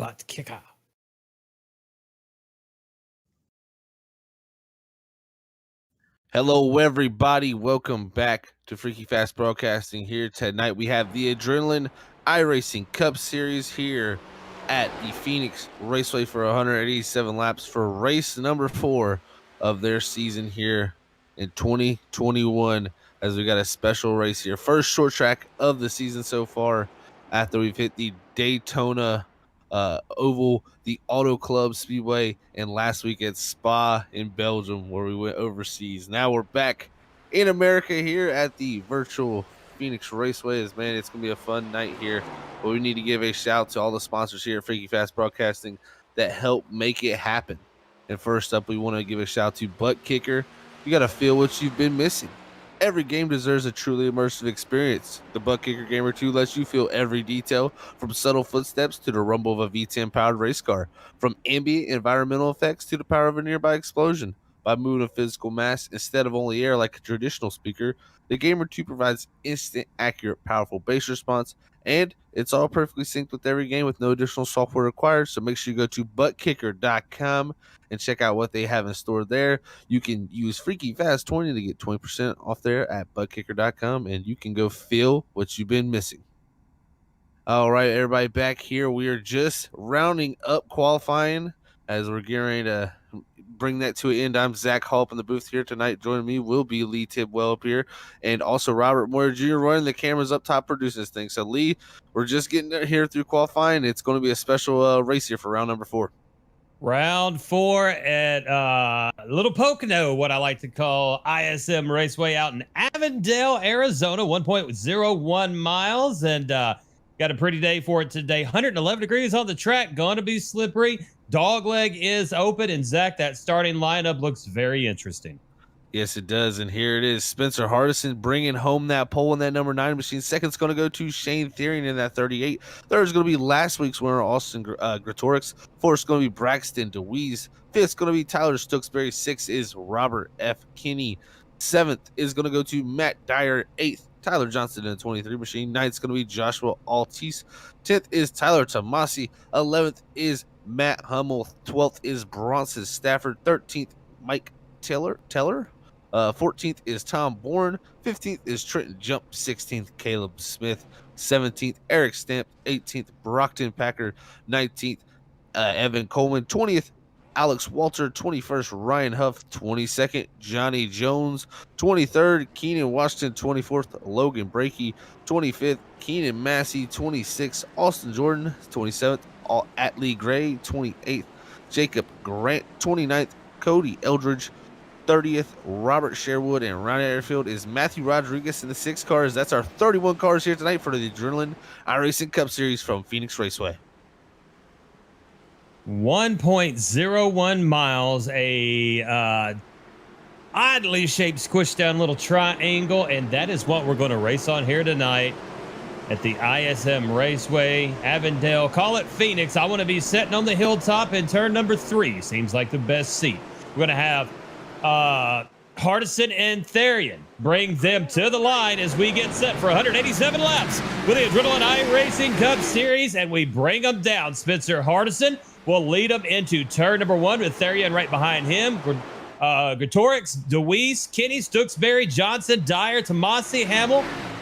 ButtKicker. Hello, everybody. Welcome back to Freaky Fast Broadcasting. Here tonight, we have the Adrenaline iRacing Cup Series here at the Phoenix Raceway for 187 laps for race number 4 of their season here in 2021. As we got a special race here, first short track of the season so far. After we've hit the Daytona Oval, the Auto Club Speedway, and last week at Spa in Belgium, where we went overseas. Now we're back in America here at the virtual Phoenix Raceway. Man, it's gonna be a fun night here. But we need to give a shout to all the sponsors here at Freaky Fast Broadcasting that help make it happen. And first up, we want to give a shout to ButtKicker. You got to feel what you've been missing. Every game deserves a truly immersive experience. The ButtKicker Gamer 2 lets you feel every detail, from subtle footsteps to the rumble of a V10-powered race car, from ambient environmental effects to the power of a nearby explosion. By moving a physical mass instead of only air like a traditional speaker, the Gamer 2 provides instant, accurate, powerful bass response, and it's all perfectly synced with every game with no additional software required. So make sure you go to ButtKicker.com and check out what they have in store there. You can use Freaky Fast 20 to get 20% off there at ButtKicker.com, and you can go feel what you've been missing. All right, everybody back here. We are just rounding up qualifying as we're getting ready to bring that to an end. I'm Zach Hall up in the booth here tonight. Joining me will be Lee Tidwell up here, and also Robert Moyer Jr. running the cameras up top, producing this thing. So, Lee, we're just getting here through qualifying. It's going to be a special race here for round number 4. Round 4 at Little Pocono, what I like to call ISM Raceway out in Avondale, Arizona, 1.01 miles, and got a pretty day for it today. 111 degrees on the track, going to be slippery. Dogleg is open, and Zach, that starting lineup looks very interesting. Yes, it does, and here it is. Spencer Hardison bringing home that pole in that number 9 machine. Second's going to go to Shane Thiering in that 38. Third's going to be last week's winner, Austin Gretorix. Fourth's going to be Braxton DeWeese. Fifth's going to be Tyler Stokesbury. Sixth is Robert F. Kinney. Seventh is going to go to Matt Dyer. Eighth, Tyler Johnson in the 23 machine. Ninth's going to be Joshua Altice. 10th is Tyler Tomasi. 11th is Matt Hummel. 12th is Bronson Stafford. 13th, Mike Teller. 14th is Tom Bourne. 15th is Trenton Jump. 16th, Caleb Smith. 17th, Eric Stamp. 18th, Brockton Packer. 19th, Evan Coleman. 20th, Alex Walter. 21st, Ryan Huff. 22nd, Johnny Jones. 23rd, Keenan Washington. 24th, Logan Brakey. 25th, Keenan Massey. 26th, Austin Jordan. 27th, Atlee Gray. 28th, Jacob Grant. 29th, Cody Eldridge. 30th, Robert Sherwood, and rounding airfield is Matthew Rodriguez in the 6 cars. That's our 31 cars here tonight for the Adrenaline iRacing Cup Series from Phoenix Raceway. 1.01 miles, a oddly shaped squished down little triangle, and that is what we're going to race on here tonight at the ISM Raceway, Avondale. Call it Phoenix. I want to be sitting on the hilltop in turn number 3. Seems like the best seat. We're going to have Hardison and Therian bring them to the line as we get set for 187 laps with the Adrenaline iRacing Cup Series, and we bring them down. Spencer Hardison will lead them into turn number 1 with Therian right behind him. Gretorix, DeWeese, Kenny, Stooksbury, Johnson, Dyer, Tomasi,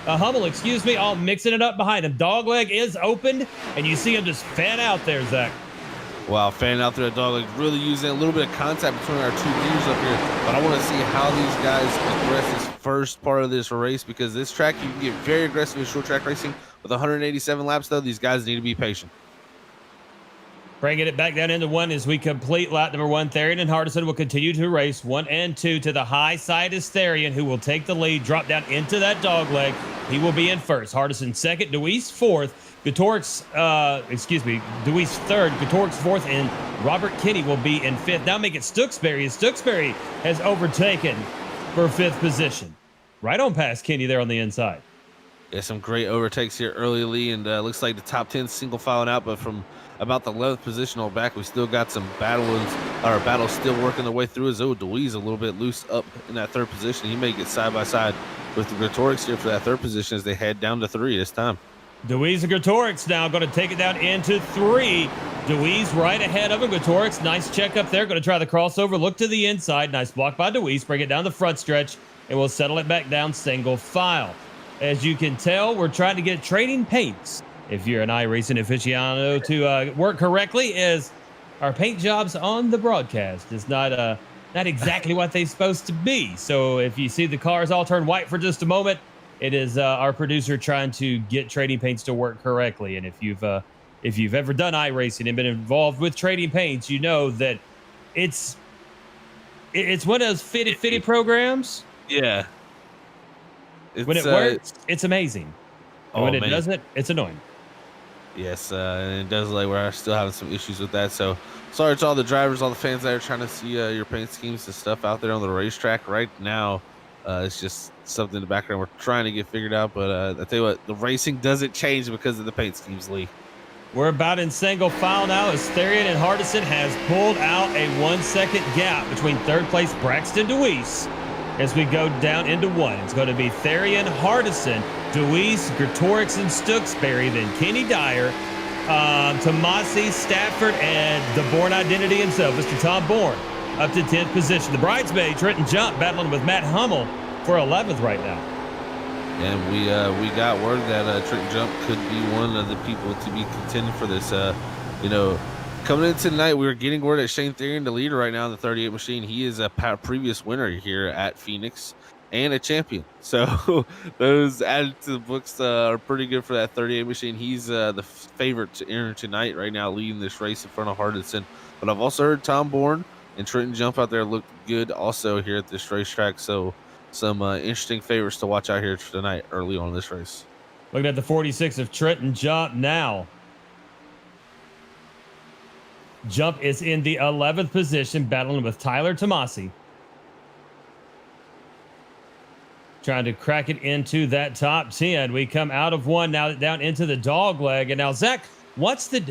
Hummel, excuse me, all mixing it up behind him. Dogleg is opened, and you see him just fan out there, Zach. Wow, fanning out there, Dogleg, really using a little bit of contact between our 2 gears up here. But I want to see how these guys progress this first part of this race, because this track, you can get very aggressive in short track racing. With 187 laps, though, these guys need to be patient. Bringing it back down into 1 as we complete lap number 1. Therian and Hardison will continue to race 1 and 2. To the high side is Therian, who will take the lead, drop down into that dog leg. He will be in first. Hardison second, DeWeese fourth, DeWeese third, Gretorix fourth, and Robert Kinney will be in fifth. Now make it Stooksbury, as Stooksbury has overtaken for 5th position. Right on past Kinney there on the inside. Yeah, some great overtakes here early, Lee, and looks like the top 10 single filing out, but from about the 11th position on back, we still got some battles still working their way through. As DeWeese a little bit loose up in that 3rd position. He may get side by side with the Gretorix here for that 3rd position as they head down to 3 this time. DeWeese and Gretorix now going to take it down into 3. DeWeese right ahead of him. Gretorix, nice check up there. Going to try the crossover. Look to the inside. Nice block by DeWeese. Bring it down the front stretch, and we'll settle it back down single file. As you can tell, we're trying to get trading paints. If you're an iRacing aficionado to work correctly, is our paint jobs on the broadcast is not exactly what they're supposed to be. So if you see the cars all turn white for just a moment, it is our producer trying to get trading paints to work correctly. And if you've ever done iRacing and been involved with trading paints, you know that it's one of those fitty programs. Yeah. When it works, it's amazing. And when it doesn't, it's annoying. Yes, and it does like we're still having some issues with that. So sorry to all the drivers, all the fans that are trying to see your paint schemes and stuff out there on the racetrack right now. It's just something in the background we're trying to get figured out. But I tell you what, the racing doesn't change because of the paint schemes, Lee. We're about in single file now as Therian and Hardison has pulled out a 1-second gap between 3rd place Braxton DeWeese. As we go down into 1, it's going to be Therian, Hardison, DeWeese, Gretorix, and Stooksbury, then Kenny Dyer, Tomasi, Stafford, and the Bourne identity himself, Mr. Tom Bourne, up to 10th position. The bridesmaid, Trenton Jump, battling with Matt Hummel for 11th right now. And we got word that Trenton Jump could be one of the people to be contending for this. Coming in tonight, we were getting word that Shane Therian, the leader right now in the 38 machine, he is a previous winner here at Phoenix and a champion. So those added to the books are pretty good for that 38 machine. He's the favorite to enter tonight right now, leading this race in front of Hardison. But I've also heard Tom Bourne and Trenton Jump out there look good also here at this racetrack. So some interesting favorites to watch out here tonight early on in this race. Looking at the 46 of Trenton Jump now. Jump is in the 11th position, battling with Tyler Tomasi. Trying to crack it into that top 10. We come out of 1 now down into the dog leg. And now, Zach, what's the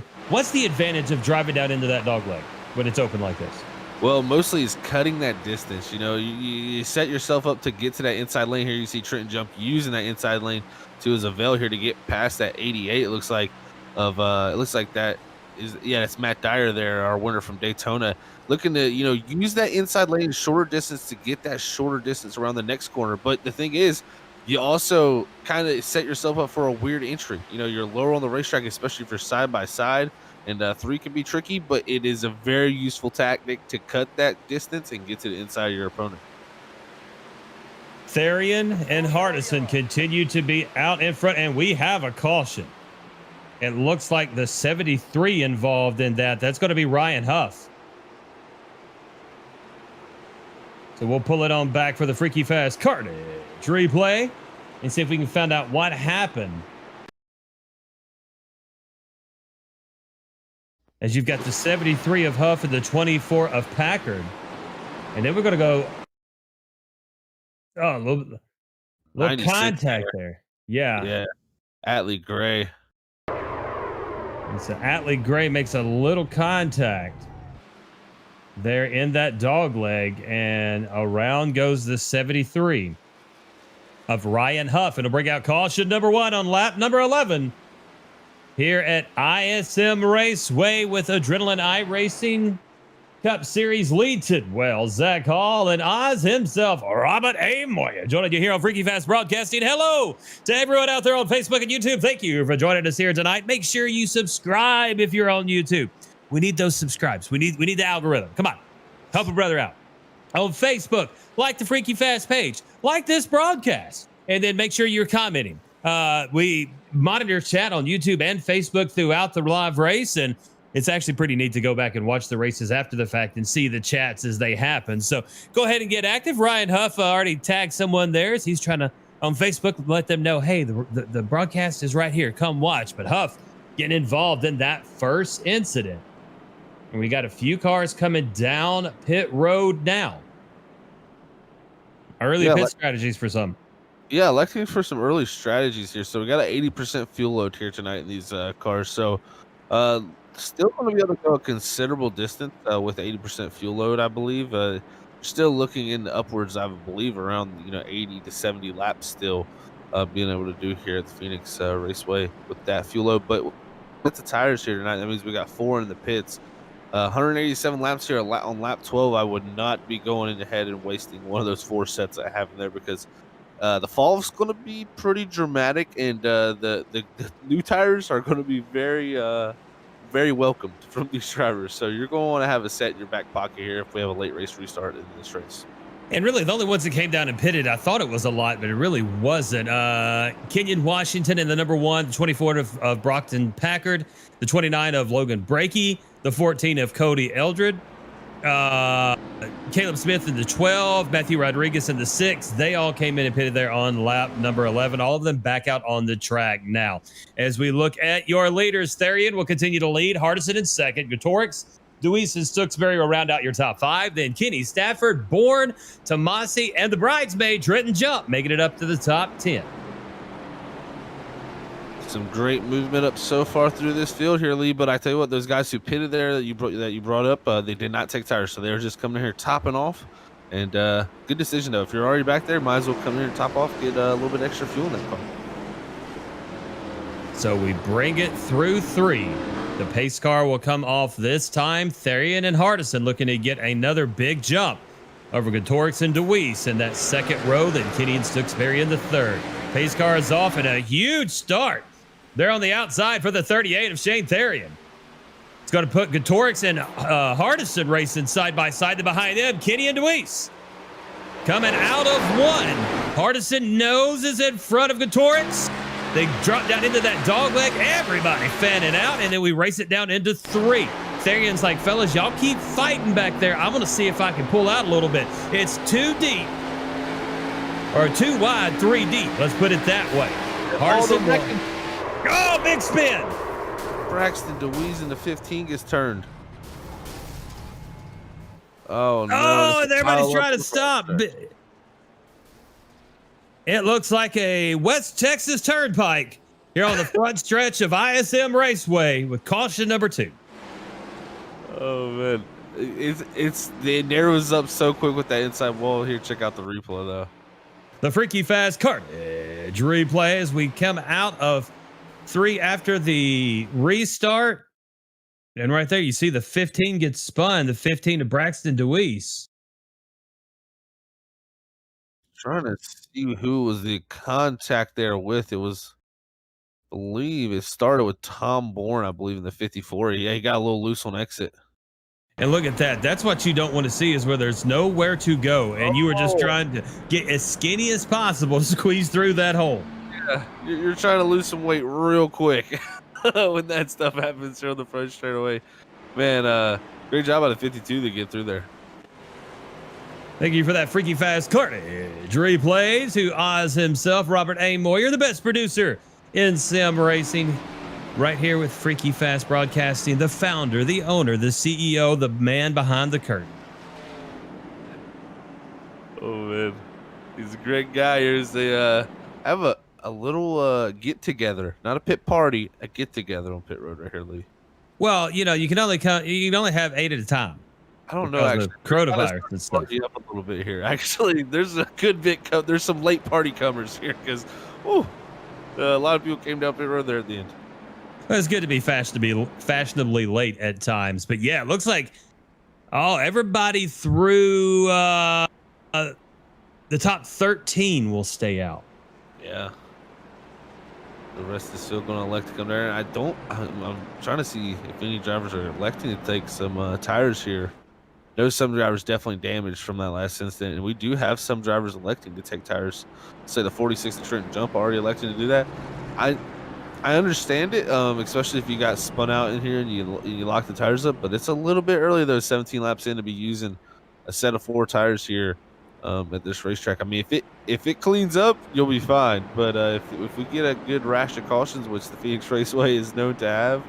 advantage of driving down into that dog leg when it's open like this? Well, mostly it's cutting that distance. You set yourself up to get to that inside lane here. You see Trenton Jump using that inside lane to his avail here to get past that 88. It looks like that it's Matt Dyer there, our winner from Daytona, looking to use that inside lane shorter distance to get that shorter distance around the next corner. But the thing is, you also kind of set yourself up for a weird entry. You're lower on the racetrack, especially if you're side by side. And 3 can be tricky, but it is a very useful tactic to cut that distance and get to the inside of your opponent. Therian and Hardison continue to be out in front, and we have a caution. It looks like the 73 involved in that. That's going to be Ryan Huff. So we'll pull it on back for the Freaky Fast Carnage replay and see if we can find out what happened. As you've got the 73 of Huff and the 24 of Packard. And then we're going to go. Oh, a little contact there. Yeah. Yeah. Atlee Gray. And so Atlee Gray makes a little contact there in that dog leg, and around goes the 73 of Ryan Huff. It'll bring out caution number 1 on lap number 11 here at ISM Raceway with Adrenaline iRacing Cup Series lead Tidwell, Zach Hall, and Oz himself, Robert A. Moya, joining you here on Freaky Fast Broadcasting. Hello to everyone out there on Facebook and YouTube. Thank you for joining us here tonight. Make sure you subscribe if you're on YouTube. We need those subscribes. We need the algorithm. Come on, help a brother out. On Facebook, like the Freaky Fast page, like this broadcast, and then make sure you're commenting. We monitor chat on YouTube and Facebook throughout the live race, and it's actually pretty neat to go back and watch the races after the fact and see the chats as they happen. So go ahead and get active. Ryan Huff already tagged someone there as he's trying to, on Facebook, let them know, hey, the broadcast is right here. Come watch. But Huff getting involved in that first incident. And we got a few cars coming down pit road now. Early pit strategies for some. Yeah, electing for some early strategies here. So we got an 80% fuel load here tonight in these cars. So still going to be able to go a considerable distance with 80% fuel load, I believe. Still looking in the upwards, I believe, around 80 to 70 laps still being able to do here at the Phoenix Raceway with that fuel load. But with the tires here tonight, that means we got 4 in the pits. 187 laps here on lap 12. I would not be going ahead and wasting one of those 4 sets I have in there, because the fall is going to be pretty dramatic, and the new tires are going to be very welcomed from these drivers. So you're going to want to have a set in your back pocket here if we have a late race restart in this race. And really, the only ones that came down and pitted, I thought it was a lot, but it really wasn't. Kenyon Washington in the number 1, the 24 of Brockton Packard, the 29 of Logan Brakey, the 14 of Cody Eldred, Caleb Smith in the 12, Matthew Rodriguez in the 6. They all came in and pitted there on lap number 11. All of them back out on the track now. As we look at your leaders, Therian will continue to lead. Hardison in second. Gatorix, Deweese, and Stooksbury will round out your top 5. Then Kenny, Stafford, Bourne, Tomasi, and the bridesmaid, Trenton Jump, making it up to the top 10. Some great movement up so far through this field here, Lee. But I tell you what, those guys who pitted there that you brought up, they did not take tires, so they were just coming here topping off. And good decision though. If you're already back there, might as well come here and top off, get a little bit extra fuel in that car. So we bring it through 3. The pace car will come off this time. Therian and Hardison looking to get another big jump over Gatorix and Deweese in that second row. Then Kenny and Stooksbury in the 3rd. Pace car is off, and a huge start. They're on the outside for the 38 of Shane Therian. It's going to put Gatorix and Hardison racing side by side. Behind them, Kenny and Deweese. Coming out of 1. Hardison nose is in front of Gatorix. They drop down into that dog leg. Everybody fanning out, and then we race it down into 3. Therian's like, fellas, y'all keep fighting back there. I'm going to see if I can pull out a little bit. It's 2 deep. Or 2 wide, 3 deep. Let's put it that way. Hardison. Oh, big spin. Braxton Deweese in the 15 gets turned. Oh, no. Oh, and everybody's trying to stop. It looks like a West Texas turnpike here on the front stretch of ISM Raceway with caution number 2. Oh, man. It narrows up so quick with that inside wall here. Check out the replay, though. The Freaky Fast Carnage replay as we come out of 3 after the restart. And right there, you see the 15 gets spun, the 15 to Braxton Deweese. Trying to see who was the contact there with. It was believe it started with Tom Bourne, I believe, in the 54. Yeah, he got a little loose on exit. And look at that. That's what you don't want to see, is where there's nowhere to go. And you were just Oh, trying to get as skinny as possible to squeeze through that hole. yeah. You're trying to lose some weight real quick when that stuff happens here on the front straightaway. Man, great job out of 52 to get through there. Thank you for that freaky fast carnage replays. To Oz himself, Robert A. Moyer, the best producer in sim racing. Right here with Freaky Fast Broadcasting, the founder, the owner, the CEO, the man behind the curtain. Oh man, he's a great guy. Here's the have a little get together, not a pit party, a get together on pit road right here, Lee. Well, you know, you can only have 8 at a time I don't know, because actually. of coronavirus and stuff. Party up a little bit here. Actually, there's a good bit. There's some late party comers here because, a lot of people came down pit road there at the end. Well, it's good to be fashionably late at times, but yeah, it looks like everybody through the top 13 will stay out. Yeah. The rest is still going to elect to come there. I'm trying to see if any drivers are electing to take some tires here. Know some drivers definitely damaged from that last incident, and we do have some drivers electing to take tires. Say the 46 Trenton Jump already electing to do that. I understand it, especially if you got spun out in here and you lock the tires up, but it's a little bit early, though, 17 laps in, to be using a set of 4 tires here at this racetrack. I mean, if it cleans up, you'll be fine, but if we get a good rash of cautions, which the Phoenix Raceway is known to have,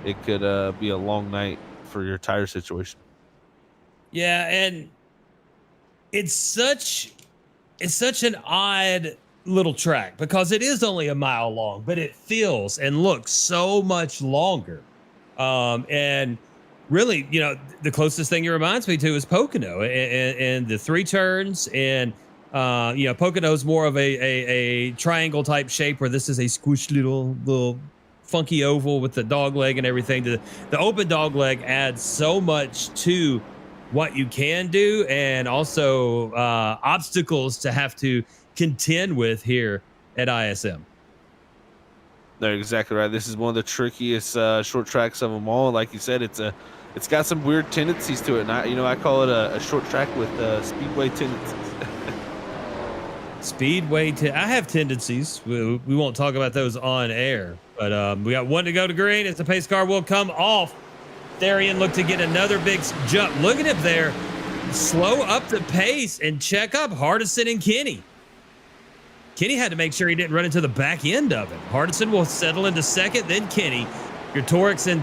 it could be a long night for your tire situation. Yeah, and it's such an odd little track because it is only a mile long, but it feels and looks so much longer. And really, you know, the closest thing it reminds me to is Pocono and the 3 turns. And you know, Pocono is more of a triangle type shape, where this is a squished little funky oval with the dog leg and everything. The open dog leg adds so much to what you can do, and also obstacles to have to contend with here at ISM. They're exactly right. This is one of the trickiest short tracks of them all. Like you said, it's got some weird tendencies to it. And I call it a short track with speedway tendencies. I have tendencies. We won't talk about those on air, but we got 1 to go to green as the pace car will come off. Therian looked to get another big jump. Look at him there. Slow up the pace and check up Hardison and Kenny. Kenny had to make sure he didn't run into the back end of it. Hardison will settle into second, then Kenny. Your Torix in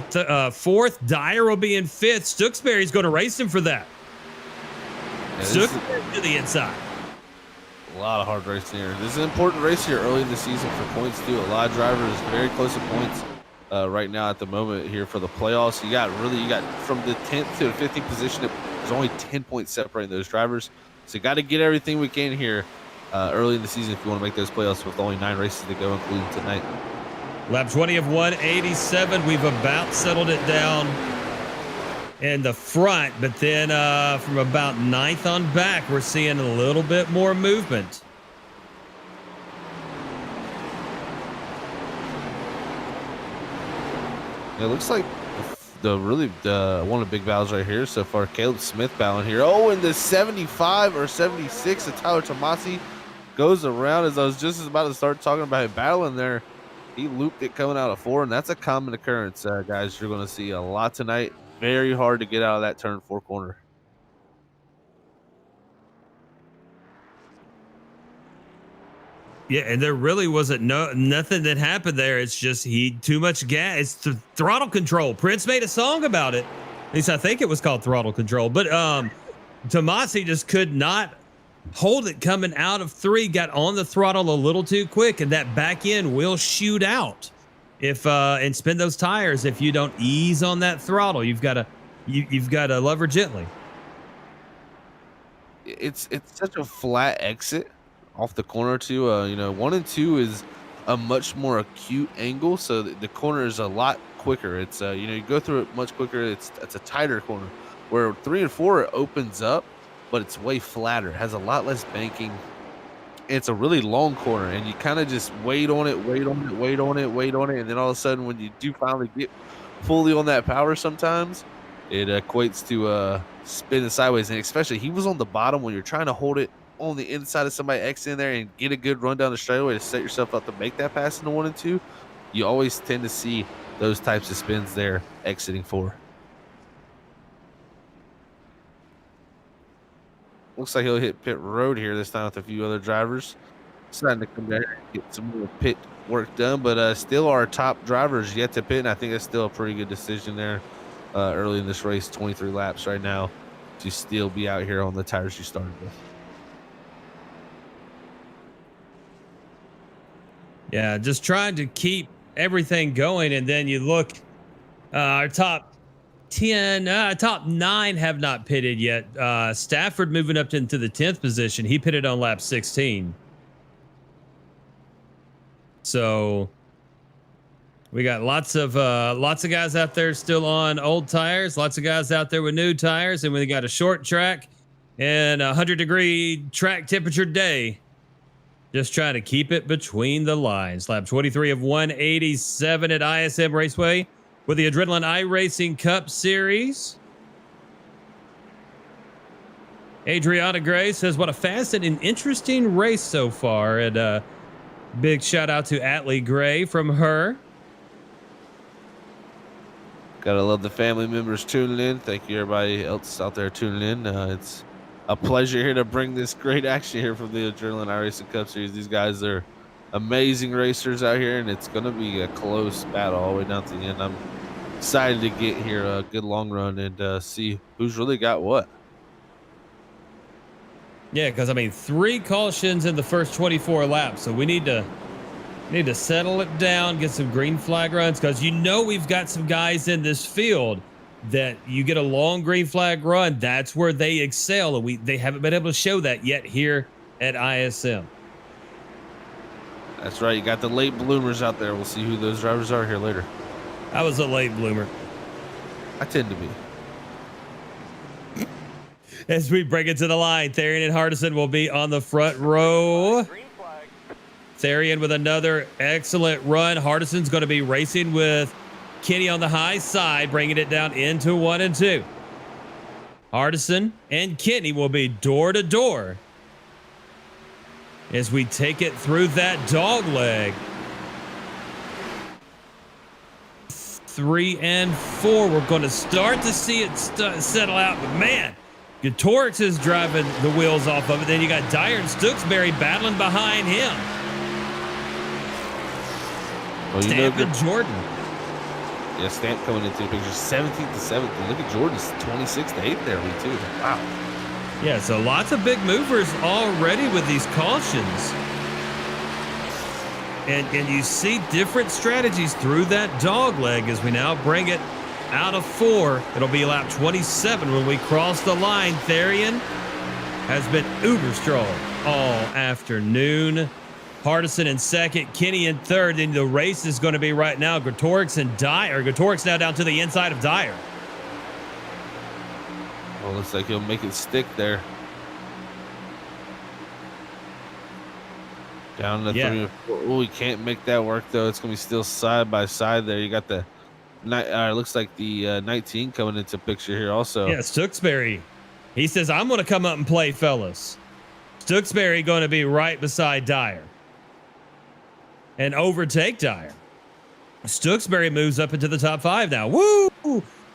fourth. Dyer will be in fifth. Stooksbury's going to race him for that. Yeah, Stooksbury to the inside. A lot of hard racing here. This is an important race here early in the season for points too. A lot of drivers very close to points right now at the moment here for the playoffs. You got from the 10th to the 15th position. There's only 10 points separating those drivers. So you got to get everything we can here early in the season if you want to make those playoffs with only 9 races to go, including tonight. Lap 20 of 187. We've about settled it down in the front, but then from about 9th on back, we're seeing a little bit more movement. It looks like one of the big battles right here so far. Caleb Smith battling here. Oh, and the 75 or 76 of Tyler Tomasi goes around. As I was just about to start talking about him battling there, he looped it coming out of 4, and that's a common occurrence, guys. You're going to see a lot tonight. Very hard to get out of that turn 4 corner. Yeah, and there really wasn't nothing that happened there. It's just too much gas. It's throttle control. Prince made a song about it. At least I think it was called Throttle Control. But Tomasi just could not hold it coming out of 3. Got on the throttle a little too quick, and that back end will shoot out if and spin those tires if you don't ease on that throttle. You've got to lever gently. It's such a flat exit off the corner too. 1 and 2 is a much more acute angle, so the corner is a lot quicker. It's you go through it much quicker. It's a tighter corner. Where 3 and 4 it opens up, but it's way flatter. It has a lot less banking. It's a really long corner, and you kind of just wait on it, wait on it, wait on it, wait on it, and then all of a sudden, when you do finally get fully on that power, sometimes it equates to spinning sideways. And especially, he was on the bottom when you're trying to hold it on the inside of somebody X in there and get a good run down the straightaway to set yourself up to make that pass in the 1 and 2. You always tend to see those types of spins there exiting 4. Looks like he'll hit pit road here this time with a few other drivers. Starting to come down here and get some more pit work done, but still our top drivers yet to pit, and I think that's still a pretty good decision there early in this race. 23 laps right now to still be out here on the tires you started with. Yeah, just trying to keep everything going, and then you look, our top 10, top 9 have not pitted yet. Stafford moving up into the 10th position. He pitted on lap 16. So we got lots of guys out there still on old tires, lots of guys out there with new tires, and we got a short track and a 100-degree track temperature day. Just trying to keep it between the lines. Lap 23 of 187 at ISM Raceway with the Adrenaline iRacing Cup Series. Adriana Gray says, what a fast and interesting race so far. And big shout out to Atlee Gray from her. Gotta love the family members tuning in. Thank you everybody else out there tuning in. It's a pleasure here to bring this great action here from the Adrenaline iRacing Cup Series. These guys are amazing racers out here, and it's going to be a close battle all the way down to the end. I'm excited to get here a good long run and see who's really got what. Yeah, because I mean, 3 cautions in the first 24 laps, so we need to settle it down, get some green flag runs, because you know we've got some guys in this field that you get a long green flag run, that's where they excel, and they haven't been able to show that yet here at ISM. That's right. You got the late bloomers out there. We'll see who those drivers are here later. I was a late bloomer. I tend to be. As we bring it to the line, Therian and Hardison will be on the front row. Therian with another excellent run. Hardison's going to be racing with Kenny on the high side, bringing it down into 1 and 2. Hardison and Kenny will be door to door as we take it through that dog leg. 3 and 4, we're going to start to see it settle out, but man, Gatorix is driving the wheels off of it. Then you got Dyer and Stooksbury battling behind him. Well, Stamp and Jordan. Yeah, Stamp coming into the picture, 17th to 7th. Look at Jordan's 26th to 8th there, too. Wow. Yeah, so lots of big movers already with these cautions. And you see different strategies through that dog leg as we now bring it out of 4. It'll be lap 27 when we cross the line. Therian has been uber strong all afternoon. Hardison in second, Kenny in third. And the race is going to be right now Gretorix and Dyer. Gretorix now down to the inside of Dyer. Well, looks like he'll make it stick there. Down to 3 and 4. Oh, he can't make that work, though. It's going to be still side by side there. You got the, looks like the 19 coming into picture here also. Yeah, Stooksbury. He says, I'm going to come up and play, fellas. Stooksbury going to be right beside Dyer and overtake Dyer. Stooksbury moves up into the top 5 now. Woo!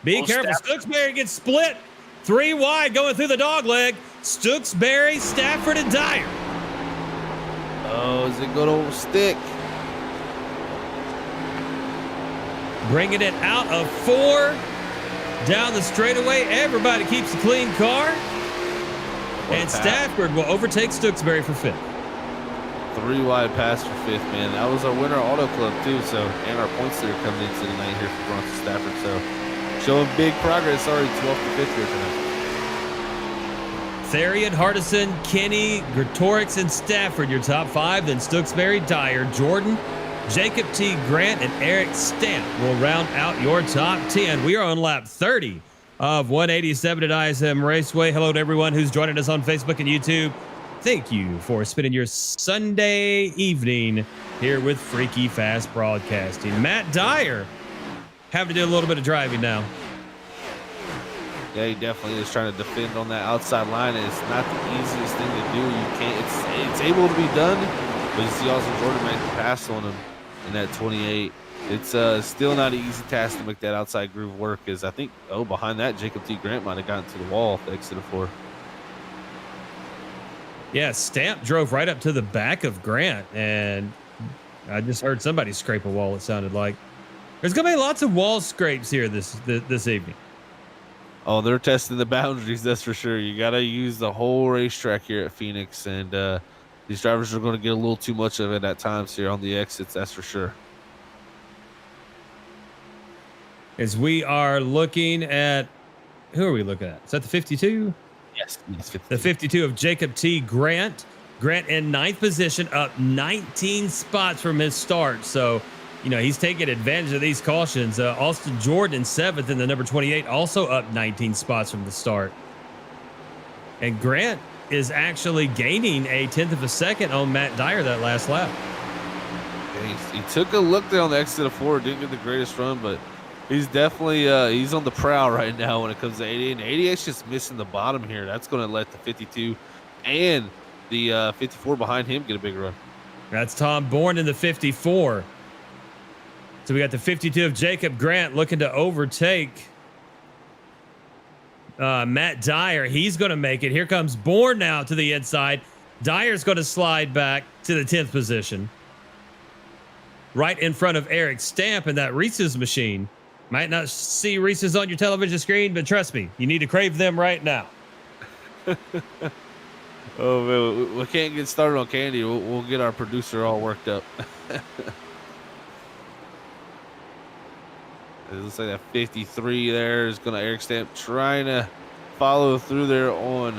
Be careful. Stooksbury gets split 3 wide going through the dog leg. Stooksbury, Stafford, and Dyer. Oh, is it going to stick? Bringing it out of 4 down the straightaway. Everybody keeps a clean car. And Stafford will overtake Stooksbury for 5th. 3 wide pass for 5th, man. That was our winner auto club too. So, and our points leader coming into the night here for Bronson Stafford. So, showing big progress. Already 12th to 5th here tonight. Therian, Hardison, Kenny, Gretorix, and Stafford, your top 5. Then Stooksbury, Dyer, Jordan, Jacob T. Grant, and Eric Stamp will round out your top 10. We are on lap 30 of 187 at ISM Raceway. Hello to everyone who's joining us on Facebook and YouTube. Thank you for spending your Sunday evening here with Freaky Fast Broadcasting. Matt Dyer having to do a little bit of driving now. Yeah, he definitely is trying to defend on that outside line, and it's not the easiest thing to do. You can't. It's able to be done, but you see also Jordan make the pass on him in that 28. It's still not an easy task to make that outside groove work. As I think, behind that, Jacob T. Grant might have gotten to the wall to exit 4. Yeah, Stamp drove right up to the back of Grant, and I just heard somebody scrape a wall. It sounded like there's gonna be lots of wall scrapes here this evening. Oh, they're testing the boundaries, that's for sure. You got to use the whole racetrack here at Phoenix, and these drivers are going to get a little too much of it at times here on the exits, that's for sure. As we are looking at, who are we looking at? Is that the 52? Yes, 52. The 52 of Jacob T. Grant. Grant in 9th position, up 19 spots from his start. So, he's taking advantage of these cautions. Austin Jordan 7th in the number 28, also up 19 spots from the start. And Grant is actually gaining a 10th of a second on Matt Dyer that last lap. He took a look there on the exit of 4, didn't get the greatest run, but he's definitely he's on the prowl right now when it comes to 88. And 88's just missing the bottom here. That's going to let the 52 and the 54 behind him get a big run. That's Tom Bourne in the 54. So we got the 52 of Jacob Grant looking to overtake Matt Dyer. He's going to make it. Here comes Bourne now to the inside. Dyer's going to slide back to the 10th position. Right in front of Eric Stamp in that Reese's machine. Might not see Reese's on your television screen, but trust me, you need to crave them right now. Oh, man, we can't get started on candy. We'll get our producer all worked up. It looks like that 53 there is going to Eric Stamp trying to follow through there on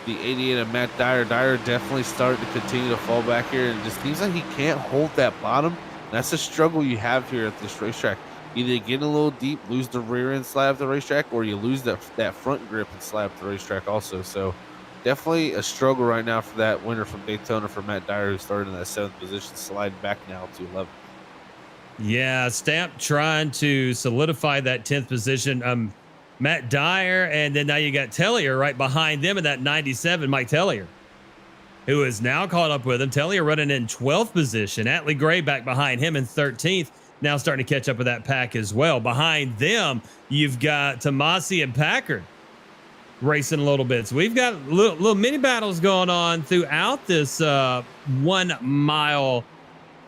the 88 of Matt Dyer. Dyer definitely started to continue to fall back here, and it just seems like he can't hold that bottom. That's the struggle you have here at this racetrack. Either get a little deep, lose the rear end slab of the racetrack, or you lose that front grip and slab the racetrack also. So definitely a struggle right now for that winner from Daytona for Matt Dyer, who started in that 7th position, sliding back now to 11th. Yeah, Stamp trying to solidify that 10th position. Matt Dyer, and then now you got Tellier right behind them in that 97, Mike Tellier, who is now caught up with him. Tellier running in 12th position. Atlee Gray back behind him in 13th, now starting to catch up with that pack as well. Behind them, you've got Tomasi and Packard racing a little bit. So we've got little mini battles going on throughout this 1 mile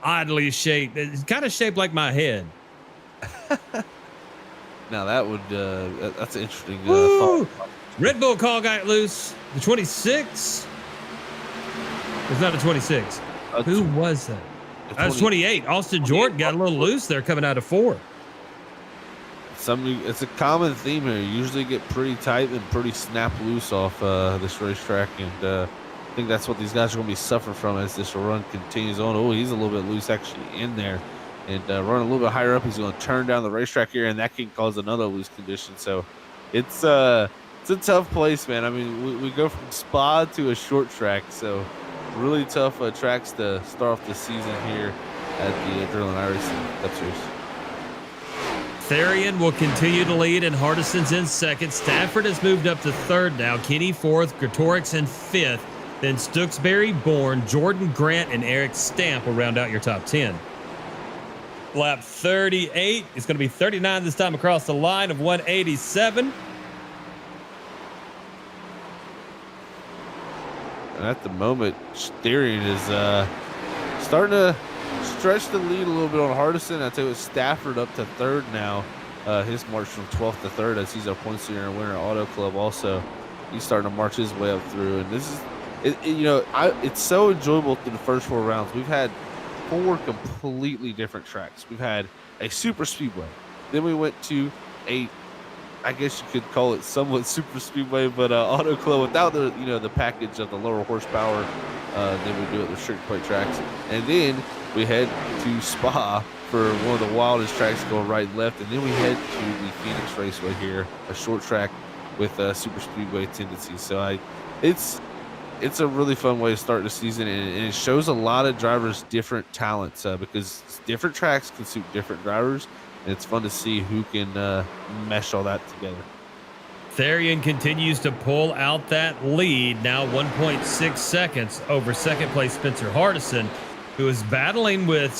oddly shaped. It's kind of shaped like my head. Now that would that's an interesting thought. Red Bull call got loose. The 26. It's not a 26. Who was that? That was 28. Austin Jordan got a little loose there coming out of 4. It's a common theme here. You usually get pretty tight and pretty snap loose off this racetrack, and I think that's what these guys are going to be suffering from as this run continues on. Oh, he's a little bit loose actually in there, and running a little bit higher up, he's going to turn down the racetrack here, and that can cause another loose condition. So it's a tough place, man. I mean, we go from Spa to a short track, so really tough tracks to start off the season here at the Adrenaline iRacing Cup Series. Therian will continue to lead, and Hardison's in 2nd. Stafford has moved up to 3rd now. Kenny 4th, Gretorix in 5th. Then Stooksbury, Bourne, Jordan Grant, and Eric Stamp will round out your top 10. Lap 38. It's going to be 39 this time across the line of 187. And at the moment, Therian is starting to stretch the lead a little bit on Hardison. I tell you what, Stafford up to 3rd now. His march from 12th to 3rd as he's our points leader and winner at Auto Club also. He's starting to march his way up through, and this is it's so enjoyable through the first 4 rounds. We've had 4 completely different tracks. We've had a super speedway, then we went to a, I guess you could call it somewhat super speedway, but Auto Club without the the package of the lower horsepower than we do at the strict plate tracks, and then we head to Spa for one of the wildest tracks going right and left, and then we head to the Phoenix Raceway here, a short track with super speedway tendencies. So it's a really fun way to start the season, and it shows a lot of drivers different talents because different tracks can suit different drivers, and it's fun to see who can mesh all that together. Therian continues to pull out that lead, now 1.6 seconds over second place Spencer Hardison, who is battling with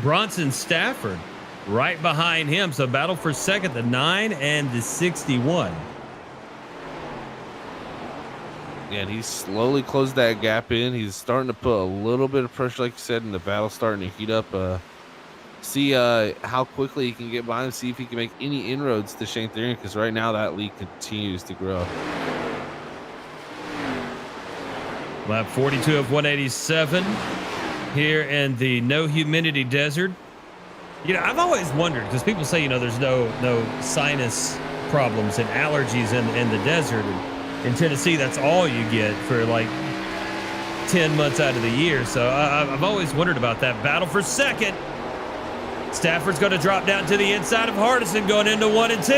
Bronson Stafford right behind him. So battle for second, the 9 and the 61. Yeah, and he's slowly closed that gap in. He's starting to put a little bit of pressure, like you said, and the battle's starting to heat up. See how quickly he can get by and see if he can make any inroads to Shane Therian, because right now that lead continues to grow. Lap 42 of 187 here in the no humidity desert. You know, I've always wondered, because people say, you know, there's no sinus problems and allergies in the desert. And in Tennessee, that's all you get for like 10 months out of the year. So I've always wondered about that. Battle for second. Stafford's going to drop down to the inside of Hardison going into 1 and 2.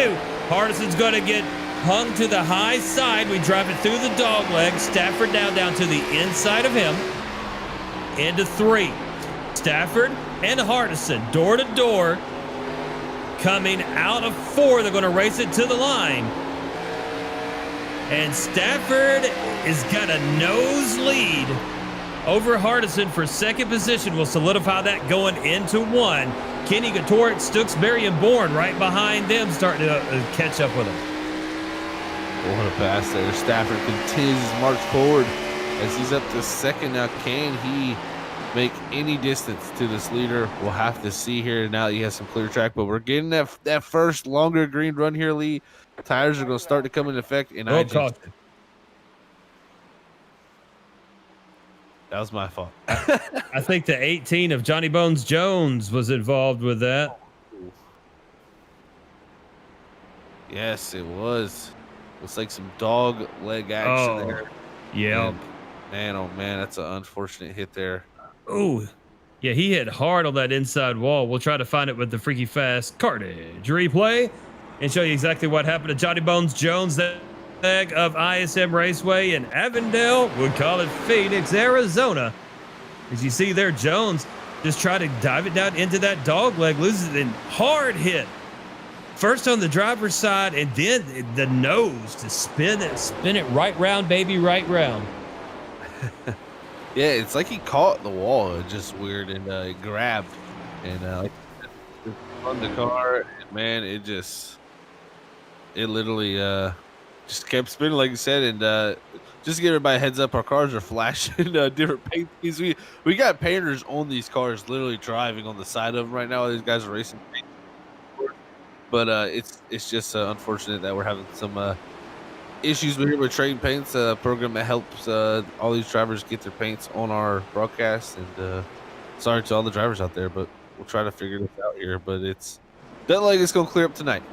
Hardison's going to get hung to the high side. We drive it through the dog leg. Stafford down to the inside of him. Into 3. Stafford and Hardison door to door. Coming out of 4. They're going to race it to the line. And Stafford has got a nose lead over Hardison for second position. Will solidify that going into 1. Kenny Gatorek, Stooksbury, and Bourne right behind them, starting to catch up with him. What a pass there. Stafford continues his march forward as he's up to second. Now, can he make any distance to this leader? We'll have to see here now that he has some clear track, but we're getting that first longer green run here, Lee. Tires are going to start to come into effect. And caution. That was my fault. I think the 18 of Johnny Bones Jones was involved with that. Yes, it was. Looks like some dog leg action there. Yeah. Man, oh man, that's an unfortunate hit there. Oh, yeah, he hit hard on that inside wall. We'll try to find it with the Freaky Fast cartage replay and show you exactly what happened to Johnny Bones Jones. That of ISM Raceway in Avondale, would call it Phoenix, Arizona. As you see there, Jones just try to dive it down into that dog leg, loses it, hard hit. First on the driver's side, and then the nose to spin it right round, baby, right round. Yeah, it's like he caught the wall. It's just weird, and it grabbed, and like on the car, and man, it literally just kept spinning, like you said. And just to give everybody a heads up, our cars are flashing different paint schemes. We got painters on these cars literally driving on the side of them right now. These guys are racing paint. But it's just unfortunate that we're having some issues with Trading Paints, a program that helps all these drivers get their paints on our broadcast. And sorry to all the drivers out there, but we'll try to figure this out here. But it's doesn't like it's going to clear up tonight.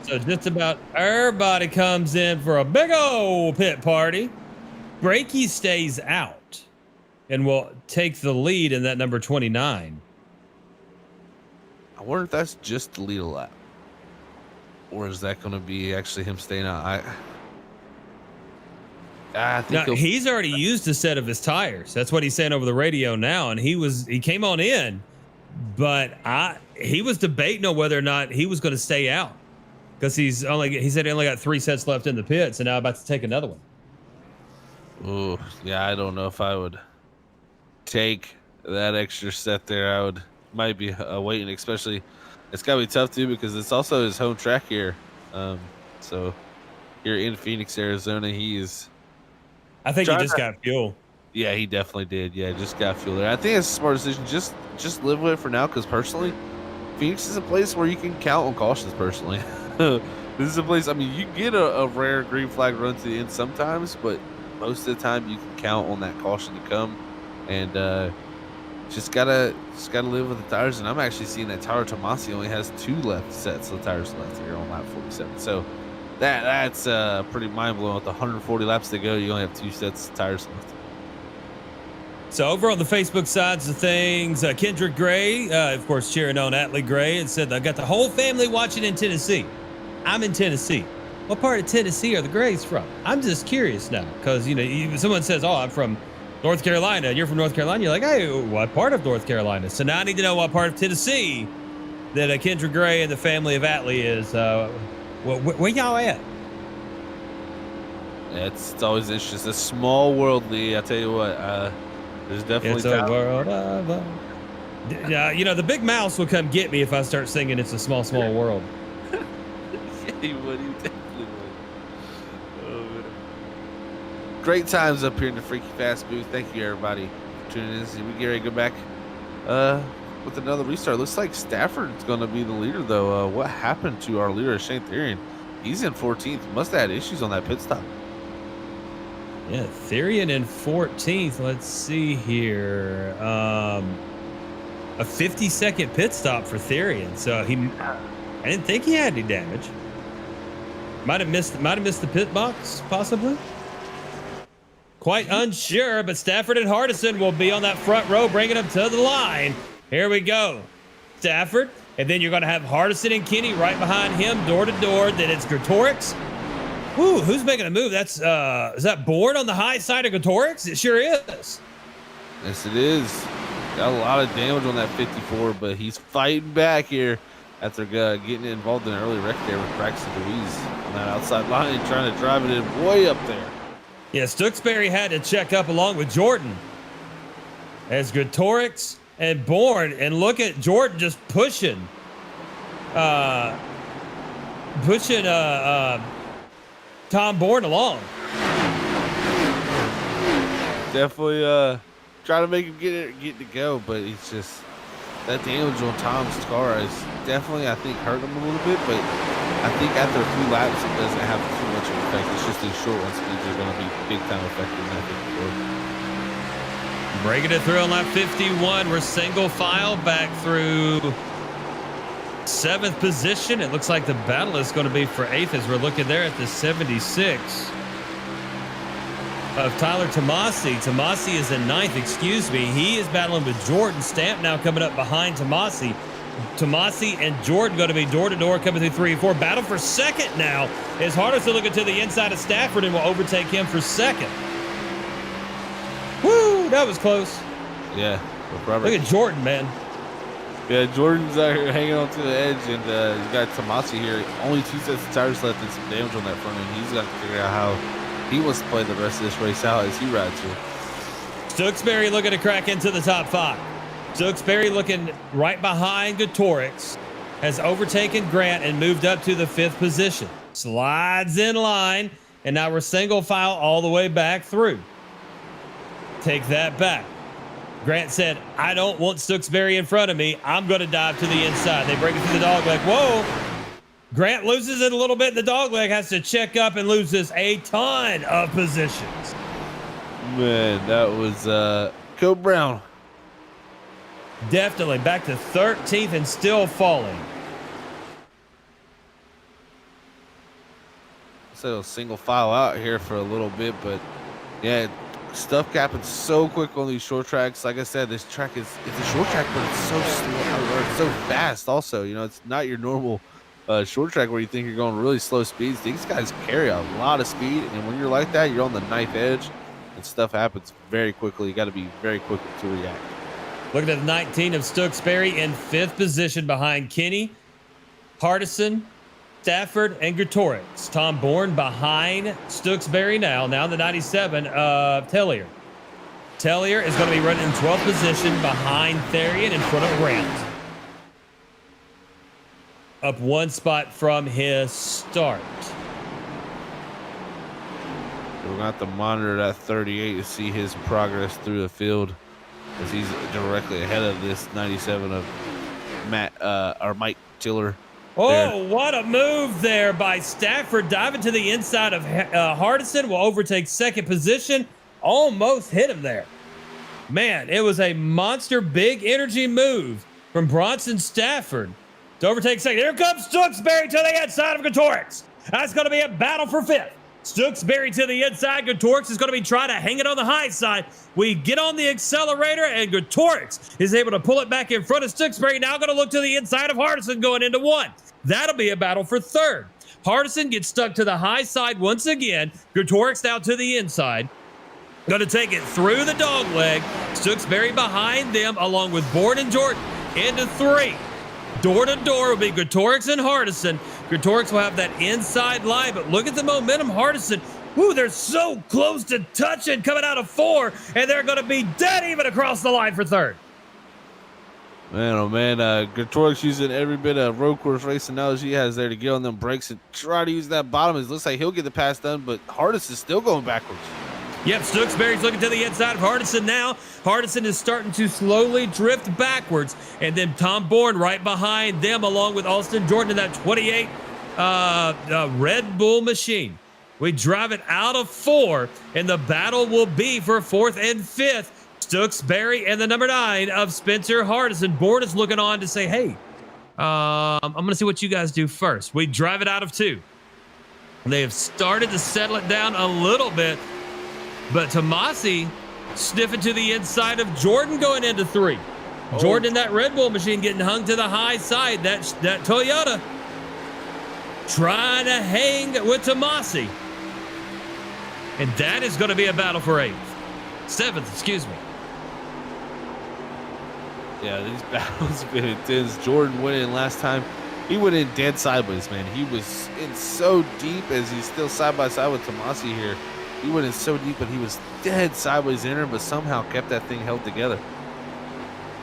So just about everybody comes in for a big old pit party. Brakey stays out and will take the lead in that number 29. I wonder if that's just the lead a lap, or is that going to be actually him staying out? I think he's already used a set of his tires. That's what he's saying over the radio now, and he came on in, but he was debating on whether or not he was going to stay out. Because he said he only got 3 sets left in the pits, and now about to take another one. Oh, yeah, I don't know if I would take that extra set there. Might be waiting, especially it's got to be tough too because it's also his home track here. So here in Phoenix, Arizona, I think he just got fuel. Yeah, he definitely did. Yeah, just got fuel there. I think it's a smart decision. Just live with it for now, because personally, Phoenix is a place where you can count on cautions. Personally. This is a place, I mean, you get a rare green flag run to the end sometimes, but most of the time you can count on that caution to come, and just gotta live with the tires. And I'm actually seeing that Taro Tomasi only has 2 sets of tires left here on lap 47. So that's pretty mind blowing. With 140 laps to go, you only have 2 sets of tires left. So over on the Facebook sides of things, Kendrick Gray, of course, cheering on Atlee Gray, and said, I got the whole family watching in Tennessee. I'm in Tennessee. What part of Tennessee are the Grays from? I'm just curious now, because someone says, "Oh, I'm from North Carolina," and you're from North Carolina. You're like, "Hey, what part of North Carolina?" So now I need to know what part of Tennessee that Kendra Gray and the family of Atlee is. Where y'all at? Yeah, it's always interesting. It's a small world, Lee. I tell you what, there's definitely It's a world of. The big mouse will come get me if I start singing "It's a Small, Small World." Yeah, he would. He definitely would. Oh, man. Great times up here in the Freaky Fast booth. Thank you, everybody, for tuning in. We get ready to go back with another restart. Looks like Stafford's going to be the leader, though. What happened to our leader, Shane Therian? He's in 14th. Must have had issues on that pit stop. Yeah, Therian in 14th. Let's see here. A 50-second pit stop for Therian. So I didn't think he had any damage. Might have missed the pit box, possibly. Quite unsure, but Stafford and Hardison will be on that front row, bringing them to the line. Here we go. Stafford, and then you're going to have Hardison and Kenny right behind him, door to door. Then it's Gretorix. Ooh, who's making a move? That's is that Board on the high side of Gretorix? It sure is. Yes, it is. Got a lot of damage on that 54, but he's fighting back here after getting involved in an early wreck there with Braxton DeWeese on that outside line, trying to drive it in way up there. Yeah, Stooksbury had to check up along with Jordan as Gretorix and Bourne, and look at Jordan just pushing Tom Bourne along. Definitely trying to make him get to go, but it's just that damage on Tom's car is definitely, I think, hurting him a little bit, but I think after a few laps it doesn't have too much of an effect. It's just these short run speeds are going to be big time effective in that 54. Breaking it through on lap 51. We're single file back through 7th position. It looks like the battle is going to be for 8th as we're looking there at the 76 of Tyler Tomasi. Tomasi is in 9th, excuse me. He is battling with Jordan. Stamp now coming up behind Tomasi. Tomasi and Jordan going to be door to door coming through 3 and 4. Battle for 2nd now as Hardison looking to the inside of Stafford and will overtake him for 2nd. Woo, that was close. Yeah, look at Jordan, man. Yeah, Jordan's out here hanging on to the edge, and he's got Tomasi here. Only 2 sets of tires left and some damage on that front end. He's got to figure out how he wants to play the rest of this race out as he rides here. Stooksbury looking to crack into the top 5. Stooksbury looking right behind Gretorix, has overtaken Grant and moved up to the 5th position. Slides in line, and now we're single file all the way back through. Take that back. Grant said, "I don't want Stooksbury in front of me. I'm going to dive to the inside." They break it through the dogleg. Whoa. Grant loses it a little bit. The dogleg has to check up and loses a ton of positions. Man, that was Code Brown. Definitely back to 13th and still falling. So single file out here for a little bit, but yeah, stuff happens so quick on these short tracks. Like I said, this track it's a short track, but it's so slow, or it's so fast. Also, it's not your normal short track where you think you're going really slow speeds. These guys carry a lot of speed, and when you're like that, you're on the 9th edge, and stuff happens very quickly. You got to be very quick to react. Looking at the 19 of Stooksbury in 5th position behind Kenny, Hardison, Stafford, and Gretorix. Tom Bourne behind Stooksbury now the 97 of Tellier. Tellier is going to be running in 12th position behind Therian in front of Grant. Up 1 spot from his start. We're going to have to monitor that 38 to see his progress through the field, as he's directly ahead of this 97 of Mike Tiller. Oh, there. What a move there by Stafford, diving to the inside of Hardison. Will overtake 2nd position. Almost hit him there. Man, it was a monster big energy move from Bronson Stafford to overtake 2nd. Here comes Stooksbury to the inside of Gretorix. That's going to be a battle for 5th. Stooksbury to the inside. Gretorix is going to be trying to hang it on the high side. We get on the accelerator, and Gretorix is able to pull it back in front of Stooksbury. Now going to look to the inside of Hardison going into 1. That'll be a battle for 3rd. Hardison gets stuck to the high side once again. Gretorix now to the inside. Going to take it through the dog leg. Stooksbury behind them, along with Bourne and Jordan into 3. Door to door will be Gretorix and Hardison. Gretorix will have that inside line, but look at the momentum. Hardison, whoo, they're so close to touching coming out of 4, and they're going to be dead even across the line for 3rd. Man, oh man, Gretorix using every bit of road course racing knowledge he has there to get on them brakes and try to use that bottom. It looks like he'll get the pass done, but Hardison is still going backwards. Yep, Stooksbury's looking to the inside of Hardison now. Hardison is starting to slowly drift backwards, and then Tom Bourne right behind them, along with Austin Jordan in that 28 Red Bull machine. We drive it out of 4, and the battle will be for 4th and 5th. Stooksbury and the number 9 of Spencer Hardison. Bourne is looking on to say, hey, I'm going to see what you guys do first. We drive it out of 2. They have started to settle it down a little bit, but Tomasi sniffing to the inside of Jordan going into 3. Oh. Jordan in that Red Bull machine getting hung to the high side. That Toyota trying to hang with Tomasi. And that is going to be a battle for 7th, excuse me. Yeah, these battles have been intense. Jordan went in last time. He went in dead sideways, man. He was in so deep as he's still side by side with Tomasi here. He went in so deep, but he was dead sideways in her, but somehow kept that thing held together.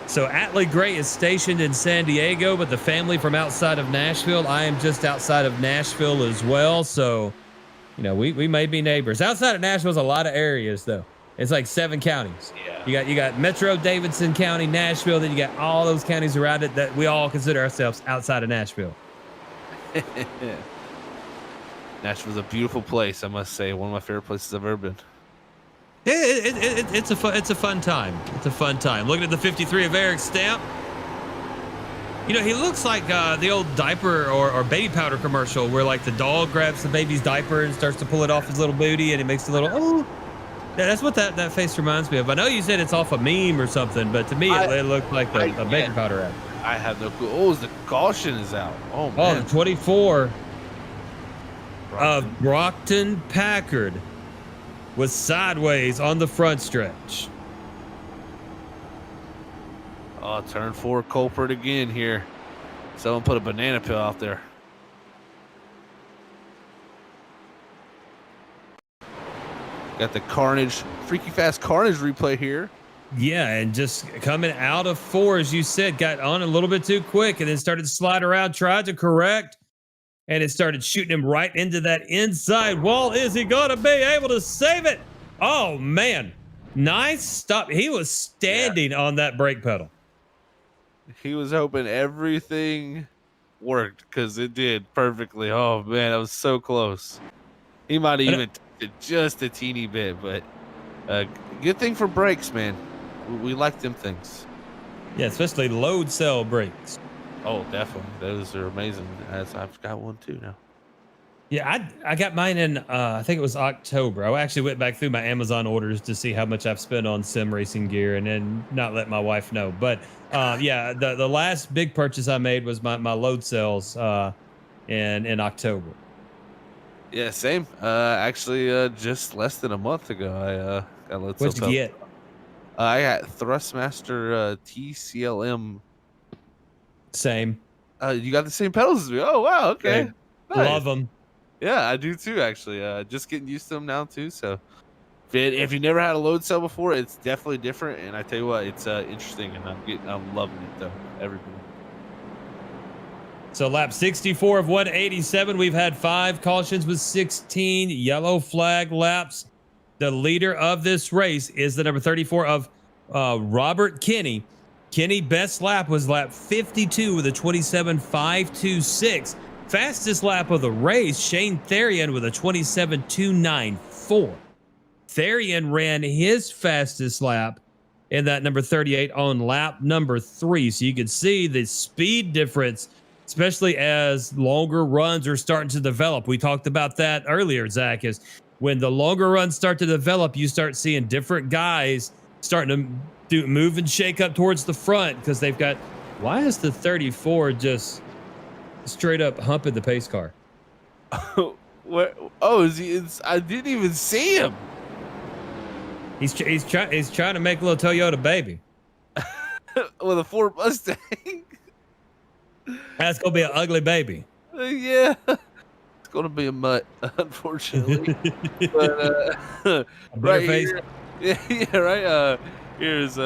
So Atlee Gray is stationed in San Diego, but the family from outside of Nashville. I am just outside of Nashville as well. So, you know, we may be neighbors. Outside of Nashville's a lot of areas, though. It's like 7 counties. Yeah. You got Metro Davidson County, Nashville, then you got all those counties around it that we all consider ourselves outside of Nashville. Nashville's a beautiful place, I must say. One of my favorite places I've ever been. It's a fun time. It's a fun time. Looking at the 53 of Eric Stamp. You know, he looks like the old diaper or baby powder commercial where like the dog grabs the baby's diaper and starts to pull it off his little booty and it makes a little, oh. Yeah, that's what that face reminds me of. I know you said it's off a meme or something, but to me it looked like a baby powder ad. I have no clue. Oh, the caution is out. Oh, man. Oh, the 24 of Brockton Packard was sideways on the front stretch. Oh, turn 4 culprit again here. Someone put a banana peel out there. Got the Carnage, Freaky Fast Carnage replay here. Yeah, and just coming out of 4, as you said, got on a little bit too quick and then started to slide around, tried to correct, and it started shooting him right into that inside wall. Is he going to be able to save it? Oh, man. Nice stop. He was standing on that brake pedal. He was hoping everything worked because it did perfectly. Oh, man, that was so close. He might have even just a teeny bit, but good thing for brakes, man. We like them things. Yeah, especially load cell brakes. Oh, definitely. Those are amazing. I've got one too now. Yeah, I got mine in, I think it was October. I actually went back through my Amazon orders to see how much I've spent on sim racing gear and then not let my wife know. But yeah, the last big purchase I made was my load cells in October. Yeah, same. Actually, just less than a month ago, I got load cells. What'd you get? I got Thrustmaster TCLM. Same. You got the same pedals as me. Oh, wow. Okay. Nice. Love them. Yeah, I do too, actually. Just getting used to them now too. So if you never had a load cell before, it's definitely different. And I tell you what, it's interesting, and I'm loving it though. Everything. So lap 64 of 187, we've had 5 cautions with 16 yellow flag laps. The leader of this race is the number 34 of Robert Kinney. Kinney best lap was lap 52 with a 27.526. Fastest lap of the race, Shane Therian with a 27.294. Therian ran his fastest lap in that number 38 on lap number 3. So you can see the speed difference, especially as longer runs are starting to develop. We talked about that earlier, Zach, is when the longer runs start to develop, you start seeing different guys starting to move and shake up towards the front because they've got, why is the 34 just straight up humping the pace car? Where? Oh, is he? I didn't even see him. He's trying to make a little Toyota baby. With a Ford Mustang. That's gonna be an ugly baby. Yeah, it's gonna be a mutt, unfortunately. But right Butterface. here, yeah, right. Here's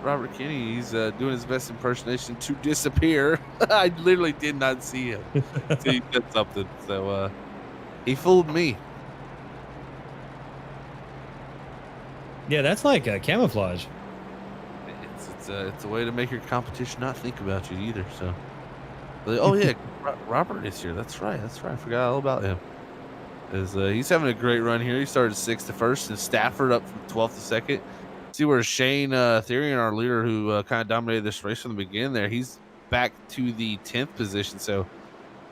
Robert Kinney. He's doing his best impersonation to disappear. I literally did not see him. So he said something. So he fooled me. Yeah, that's like a camouflage. It's a way to make your competition not think about you either. So, oh yeah, Robert is here. That's right. That's right. I forgot all about him. He's having a great run here. He started 6th to 1st, and Stafford up from 12th to 2nd. See where Shane Therian, our leader, who kind of dominated this race from the beginning there, he's back to the 10th position. So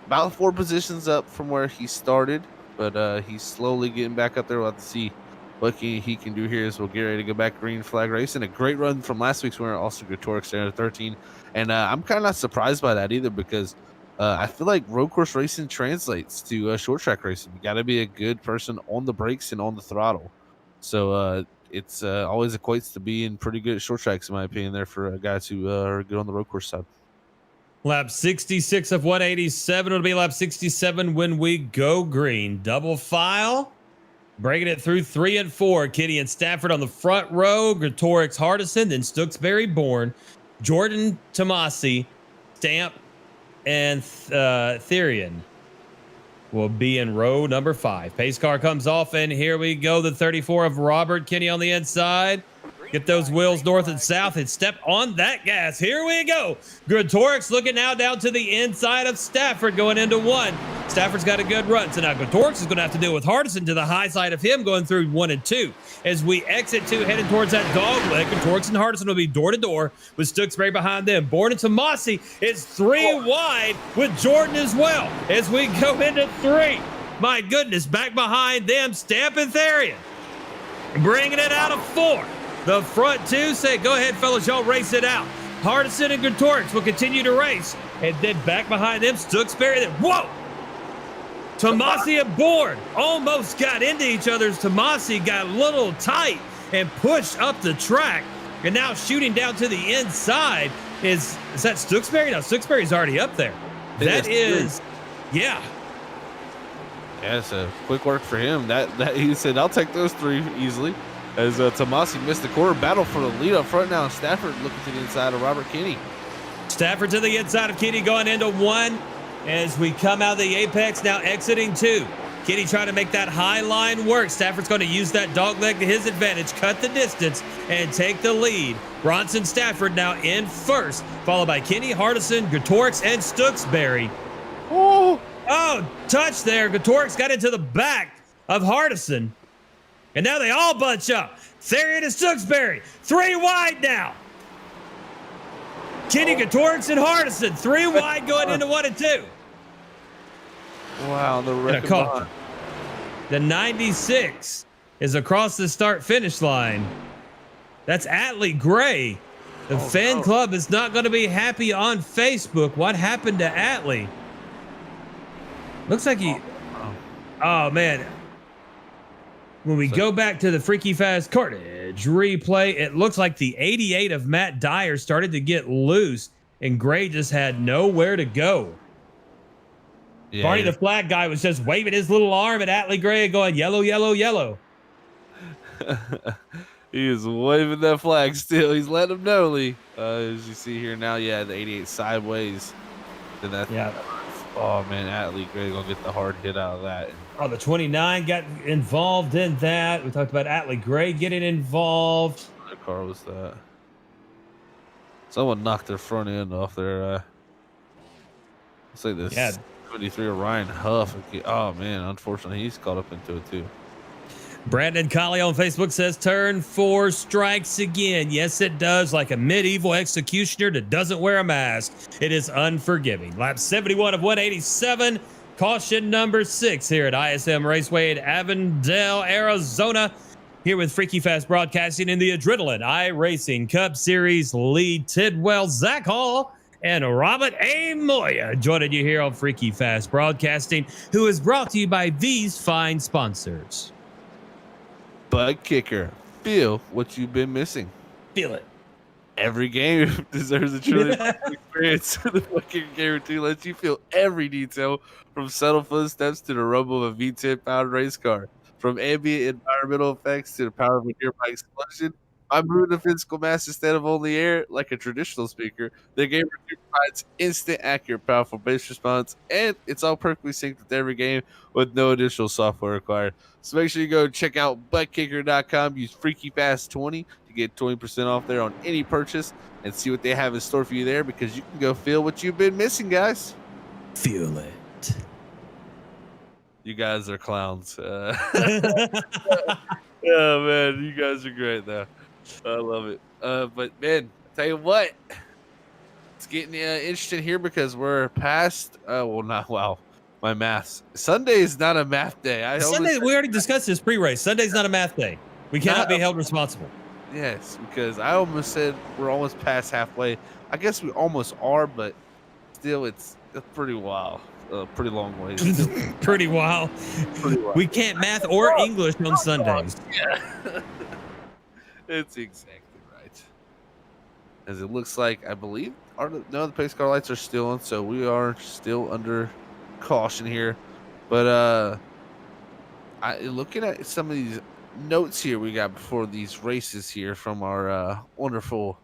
about 4 positions up from where he started, but he's slowly getting back up there. We'll have to see what he can do here as we'll get ready to go back green flag racing. A great run from last week's winner, also Gotorek, standing at 13. And I'm kind of not surprised by that either, because I feel like road course racing translates to short track racing. You got to be a good person on the brakes and on the throttle. So it's always equates to being pretty good at short tracks, in my opinion, there for guys who are good on the road course side. Lap 66 of 187. It'll be lap 67 when we go green. Double file. Breaking it through 3 and 4. Kitty and Stafford on the front row. Gretorix, Hardison, then Stooksbury, Bourne, Jordan, Tomasi, Stamp, and Therian will be in row number 5. Pace car comes off, and here we go. The 34 of Robert Kinney on the inside. Get those wheels north and south and step on that gas. Here we go. Gretorix looking now down to the inside of Stafford going into 1. Stafford's got a good run. So now Gretorix is going to have to deal with Hardison to the high side of him going through 1 and 2. As we exit 2, heading towards that dog leg, Gretorix and Hardison will be door to door with Stooksbury behind them. Bourne and Tomasi is 3 wide with Jordan as well. As we go into 3. My goodness, back behind them, Stamp and Therian. Bringing it out of 4. The front 2 say, go ahead, fellas, y'all race it out. Hardison and Gretorix will continue to race. And then back behind them, Stooksbury. Whoa! Tomasi and Bourne almost got into each other's. Tomasi got a little tight and pushed up the track. And now shooting down to the inside is that Stooksbury? No, Stooksbury's already up there. That is, yeah. Yeah, so quick work for him. That he said, I'll take those 3 easily. As Tomasi missed the quarter, battle for the lead up front now. Stafford looking to the inside of Robert Kinney. Stafford to the inside of Kinney going into 1 as we come out of the apex, now exiting 2. Kinney trying to make that high line work. Stafford's going to use that dog leg to his advantage, cut the distance, and take the lead. Bronson Stafford now in first, followed by Kinney, Hardison, Gretorix, and Stooksbury. Oh, touch there. Gretorix got into the back of Hardison. And now they all bunch up. Therian and Stooksbury, 3 wide now. Kinney, Gretorix, and Hardison, 3 wide going into 1 and 2. Wow, the record. The 96 is across the start-finish line. That's Atlee Gray. The fan club is not going to be happy on Facebook. What happened to Atlee? Looks like he... Oh, man. When we go back to the Freaky Fast Carnage replay, it looks like the 88 of Matt Dyer started to get loose, and Gray just had nowhere to go. Yeah, Barney the flag guy was just waving his little arm at Atlee Gray going, yellow, yellow, yellow. He is waving that flag still. He's letting him know, Lee. As you see here now, yeah, the 88 sideways. And that, yeah. Oh, man, Atlee Gray going to get the hard hit out of that. Oh, the 29 got involved in that. We talked about Atlee Gray getting involved. What car was that? Someone knocked their front end off their, let's say this. Yeah. 23 Ryan Huff. Oh, man, unfortunately, he's caught up into it, too. Brandon Colley on Facebook says, turn 4 strikes again. Yes, it does. Like a medieval executioner that doesn't wear a mask. It is unforgiving. Lap 71 of 187. Caution number 6 here at ISM Raceway in Avondale, Arizona. Here with Freaky Fast Broadcasting in the Adrenaline iRacing Cup Series lead Tidwell, Zach Hall, and Robert A. Moya joining you here on Freaky Fast Broadcasting, who is brought to you by these fine sponsors. ButtKicker. Feel what you've been missing. Feel it. Every game deserves a truly experience. The ButtKicker guarantee lets you feel every detail, from subtle footsteps to the rumble of a V10-pound race car, from ambient environmental effects to the power of a nearby explosion. By moving the physical mass instead of only air, like a traditional speaker, the game provides instant, accurate, powerful bass response, and it's all perfectly synced with every game with no additional software required. So make sure you go check out ButtKicker.com. Use FreakyFast20 to get 20% off there on any purchase and see what they have in store for you there, because you can go feel what you've been missing, guys. Feel it. You guys are clowns. Oh, man. You guys are great, though. I love it. But, man, tell you what. It's getting interesting here because we're past my maths. Sunday is not a math day. Sunday, we already discussed this pre-race. Sunday's not a math day. We cannot be held responsible. Yes, because I almost said we're almost past halfway. I guess we almost are, but still, it's pretty wild. Pretty long ways. Pretty wild. We can't math or English on Sundays. Yeah. It's exactly right. As it looks like, I believe, the pace car lights are still on, so we are still under caution here. But looking at some of these notes here we got before these races here from our wonderful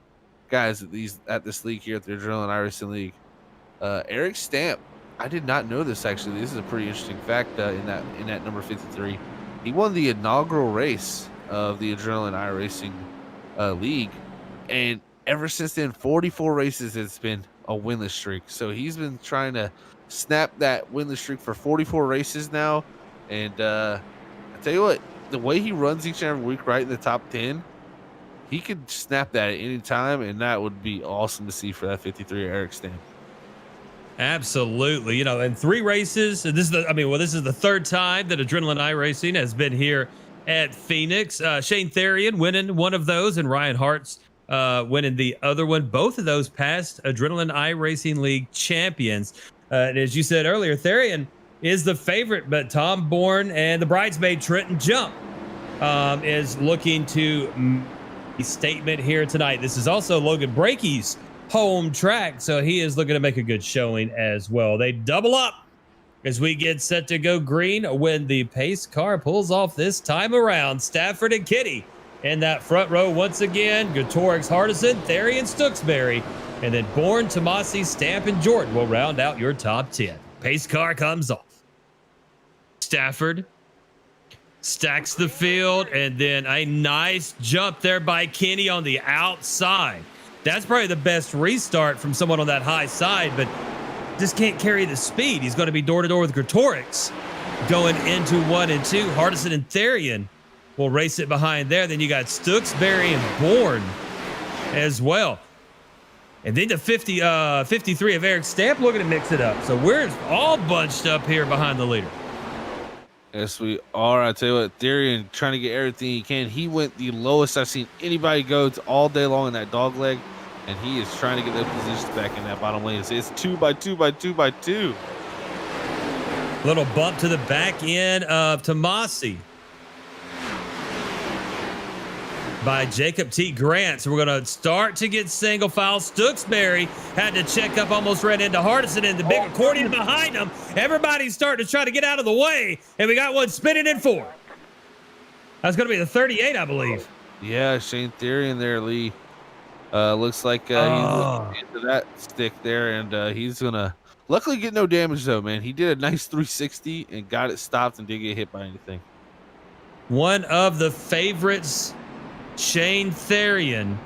guys at this league here at the Adrenaline iRacing League. Eric Stamp, I did not know this actually. This is a pretty interesting fact in that number 53. He won the inaugural race of the Adrenaline iRacing League, and ever since then, 44 races it's been a winless streak. So he's been trying to snap that winless streak for 44 races now. And I tell you what, the way he runs each and every week right in the top 10, he could snap that at any time, and that would be awesome to see for that 53 Eric Stamp. Absolutely. You know, in 3 races, this is the third time that Adrenaline iRacing has been here at Phoenix. Shane Therian winning one of those, and Ryan Hart's winning the other one. Both of those past Adrenaline iRacing League champions. And as you said earlier, Therian is the favorite, but Tom Bourne and the bridesmaid Trenton Jump is looking to make a statement here tonight. This is also Logan Brakey's home track, so he is looking to make a good showing as well. They double up as we get set to go green when the pace car pulls off this time around. Stafford and Kitty in that front row once again. Gutorix, Hardison, Therian, Stooksbury, and then Bourne, Tomasi, Stamp, and Jordan will round out your top 10. Pace car comes off. Stafford stacks the field, and then a nice jump there by Kenny on the outside. That's probably the best restart from someone on that high side, but just can't carry the speed. He's going to be door-to-door with Gretorix going into 1 and 2. Hardison and Therian will race it behind there. Then you got Stooksbury and Bourne as well. And then the 53 of Eric Stamp looking to mix it up. So we're all bunched up here behind the leader. Yes, we are. I tell you what, Therian trying to get everything he can. He went the lowest I've seen anybody go all day long in that dog leg, and he is trying to get those positions back in that bottom lane. It's 2 by 2 by 2 by 2. Little bump to the back end of Tomasi by Jacob T. Grant. So we're going to start to get single file. Stooksbury had to check up, almost ran into Hardison and the big accordion behind him. Everybody's starting to try to get out of the way, and we got one spinning in 4. That's going to be the 38, I believe. Yeah, Shane Therian there, Lee. Looks like he's into that stick there, and he's going to luckily get no damage, though, man. He did a nice 360 and got it stopped and didn't get hit by anything. One of the favorites, Shane Therian.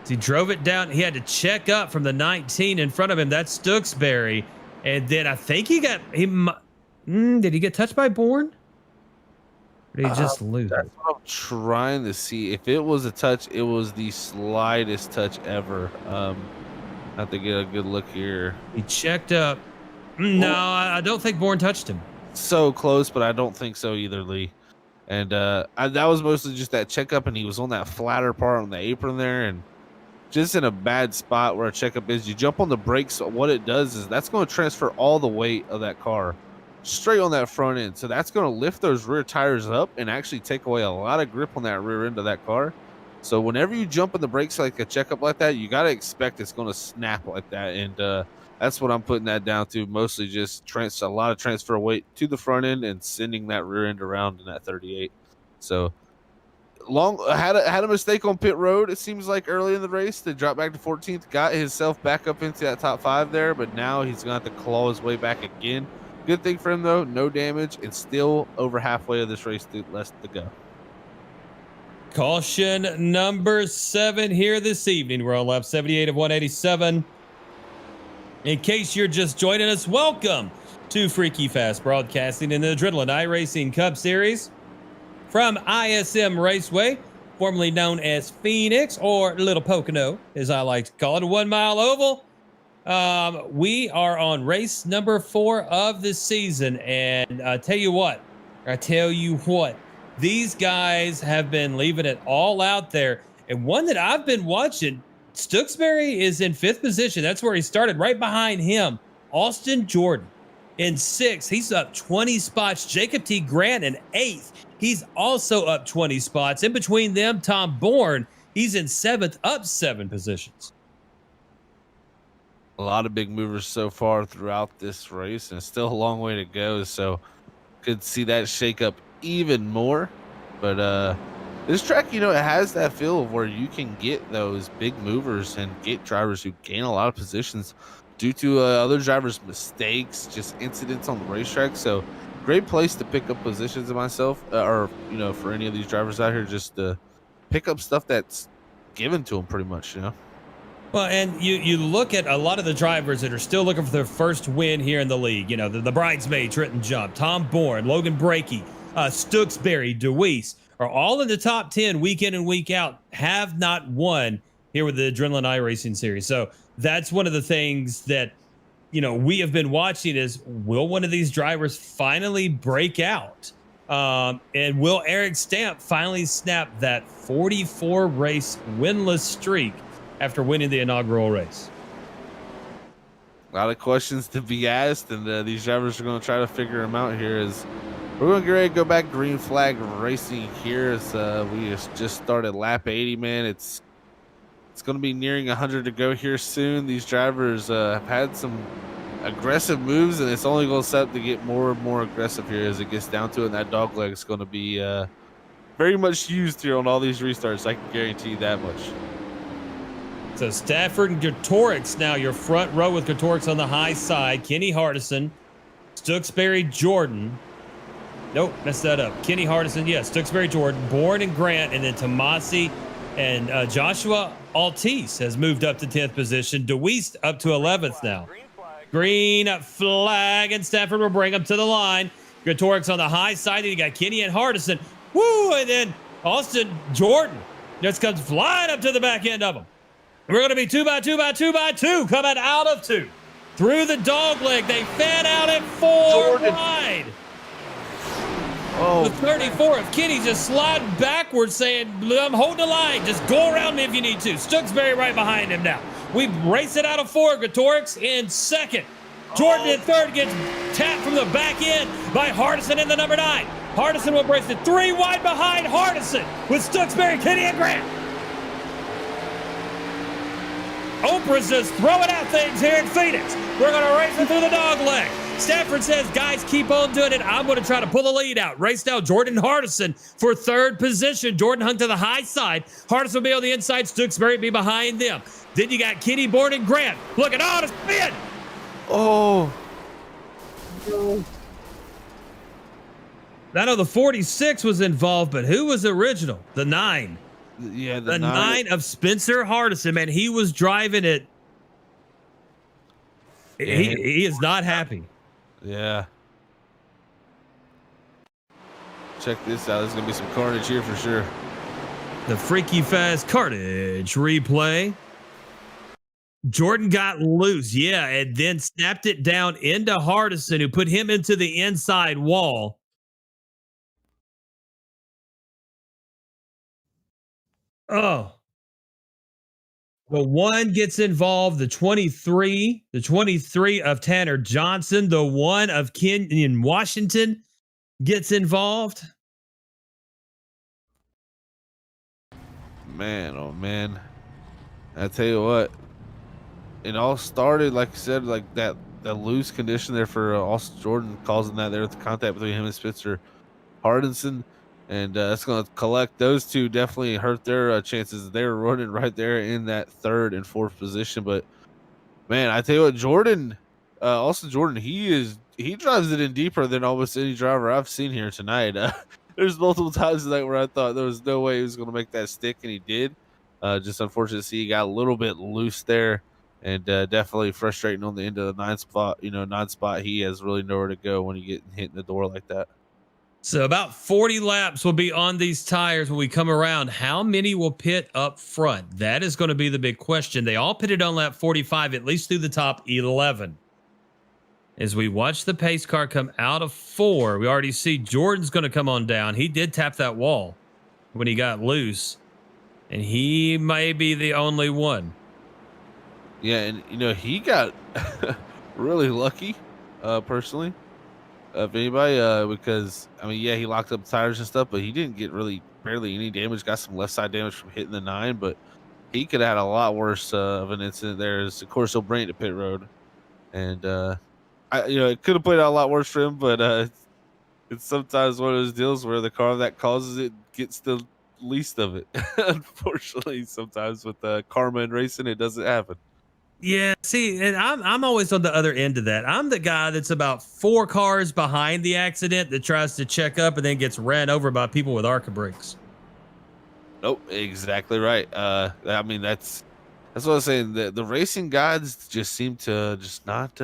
He drove it down. He had to check up from the 19 in front of him. That's Stooksbury. And then I think did he get touched by Bourne? Or did he just lose? That's what I'm trying to see. If it was a touch, it was the slightest touch ever. I have to get a good look here. He checked up. No, I don't think Bourne touched him. So close, but I don't think so either, Lee. And that was mostly just that checkup, and he was on that flatter part on the apron there, and just in a bad spot where a checkup is. You jump on the brakes. What it does is that's going to transfer all the weight of that car straight on that front end. So that's going to lift those rear tires up and actually take away a lot of grip on that rear end of that car. So whenever you jump on the brakes like a checkup like that, you got to expect it's going to snap like that. And that's what I'm putting that down to. Mostly just a lot of transfer weight to the front end and sending that rear end around in that 38. So had a mistake on pit road. It seems like early in the race, they dropped back to 14th, got himself back up into that top 5 there, but now he's gonna have to claw his way back again. Good thing for him though, no damage, and still over halfway of this race left to go. Caution number 7 here this evening. We're on lap 78 of 187. In case you're just joining us, welcome to Freaky Fast Broadcasting in the Adrenaline iRacing Cup Series from ISM Raceway, formerly known as Phoenix or Little Pocono, as I like to call it, a 1 mile oval. We are on race number 4 of the season, and I tell you what, these guys have been leaving it all out there. And one that I've been watching, Stooksbury is in 5th position. That's where he started. Right behind him, Austin Jordan in 6th. He's up 20 spots. Jacob T. Grant in 8th. He's also up 20 spots. In between them, Tom Bourne, he's in 7th, up 7 positions. A lot of big movers so far throughout this race, and still a long way to go. So could see that shake up even more. But this track, it has that feel of where you can get those big movers and get drivers who gain a lot of positions due to other drivers' mistakes, just incidents on the racetrack. So great place to pick up positions of myself, or for any of these drivers out here, just to pick up stuff that's given to them pretty much. Well, and you look at a lot of the drivers that are still looking for their first win here in the league. The bridesmaid Trenton Jump, Tom Bourne, Logan Brakey, Stooksbury, DeWeese are all in the top 10 week in and week out, have not won here with the Adrenaline iRacing series. So that's one of the things that we have been watching is, will one of these drivers finally break out? And will Eric Stamp finally snap that 44 race winless streak after winning the inaugural race? A lot of questions to be asked, and these drivers are going to try to figure them out here. As we're going to get ready to go back green flag racing here, as we just started lap 80, man. It's going to be nearing 100 to go here soon. These drivers have had some aggressive moves, and it's only going to set up to get more and more aggressive here as it gets down to it. And that dog leg is going to be very much used here on all these restarts. I can guarantee you that much. So Stafford and Gatorix now your front row with Gatorix on the high side. Kenny Hardison, Stooksbury, Jordan. Nope, messed that up. Kenny Hardison, yes, Stooksbury, Jordan, Bourne and Grant, and then Tomasi and Joshua Altice has moved up to 10th position. DeWeese up to 11th now. Green flag, and Stafford will bring him to the line. Gatorix on the high side, and you got Kenny and Hardison. Woo, and then Austin Jordan just comes flying up to the back end of them. We're going to be 2 by 2 by 2 by 2 coming out of 2. Through the dog leg. They fan out at 4 wide. Oh, the 34 of Kenny just sliding backwards saying, I'm holding the line. Just go around me if you need to. Stooksbury right behind him now. We race it out of 4. Gatorix in 2nd. Jordan in 3rd gets tapped from the back end by Hardison in the number 9. Hardison will race it 3 wide behind Hardison with Stooksbury, Kenny, and Grant. Oprah's just throwing out things here in Phoenix. We're going to race it through the dog leg. Stafford says, guys, keep on doing it. I'm going to try to pull the lead out. Race now, Jordan Hardison for 3rd position. Jordan hung to the high side. Hardison will be on the inside. Stooksbury be behind them. Then you got Kenny, Bourne, and Grant. Look at the spin. Oh. I know the 46 was involved, but who was original? The 9. Yeah, the 9 of Spencer Hardison, man. He was driving it. Yeah, he is not happy. Yeah. Check this out. There's going to be some carnage here for sure. The Freaky Fast carnage replay. Jordan got loose, yeah, and then snapped it down into Hardison, who put him into the inside wall. Oh. The 1 gets involved. The 23 of Tanner Johnson. The 1 of Kenyon Washington gets involved. Man, oh man. I tell you what, it all started, like I said, like that loose condition there for Austin Jordan, causing that there with the contact between him and Spencer Hardinson. And it's going to collect. Those two definitely hurt their chances. They were running right there in that 3rd and 4th position. But man, I tell you what, Austin Jordan, he drives it in deeper than almost any driver I've seen here tonight. There's multiple times tonight where I thought there was no way he was going to make that stick, and he did. Just unfortunate to see he got a little bit loose there, and definitely frustrating on the end of the 9th spot. 9th spot, he has really nowhere to go when you get hit in the door like that. So about 40 laps will be on these tires when we come around. How many will pit up front? That is going to be the big question. They all pitted on lap 45, at least through the top 11. As we watch the pace car come out of 4, we already see Jordan's going to come on down. He did tap that wall when he got loose, and he may be the only one. Yeah, and he got really lucky, personally, of anybody, because I mean, yeah, he locked up tires and stuff, but he didn't get barely any damage. Got some left side damage from hitting the 9, but he could have had a lot worse of an incident there. As of course he'll bring it to pit road, and it could have played out a lot worse for him, but it's sometimes one of those deals where the car that causes it gets the least of it. Unfortunately, sometimes with karma and racing, it doesn't happen. Yeah, see, and I'm always on the other end of that. I'm the guy that's about 4 cars behind the accident that tries to check up and then gets ran over by people with ARCA brakes. Nope, exactly right. I mean, that's what I was saying. The racing gods just seem to just not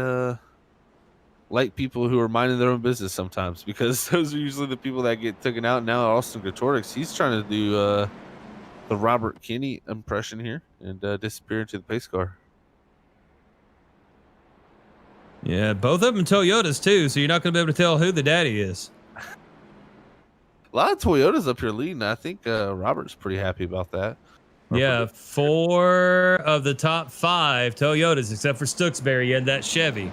like people who are minding their own business sometimes, because those are usually the people that get taken out. Now Austin Gatorix, he's trying to do the Robert Kinney impression here and disappear into the pace car. Yeah, both of them Toyotas too, so you're not going to be able to tell who the daddy is. A lot of Toyotas up here leading. I think Robert's pretty happy about that. Yeah, 4 of the top 5 Toyotas, except for Stooksbury and that Chevy.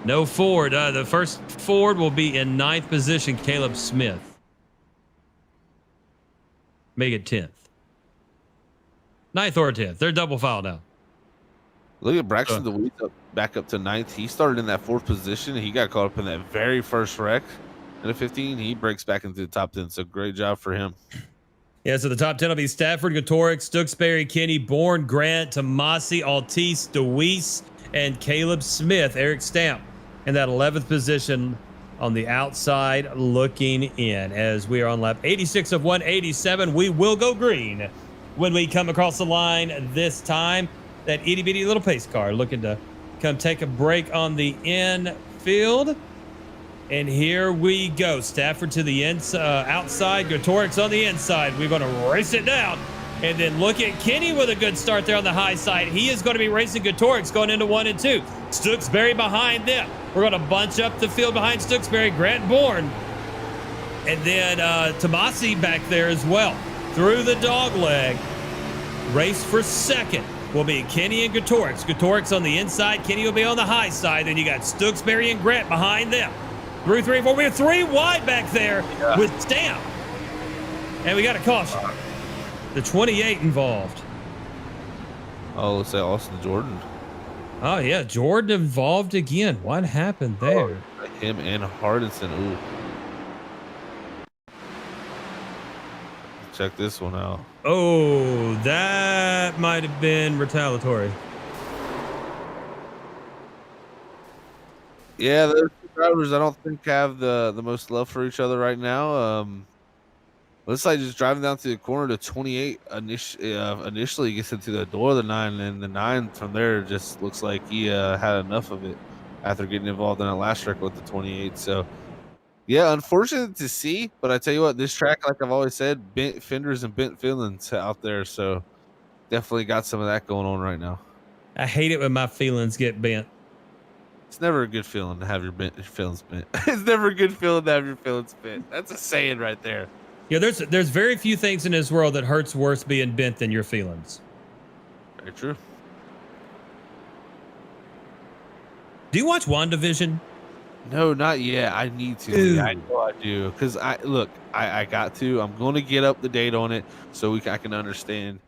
No Ford. The first Ford will be in 9th position, Caleb Smith. Make it 10th. 9th or 10th. They're double file now. Look at Braxton DeWeese back up to 9th. He started in that 4th position. He got caught up in that very first wreck in the 15. He breaks back into the top 10. So great job for him. Yeah, so the top 10 will be Stafford, Gatorix, Stooksbury, Kinney, Bourne, Grant, Tomasi, Altice, DeWeese, and Caleb Smith. Eric Stamp in that 11th position on the outside looking in. As we are on lap 86 of 187, we will go green when we come across the line this time. That itty bitty little pace car looking to come take a break on the infield. And here we go. Stafford to the outside. Gatorix on the inside. We're going to race it down. And then look at Kenny with a good start there on the high side. He is going to be racing Gatorix going into 1 and 2. Stooksbury behind them. We're going to bunch up the field behind Stooksbury. Grant Bourne. And then Tomasi back there as well. Through the dog leg. Race for second will be Kenny and Gatorix. Gatorix on the inside. Kenny will be on the high side. Then you got Stooksbury and Grant behind them. Through 3 and 4. We have 3 wide back there with Stamp. And we got a caution. The 28 involved. Oh, let's say Austin Jordan. Oh, yeah. Jordan involved again. What happened there? Oh, him and Hardinson. Ooh. Check this one out. Oh, that might have been retaliatory. Yeah, those two drivers I don't think have the most love for each other right now. Looks like just driving down to the corner to 28 initially gets into the door of the 9, and the 9 from there just looks like he had enough of it after getting involved in a last wreck with the 28. So, yeah, unfortunate to see, but I tell you what, this track, like I've always said, bent fenders and bent feelings out there. So, definitely got some of that going on right now. I hate it when my feelings get bent. It's never a good feeling to have your feelings bent. It's never a good feeling to have your feelings bent. That's a saying right there. Yeah, there's very few things in this world that hurts worse being bent than your feelings. Very true. Do you watch WandaVision? No, not yet. I need to. Lee. I know I do. Because I got to. I'm going to get up to date on it so I can understand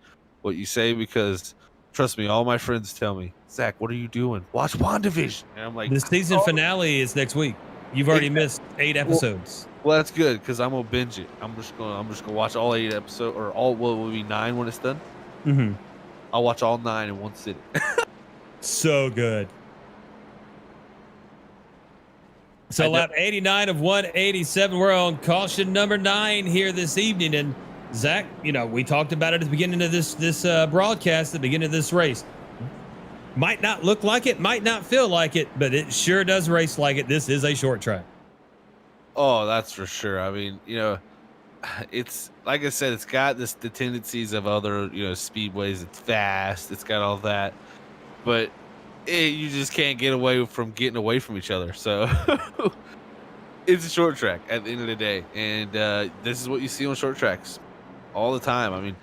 what you say. Because trust me, all my friends tell me, Zach, what are you doing? Watch WandaVision. And I'm like, The season finale is next week. You've already missed 8 episodes. Well, that's good because I'm gonna binge it. I'm just gonna watch all 8 episodes, or all what will be 9 when it's done. Mm-hmm. I'll watch all 9 in one sitting. So good. So lap 89 of 187. We're on caution number 9 here this evening. And Zach, we talked about it at the beginning of this broadcast, at the beginning of this race. Might not look like it, might not feel like it, but it sure does race like it. This is a short track. Oh, that's for sure. I mean, it's like I said, it's got the tendencies of other, speedways. It's fast. It's got all that, but you just can't get away from getting away from each other. So it's a short track at the end of the day. And this is what you see on short tracks all the time. I mean,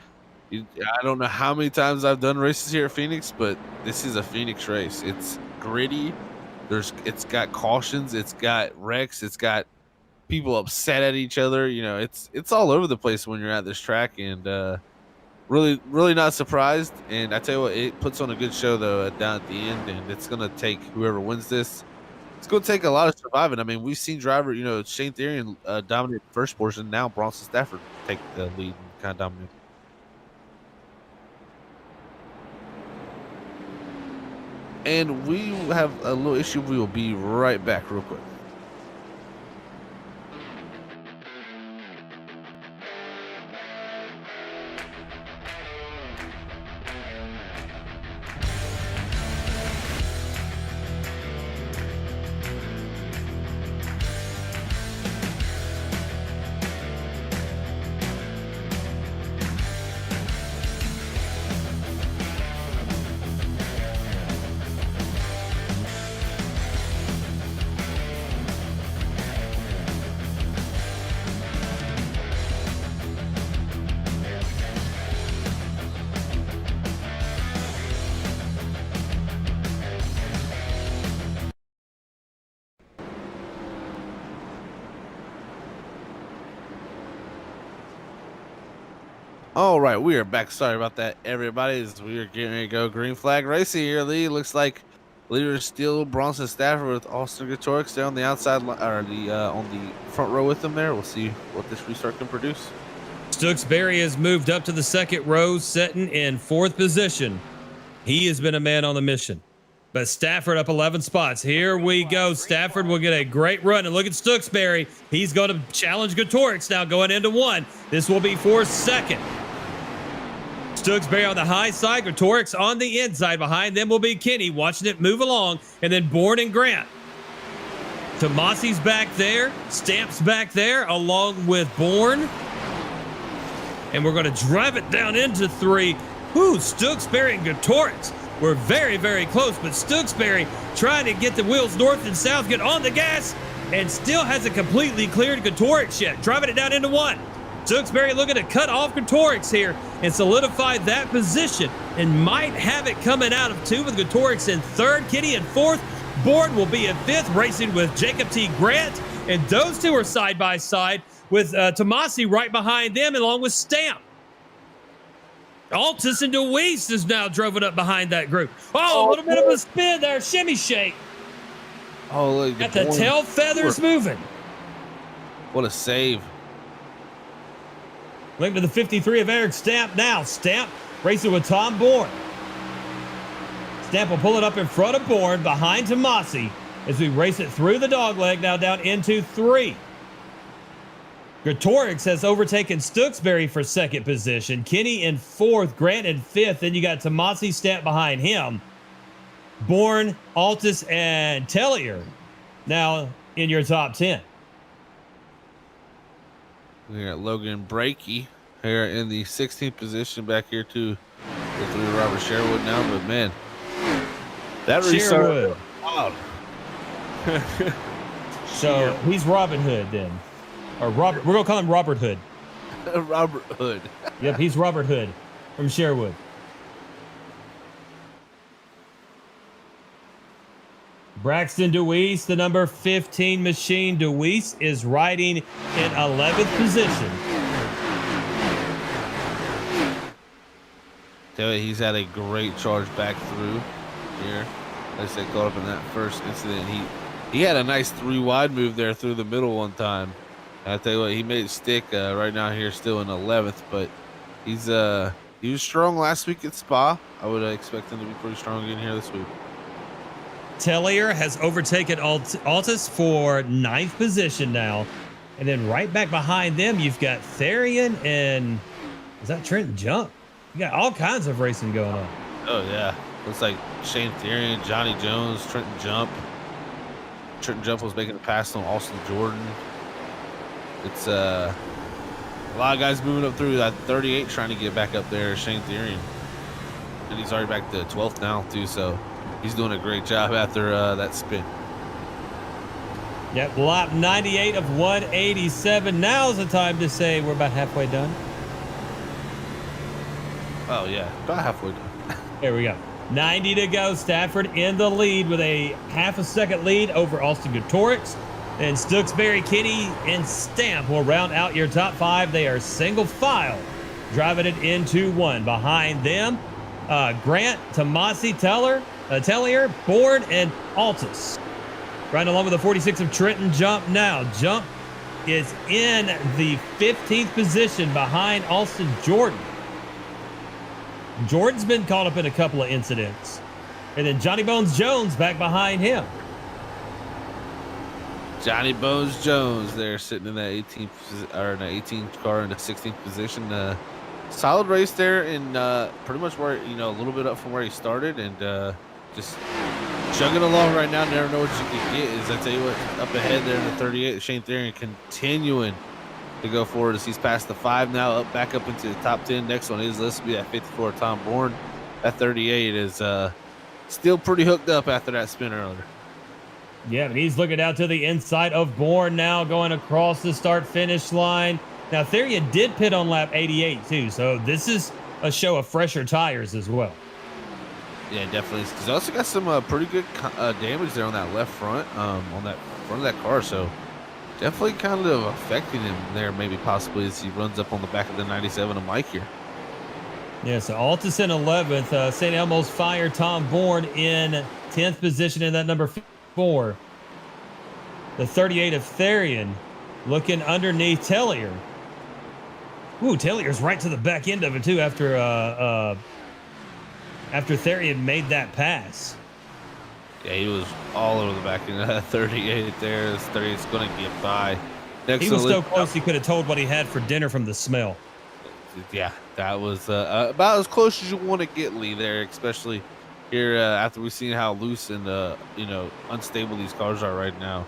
I don't know how many times I've done races here at Phoenix, but this is a Phoenix race. It's gritty. It's got cautions. It's got wrecks. It's got people upset at each other. It's all over the place when you're at this track, and really, really not surprised. And I tell you what, it puts on a good show though down at the end, and it's gonna take whoever wins this. It's gonna take a lot of surviving. I mean, we've seen driver, Shane Therian dominate the first portion. Now Bronson Stafford take the lead and kind of dominate. And we have a little issue. We will be right back real quick. All right, we are back. Sorry about that, everybody. As we are getting ready to go green flag racing here, Lee. Looks like leader is still Bronson Stafford with Austin Gatorix there on the outside, or on the front row with them there. We'll see what this restart can produce. Stooksbury has moved up to the second row, sitting in 4th position. He has been a man on the mission. But Stafford up 11 spots. Here we go. Stafford will get a great run. And look at Stooksbury. He's going to challenge Gatorix now going into 1. This will be for 2nd. Stooksbury on the high side, Gatorix on the inside. Behind them will be Kenny, watching it move along, and then Bourne and Grant. Tomasi's back there, Stamp's back there, along with Bourne. And we're going to drive it down into 3. Whoo, Stooksbury and Gatorix were very, very close, but Stooksbury trying to get the wheels north and south, get on the gas, and still hasn't completely cleared Gatorix yet. Driving it down into 1. Stooksbury looking to cut off Gatorix here and solidify that position, and might have it coming out of 2 with Gatorix in 3rd, Kenny in 4th. Bourne will be in 5th, racing with Jacob T. Grant, and those 2 are side by side with Tomasi right behind them, along with Stamp. Altus and DeWeese is now driven up behind that group. Oh, a little bit of a spin there, shimmy shake. Oh, look, got the tail feathers moving. What a save. Looking to the 53 of Eric Stamp now. Stamp racing with Tom Bourne. Stamp will pull it up in front of Bourne, behind Tomasi, as we race it through the dogleg, now down into 3. Gatorix has overtaken Stooksbury for 2nd position. Kenny in 4th, Grant in 5th. Then you got Tomasi, Stamp behind him. Bourne, Altus, and Tellier now in your top 10. We got Logan Brakey here in the 16th position back here too with Robert Sherwood now, but man, that restart wild. So he's Robin Hood then, or Robert. We're gonna call him Robert Hood. Robert Hood. Yep, he's Robert Hood from Sherwood. Braxton DeWeese, the number 15 machine. DeWeese is riding in 11th position. Tell you, he's had a great charge back through here. As they caught up in that first incident, he had a nice 3 wide move there through the middle one time. I tell you what, he made it stick. Right now here, still in 11th, but he was strong last week at Spa. I would expect him to be pretty strong again here this week. Tellier has overtaken Altus for 9th position now. And then right back behind them, you've got Therian and is that Trenton Jump? You got all kinds of racing going on. Oh, yeah. Looks like Shane Therian, Johnny Jones, Trenton Jump. Trenton Jump was making a pass on Austin Jordan. It's a lot of guys moving up through that 38 trying to get back up there, Shane Therian. And he's already back to 12th now, too, so he's doing a great job after that spin. Yep, lap 98 of 187. Now's the time to say we're about halfway done. Oh, yeah, about halfway done. There we go. 90 to go. Stafford in the lead with a half a second lead over Austin Gutorix. And Stooksbury, Kinney, and Stamp will round out your top 5. They are single file, driving it into 1. Behind them, Grant, Tomasi, Tellier, Bourne, and Altus. Right along with the 46 of Trenton Jump now. Jump is in the 15th position behind Austin Jordan. Jordan's been caught up in a couple of incidents. And then Johnny Bones Jones back behind him. Johnny Bones Jones there sitting in that 18th car in the 16th position. Solid race there and pretty much where, a little bit up from where he started and just chugging along right now. Never know what you can get. I tell you what, up ahead there in the 38, Shane Therian continuing to go forward as he's past the 5 now, back up into the top 10. Next on his list will be that 54 Tom Bourne. That 38 is still pretty hooked up after that spin earlier. Yeah, but he's looking out to the inside of Bourne now, going across the start-finish line. Now, Therian did pit on lap 88, too, so this is a show of fresher tires as well. Yeah, definitely. He's also got some pretty good damage there on that left front, on that front of that car, so definitely kind of affecting him there, maybe possibly as he runs up on the back of the 97 of Mike here. Yeah, so Altus in 11th. St. Elmo's Fire, Tom Bourne in 10th position in that number 4. The 38 of Therian looking underneath Tellier. Ooh, Tellier's right to the back end of it, too, after Therian made that pass. Yeah, he was all over the back end of 38 there. 38's going to get by. He was so close he could have told what he had for dinner from the smell. Yeah, that was about as close as you want to get, Lee, there, especially here after we've seen how loose and, unstable these cars are right now.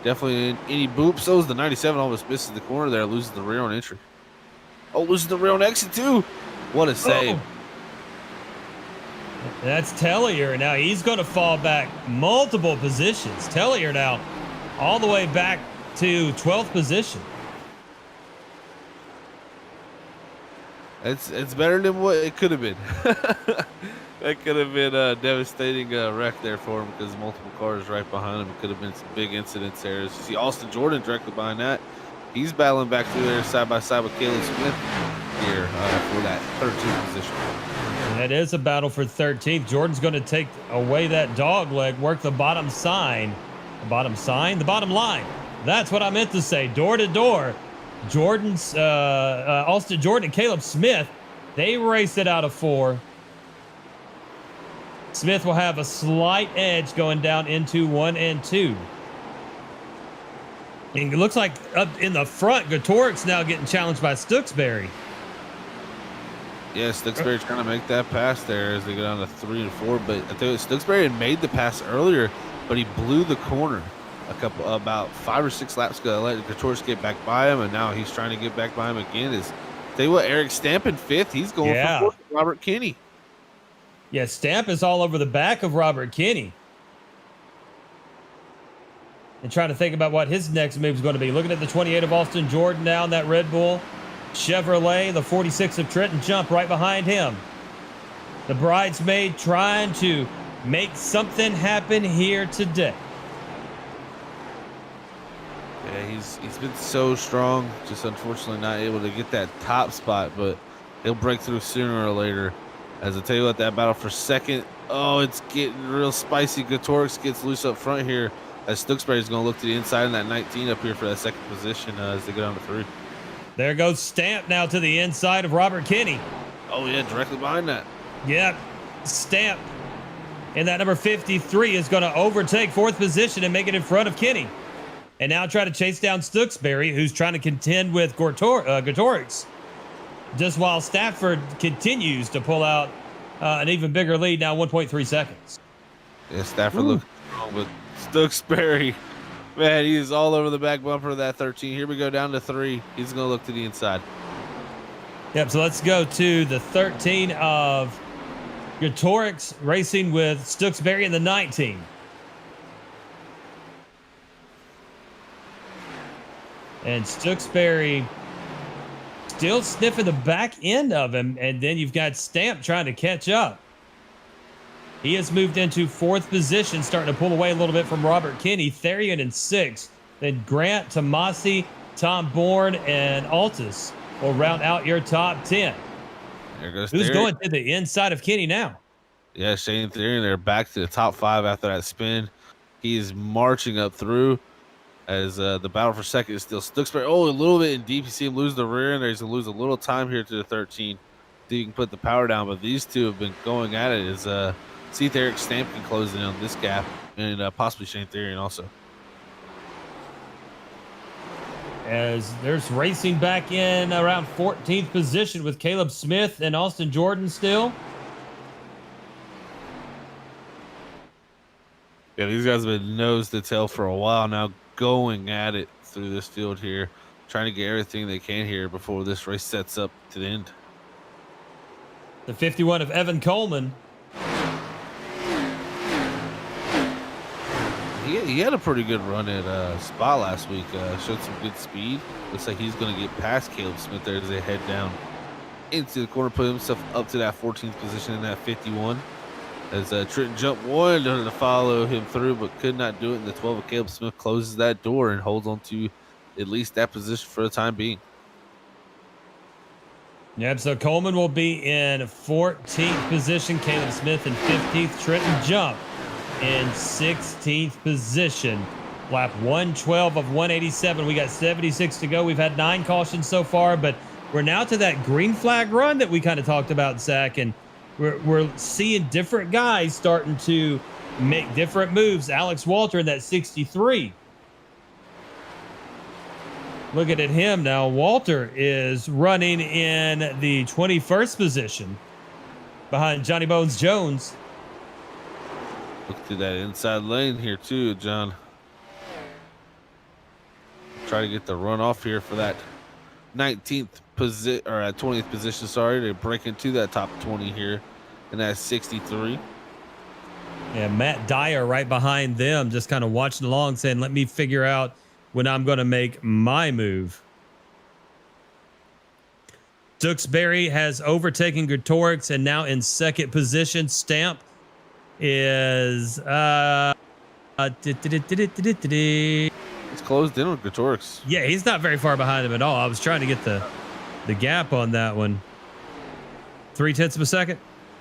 Definitely any boop. So is the 97 almost misses the corner there, loses the rear on entry. Oh, loses the rear on exit, too. What a save. Oh. That's Tellier. Now he's going to fall back multiple positions. Tellier now all the way back to 12th position. It's better than what it could have been. That could have been a devastating wreck there for him because multiple cars right behind him. It could have been some big incidents there. As you see Austin Jordan directly behind that. He's battling back through there side by side with Caleb Smith here for that 13th position. That is a battle for 13th. Jordan's going to take away that dog leg, work the bottom sign. The bottom line. That's what I meant to say. Door to door. Jordan's Austin Jordan and Caleb Smith, they raced it out of 4. Smith will have a slight edge going down into 1 and 2. And it looks like up in the front, Gutorix now getting challenged by Stooksbury. Yeah, Stooksbury's trying to make that pass there as they go down to 3 and 4. But I tell you, Stooksbury had made the pass earlier, but he blew the corner about 5 or 6 laps ago. Let Gutorix get back by him, and now he's trying to get back by him again. Tell you what, Eric Stamp in 5th. He's going for 4th, Robert Kinney. Yeah, Stamp is all over the back of Robert Kinney. And trying to think about what his next move is going to be. Looking at the 28 of Austin Jordan now in that Red Bull Chevrolet, the 46 of Trenton Jump right behind him. The bridesmaid trying to make something happen here today. Yeah, he's been so strong. Just unfortunately not able to get that top spot, but he'll break through sooner or later. As I tell you what, that battle for second, oh, it's getting real spicy. Gatorix gets loose up front here, as Stooksbury's going to look to the inside in that 19 up here for that second position as they go down to 3. There goes Stamp now to the inside of Robert Kinney. Oh, yeah, directly behind that. Yep, Stamp in that number 53 is going to overtake 4th position and make it in front of Kinney. And now try to chase down Stooksbury, who's trying to contend with Gatorix. Just while Stafford continues to pull out an even bigger lead, now 1.3 seconds. Yeah, Stafford looks strong, but Stooksbury, man, he is all over the back bumper of that 13. Here we go down to 3. He's going to look to the inside. Yep, so let's go to the 13 of Gatorix racing with Stooksbury in the 19. And Stooksbury still sniffing the back end of him. And then you've got Stamp trying to catch up. He has moved into 4th position, starting to pull away a little bit from Robert Kinney. Therian in 6th. Then Grant, Tomasi, Tom Bourne, and Altus will round out your top 10. There goes Who's Therian. going to the inside of Kinney now? Yeah, Shane Therian, they're back to the top 5 after that spin. He is marching up through. As the battle for second is still Stooksbury. Oh, a little bit in deep. You see him lose the rear end there. He's going to lose a little time here to the 13. So you can put the power down. But these two have been going at it as see if Eric Stamp can close in on this gap. And possibly Shane Therian also. As there's racing back in around 14th position with Caleb Smith and Austin Jordan still. Yeah, these guys have been nose to tail for a while now, going at it through this field here, trying to get everything they can here before this race sets up to the end. The 51 of Evan Coleman. He had a pretty good run at Spa last week. Showed some good speed. Looks like he's going to get past Caleb Smith there as they head down into the corner, put himself up to that 14th position in that 51. As Trenton Jump wanted to follow him through, but could not do it. And the 12 of Caleb Smith closes that door and holds on to at least that position for the time being. Yep, so Coleman will be in 14th position. Caleb Smith in 15th. Trenton Jump in 16th position. Lap 112 of 187. We got 76 to go. We've had 9 cautions so far, but we're now to that green flag run that we kind of talked about, Zach, and we're seeing different guys starting to make different moves. Alex Walter in that 63. Looking at him now, Walter is running in the 21st position behind Johnny Bones Jones. Look to that inside lane here too, John. Try to get the run off here for that 19th position, or at 20th position, sorry. They break into that top 20 here in that 63. Yeah, Matt Dyer right behind them, just kind of watching along, saying, let me figure out when I'm going to make my move. Stooksbury has overtaken Gatorix and now in 2nd position. Stamp is It's closed in on Gatorix. yeah, he's not very far behind him at all. I was trying to get the gap on that one. 0.3 of a second.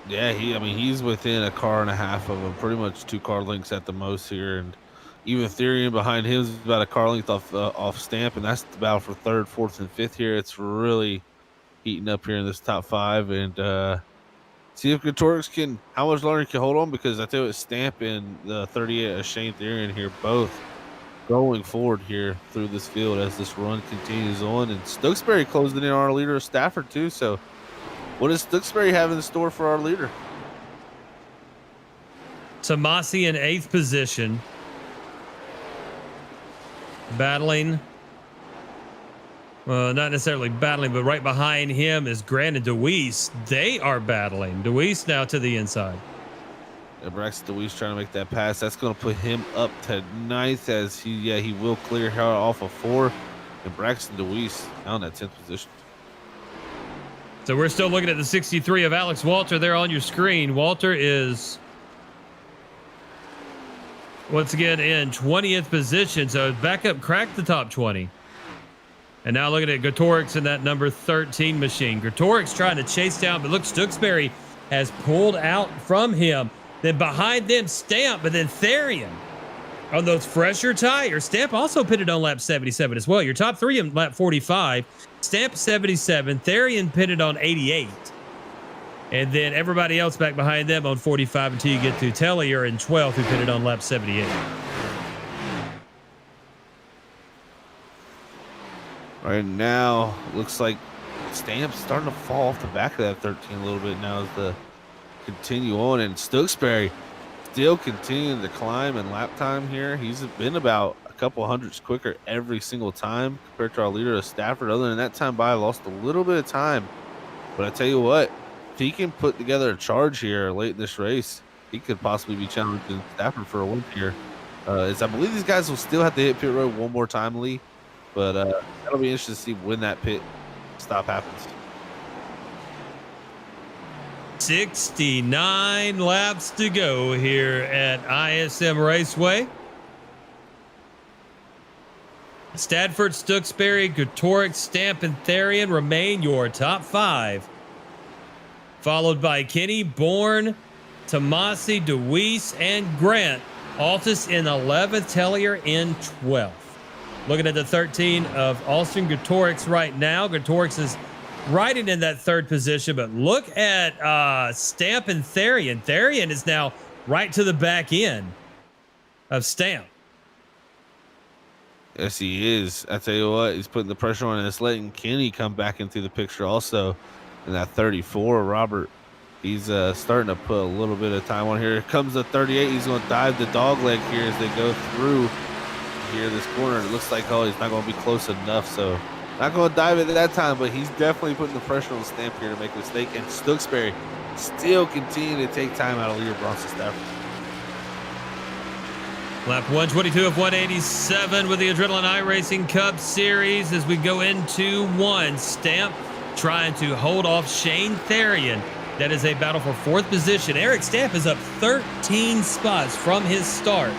Yeah, he's within a car and a half of him, pretty much 2 car lengths at the most here, and even Therian behind him is about a car length off Stamp, and that's the battle for 3rd, 4th, and 5th here. It's really heating up here in this top 5, and see if Gatorix can, how much longer he can hold on, because I tell you, Stamp and the 38 of Shane Therian here both going forward here through this field as this run continues on, and Stooksbury closing in on our leader of Stafford too. So what does Stooksbury have in store for our leader? Tomasi in 8th position. Battling. Well, not necessarily battling, but right behind him is Grant and DeWeese. They are battling. DeWeese now to the inside. Yeah, Braxton DeWeese trying to make that pass. That's going to put him up to 9th as he will clear her off of 4. And Braxton DeWeese down that 10th position. So we're still looking at the 63 of Alex Walter there on your screen. Walter is once again in 20th position. So backup cracked the top 20. And now looking at Gretorix in that number 13 machine. Gretorix trying to chase down, but look, Stooksbury has pulled out from him. Then behind them, Stamp, but then Therian on those fresher tires. Stamp also pitted on lap 77 as well. Your top three in lap 45. Stamp 77. Therian pitted on 88. And then everybody else back behind them on 45 until you get to Tellier in 12th, who pitted on lap 78. Right now, looks like Stamp's starting to fall off the back of that 13 a little bit now as the continue on. And Stooksbury still continuing to climb in lap time here. He's been about a couple hundredths quicker every single time compared to our leader, Stafford. Other than that time by, lost a little bit of time. But I tell you what, if he can put together a charge here late in this race, he could possibly be challenging Stafford for a win here. As I believe these guys will still have to hit pit road one more time, Lee. But that'll be interesting to see when that pit stop happens. 69 laps to go here at ISM Raceway. Stadford, Stooksbury, Gretorix, Stamp, and Therian remain your top five. Followed by Kenny, Bourne, Tomasi, DeWeese, and Grant. Altus in 11th, Tellier in 12th. Looking at the 13 of Austin Gretorix right now. Gretorix is riding in that third position, but look at Stamp and Therian. Therian is now right to the back end of Stamp. Yes, he is. I tell you what, he's putting the pressure on, and it's letting Kenny come back into the picture also. In that 34, Robert, he's starting to put a little bit of time on here. Here comes the 38. He's going to dive the dog leg here as they go through here this corner. It looks like, oh, he's not going to be close enough, so not going to dive it at that time, but he's definitely putting the pressure on Stamp here to make a mistake. And Stooksbury still continuing to take time out of leader Bronson Stafford. Lap 122 of 187 with the Adrenaline iRacing Cup Series as we go into one. Stamp trying to hold off Shane Therian. That is a battle for fourth position. Eric Stamp is up 13 spots from his start.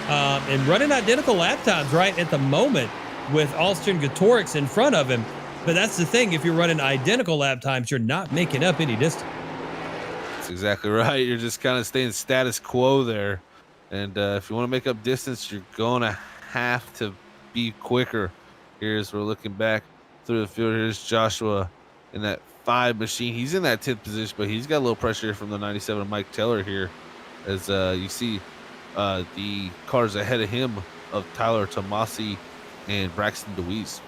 And running identical lap times right at the moment with Austin Gretorix in front of him. But that's the thing. If you're running identical lap times, you're not making up any distance. That's exactly right. You're just kind of staying status quo there. And if you want to make up distance, you're going to have to be quicker. Here's we're looking back through the field. Here's Joshua in that 5 machine. He's in that 10th position, but he's got a little pressure from the 97 Mike Taylor here. As you see the cars ahead of him of Tyler Tomasi and Braxton DeWeese.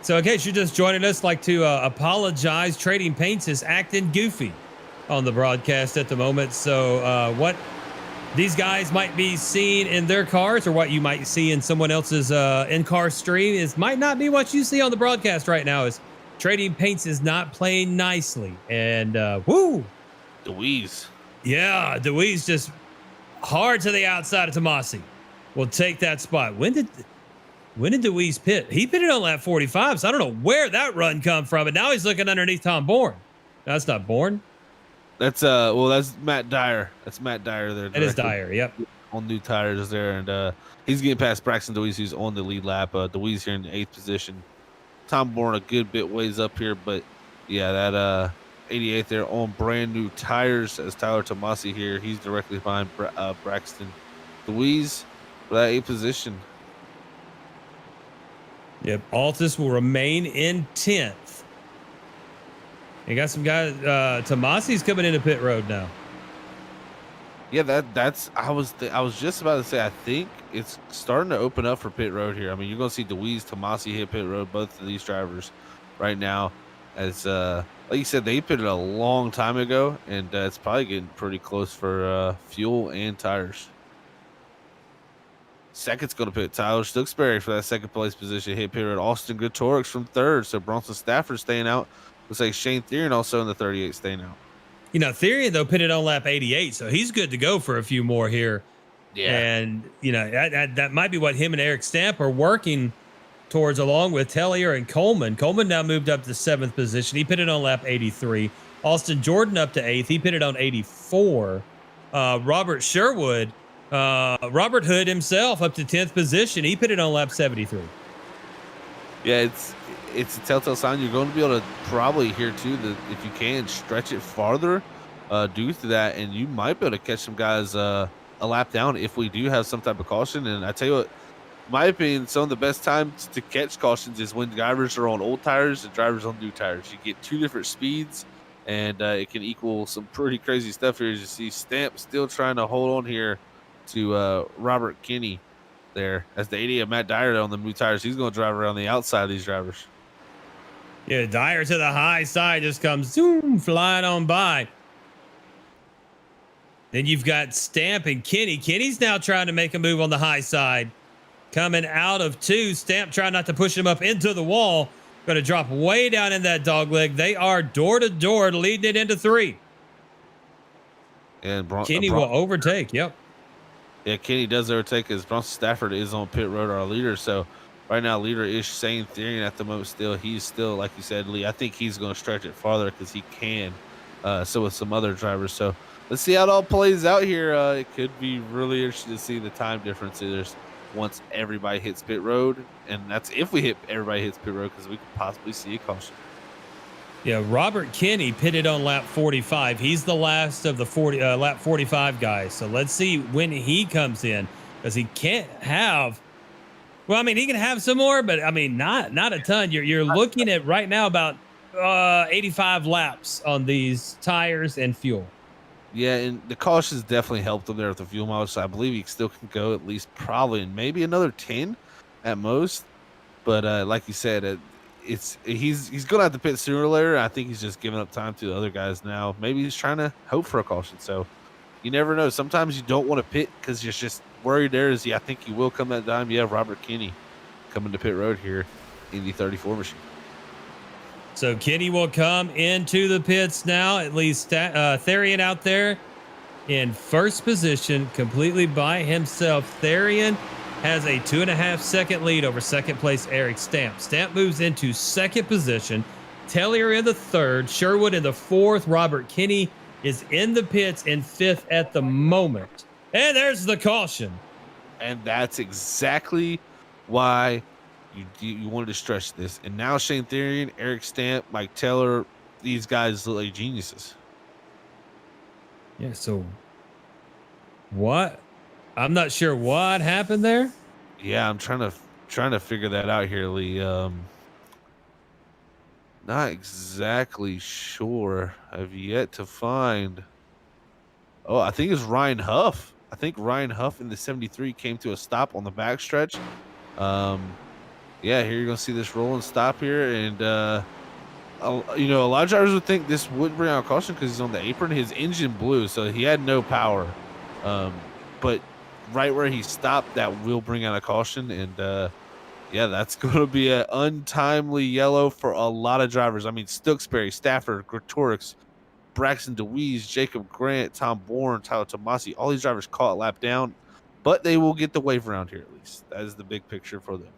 So in case you're just joining us, like to apologize. Trading Paints is acting goofy on the broadcast at the moment. So what these guys might be seeing in their cars or what you might see in someone else's in-car stream might not be what you see on the broadcast right now. Is Trading Paints is not playing nicely. And woo! DeWeese. Yeah, DeWeese just hard to the outside of Tomasi. Will take that spot. When did DeWeese pit? He pitted on lap 45, so I don't know where that run come from. And now he's looking underneath Tom Bourne. No, that's not Bourne. That's well, that's Matt Dyer. That's Matt Dyer there. It is Dyer, yep. On new tires there, and he's getting past Braxton DeWeese, who's on the lead lap. DeWeese here in the 8th position. Tom Bourne a good bit ways up here, but yeah, that 88 there on brand new tires as Tyler Tomasi here. He's directly behind Braxton DeWeese for that 8th position. Yep, Altus will remain in 10th. You got some guys. Tomasi's coming into pit road now. Yeah, that's. I was just about to say. I think it's starting to open up for pit road here. I mean, you're going to see DeWeese, Tomasi hit pit road. Both of these drivers right now, as like you said, they pitted a long time ago, and it's probably getting pretty close for fuel and tires. Second's going to pit Tyler Stooksbury for that second place position. Hit pit road. Austin Gretorix from third. So Bronson Stafford staying out. Looks like Shane Therian also in the 38 staying out. You know, Therian, though, pitted on lap 88, so he's good to go for a few more here. Yeah. And, you know, that might be what him and Eric Stamp are working towards, along with Tellier and Coleman. Coleman now moved up to 7th position. He pitted on lap 83. Austin Jordan up to 8th. He pitted on 84. Robert Sherwood Robert Hood himself up to 10th position. He put it on lap 73. Yeah, it's a telltale sign. You're going to be able to probably here too that if you can stretch it farther due to that, and you might be able to catch some guys a lap down if we do have some type of caution. And I tell you what, in my opinion, some of the best times to catch cautions is when drivers are on old tires and drivers on new tires. You get two different speeds, and it can equal some pretty crazy stuff here. As you see, Stamp still trying to hold on here to Robert Kinney there as the 80 of Matt Dyer on the new tires. He's going to drive around the outside of these drivers. Yeah, Dyer to the high side just comes zoom flying on by. Then you've got Stamp and Kenny. Kenny's now trying to make a move on the high side. Coming out of 2, Stamp trying not to push him up into the wall. Going to drop way down in that dog leg. They are door to door leading it into 3. And Kenny will overtake. Yep. Yeah, Kenny does overtake as Bronson Stafford is on pit road, our leader. So right now, leader is Shane Therian at the moment still. He's still, like you said, Lee, I think he's going to stretch it farther because he can. So with some other drivers. So let's see how it all plays out here. It could be really interesting to see the time differences once everybody hits pit road. And that's if we hit everybody hits pit road because we could possibly see a caution. Yeah, Robert Kinney pitted on lap 45. He's the last of the lap 45 guys. So let's see when he comes in, because he can't have. Well, I mean, he can have some more, but I mean, not a ton. You're looking at right now about 85 laps on these tires and fuel. Yeah, and the cautions definitely helped him there with the fuel mileage. So I believe he still can go at least probably maybe another 10 at most. But like you said, he's gonna have to pit sooner or later. I think he's just giving up time to the other guys now. Maybe he's trying to hope for a caution. So you never know. Sometimes you don't want to pit because you're just worried there. I think you will come that time. You have Robert Kinney coming to pit road here in the 34 machine. So Kenny will come into the pits now. At least Therian out there in first position, completely by himself. Therian has a 2.5-second lead over second place Eric Stamp. Stamp moves into second position. Tellier in the third. Sherwood in the fourth. Robert Kinney is in the pits in fifth at the moment. And there's the caution. And that's exactly why you wanted to stretch this. And now Shane Therian, Eric Stamp, Mike Taylor, these guys look like geniuses. Yeah, so what? I'm not sure what happened there. Yeah, I'm trying to figure that out here, Lee. Not exactly sure. I've yet to find. Oh, I think it's Ryan Huff. I think Ryan Huff in the 73 came to a stop on the backstretch. Yeah, here you're gonna see this roll and stop here, and you know, a lot of drivers would think this wouldn't bring out a caution because he's on the apron. His engine blew, so he had no power. But right where he stopped, that will bring out a caution, and yeah, that's going to be an untimely yellow for a lot of drivers. I mean, Stooksbury, Stafford, Gretorix, Braxton DeWeese, Jacob Grant, Tom Bourne, Tyler Tomasi, all these drivers caught lap down, but they will get the wave around here at least. That is the big picture for them.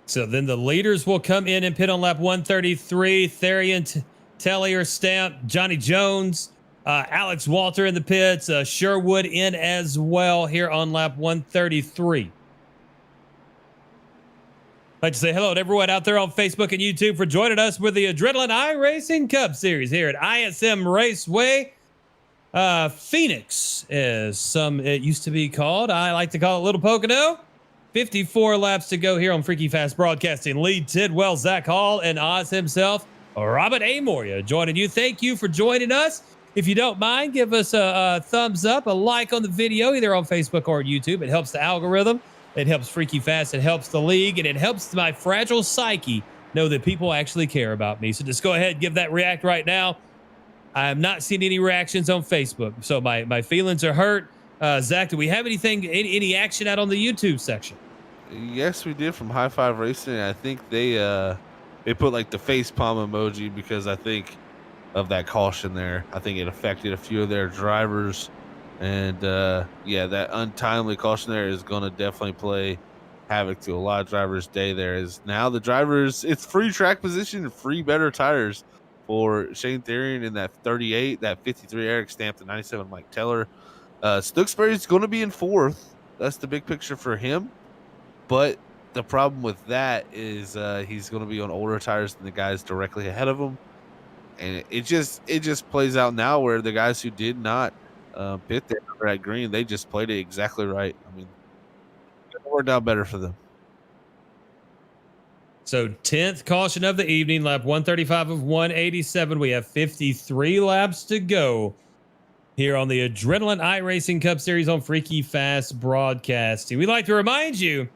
So then the leaders will come in and pit on lap 133. Therian, Tellier, Stamp, Johnny Jones, Alex Walter in the pits, Sherwood in as well here on lap 133. I'd like to say hello to everyone out there on Facebook and YouTube for joining us with the Adrenaline iRacing Cup Series here at ISM Raceway. Phoenix, as it used to be called. I like to call it Little Pocono. 54 laps to go here on Freaky Fast Broadcasting. Lee Tidwell, Zach Hall, and Oz himself, Robert A. Moria, joining you. Thank you for joining us. If you don't mind, give us a thumbs up, a like on the video, either on Facebook or YouTube. It helps the algorithm. It helps Freaky Fast. It helps the league. And it helps my fragile psyche know that people actually care about me. So just go ahead and give that react right now. I am not seeing any reactions on Facebook, so my feelings are hurt. Zach, do we have any action out on the YouTube section? Yes, we did from High Five Racing. I think they put like the face palm emoji because I think of that caution there. I think it affected a few of their drivers, and yeah, that untimely caution there is going to definitely play havoc to a lot of drivers' day. There is now the drivers. It's free track position, free better tires for Shane Therian in that 38, that 53 Eric Stamp, the 97 Mike Teller. Stooksbury's going to be in fourth. That's the big picture for him. But the problem with that is he's going to be on older tires than the guys directly ahead of him. And it just plays out now where the guys who did not pit there at green, they just played it exactly right. I mean, it worked out better for them. So 10th caution of the evening, lap 135 of 187. We have 53 laps to go here on the Adrenaline iRacing Cup Series on Freaky Fast Broadcasting. We'd like to remind you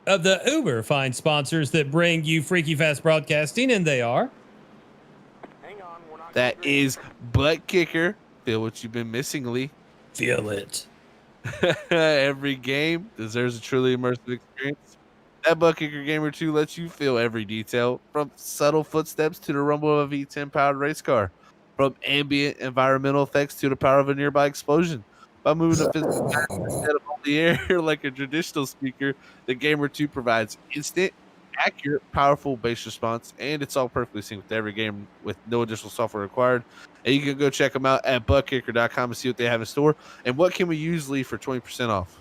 of the uber fine sponsors that bring you Freaky Fast Broadcasting, and they are... That is ButtKicker. Feel what you've been missing, Lee. Feel it. Every game deserves a truly immersive experience. That ButtKicker Gamer 2 lets you feel every detail, from subtle footsteps to the rumble of a V10 powered race car, from ambient environmental effects to the power of a nearby explosion. By moving the physical instead of on the air like a traditional speaker, the Gamer 2 provides instant, accurate, powerful bass response, and it's all perfectly synced with every game with no additional software required. And you can go check them out at buttkicker.com and see what they have in store. And what can we use, Lee, for 20% off?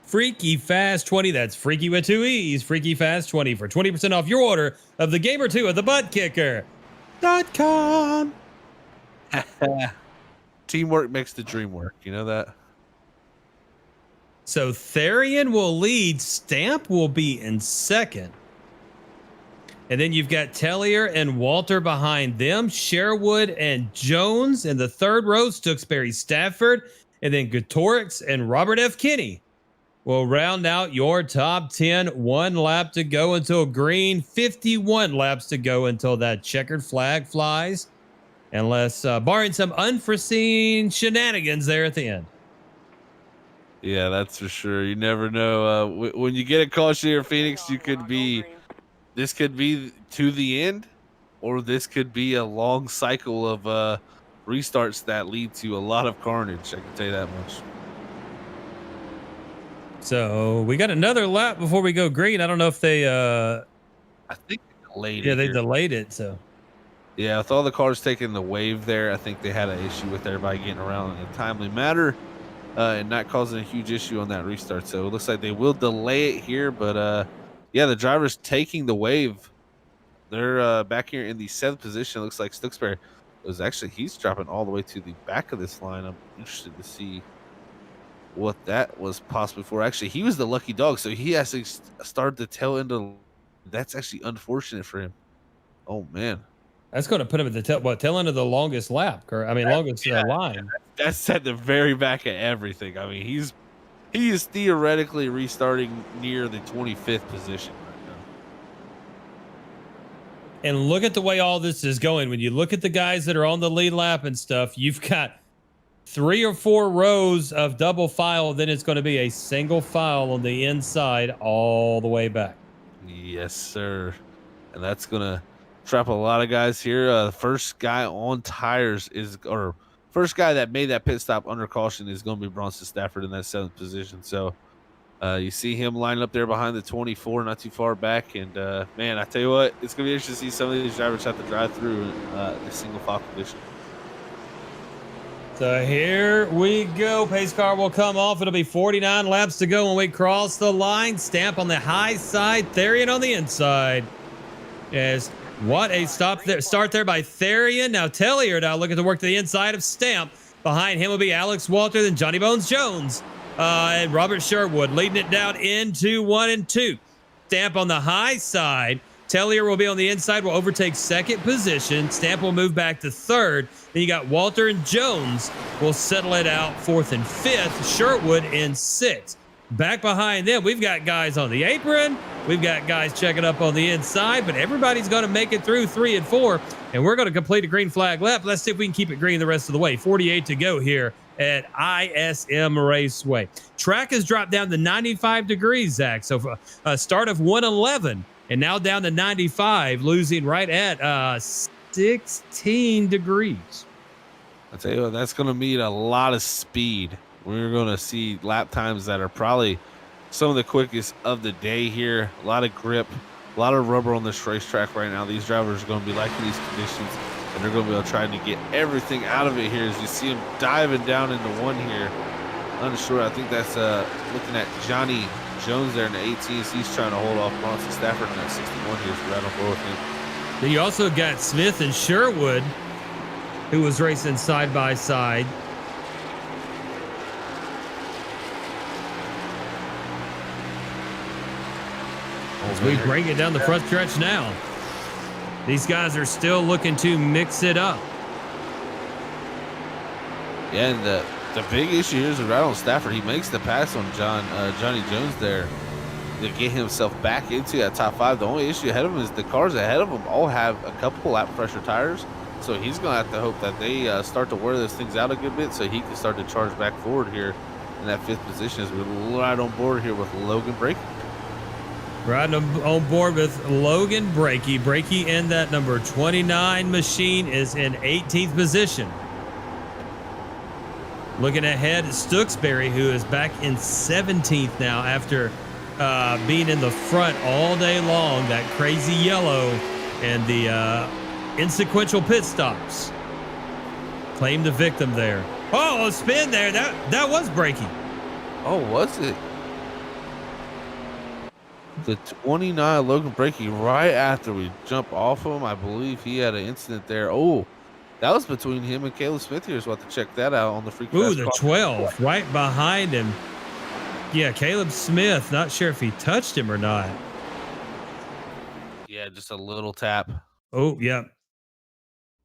Freaky Fast 20. That's Freaky with 2 E's. Freaky Fast 20 for 20% off your order of the Gamer 2 of the ButtKicker.com. Teamwork makes the dream work. You know that? So Therian will lead. Stamp will be in second. And then you've got Tellier and Walter behind them. Sherwood and Jones in the third row. Stooksbury Stafford. And then Gutorix and Robert F. Kinney will round out your top 10. 1 lap to go until green. 51 laps to go until that checkered flag flies. Unless, barring some unforeseen shenanigans there at the end. Yeah, that's for sure. You never know. When you get a caution here, Phoenix, this could be to the end, or this could be a long cycle of restarts that lead to a lot of carnage. I can tell you that much. So we got another lap before we go green. I don't know if they I think they delayed it. Yeah, they delayed it. So yeah, with all the cars taking the wave there, I think they had an issue with everybody getting around in a timely manner and not causing a huge issue on that restart. So it looks like they will delay it here, but yeah, the driver's taking the wave. They're back here in the 7th position. It looks like Stooksbury was actually, he's dropping all the way to the back of this line. I'm interested to see what that was possible for. Actually, he was the lucky dog, so he actually started the tail end of. That's actually unfortunate for him. Oh man, that's going to put him at the tail end of the longest lap. I mean, longest line. That's at the very back of everything. I mean, he is theoretically restarting near the 25th position right now. And look at the way all this is going. When you look at the guys that are on the lead lap and stuff, you've got 3 or 4 rows of double file. Then it's going to be a single file on the inside all the way back. Yes, sir. And that's going to trap a lot of guys here. The first guy on tires first guy that made that pit stop under caution is going to be Bronson Stafford in that 7th position. So you see him lining up there behind the 24, not too far back. And man, I tell you what, it's going to be interesting to see some of these drivers have to drive through the single file condition. So here we go. Pace car will come off. It'll be 49 laps to go when we cross the line. Stamp on the high side. Therian on the inside. Yes. What a start there by Therian. Now Tellier now looking to work to the inside of Stamp. Behind him will be Alex Walter, then Johnny Bones Jones. And Robert Sherwood leading it down into 1 and 2. Stamp on the high side. Tellier will be on the inside, will overtake 2nd position. Stamp will move back to 3rd. Then you got Walter and Jones will settle it out 4th and 5th. Sherwood in 6th. Back behind them, we've got guys on the apron. We've got guys checking up on the inside, but everybody's going to make it through 3 and 4, and we're going to complete a green flag lap. Let's see if we can keep it green the rest of the way. 48 to go here at ISM Raceway. Track has dropped down to 95 degrees, Zach. So for a start of 111 and now down to 95, losing right at 16 degrees. I tell you what, that's going to mean a lot of speed. We're going to see lap times that are probably some of the quickest of the day here. A lot of grip, a lot of rubber on this racetrack right now. These drivers are going to be liking these conditions. and they're going to be trying to get everything out of it here as you see him diving down into one here. Unsure. I think that's looking at Johnny Jones there in the 18s. He's trying to hold off Bronson Stafford in that 61 here. So right on board with him. Then you also got Smith and Sherwood, who was racing side by side. As we bring it down the front stretch now. These guys are still looking to mix it up. Yeah, and the big issue here is right on Stafford. He makes the pass on Johnny Jones there to get himself back into that top 5. The only issue ahead of him is the cars ahead of him all have a couple lap pressure tires. So he's going to have to hope that they start to wear those things out a good bit so he can start to charge back forward here in that 5th position as we're right on board here with Logan Brakey. Riding on board with Logan Brakey. Brakey in that number 29 machine is in 18th position. Looking ahead at Stooksbury, who is back in 17th now after being in the front all day long. That crazy yellow and the insequential pit stops. Claimed the victim there. Oh, a spin there. That was Brakey. Oh, was it? The 29 Logan Brakey right after we jump off him. I believe he had an incident there. Oh, that was between him and Caleb Smith here. So we'll have to check that out on the Freaky Fast. Ooh, the 12 right behind him. Yeah, Caleb Smith. Not sure if he touched him or not. Yeah, just a little tap. Oh, yeah.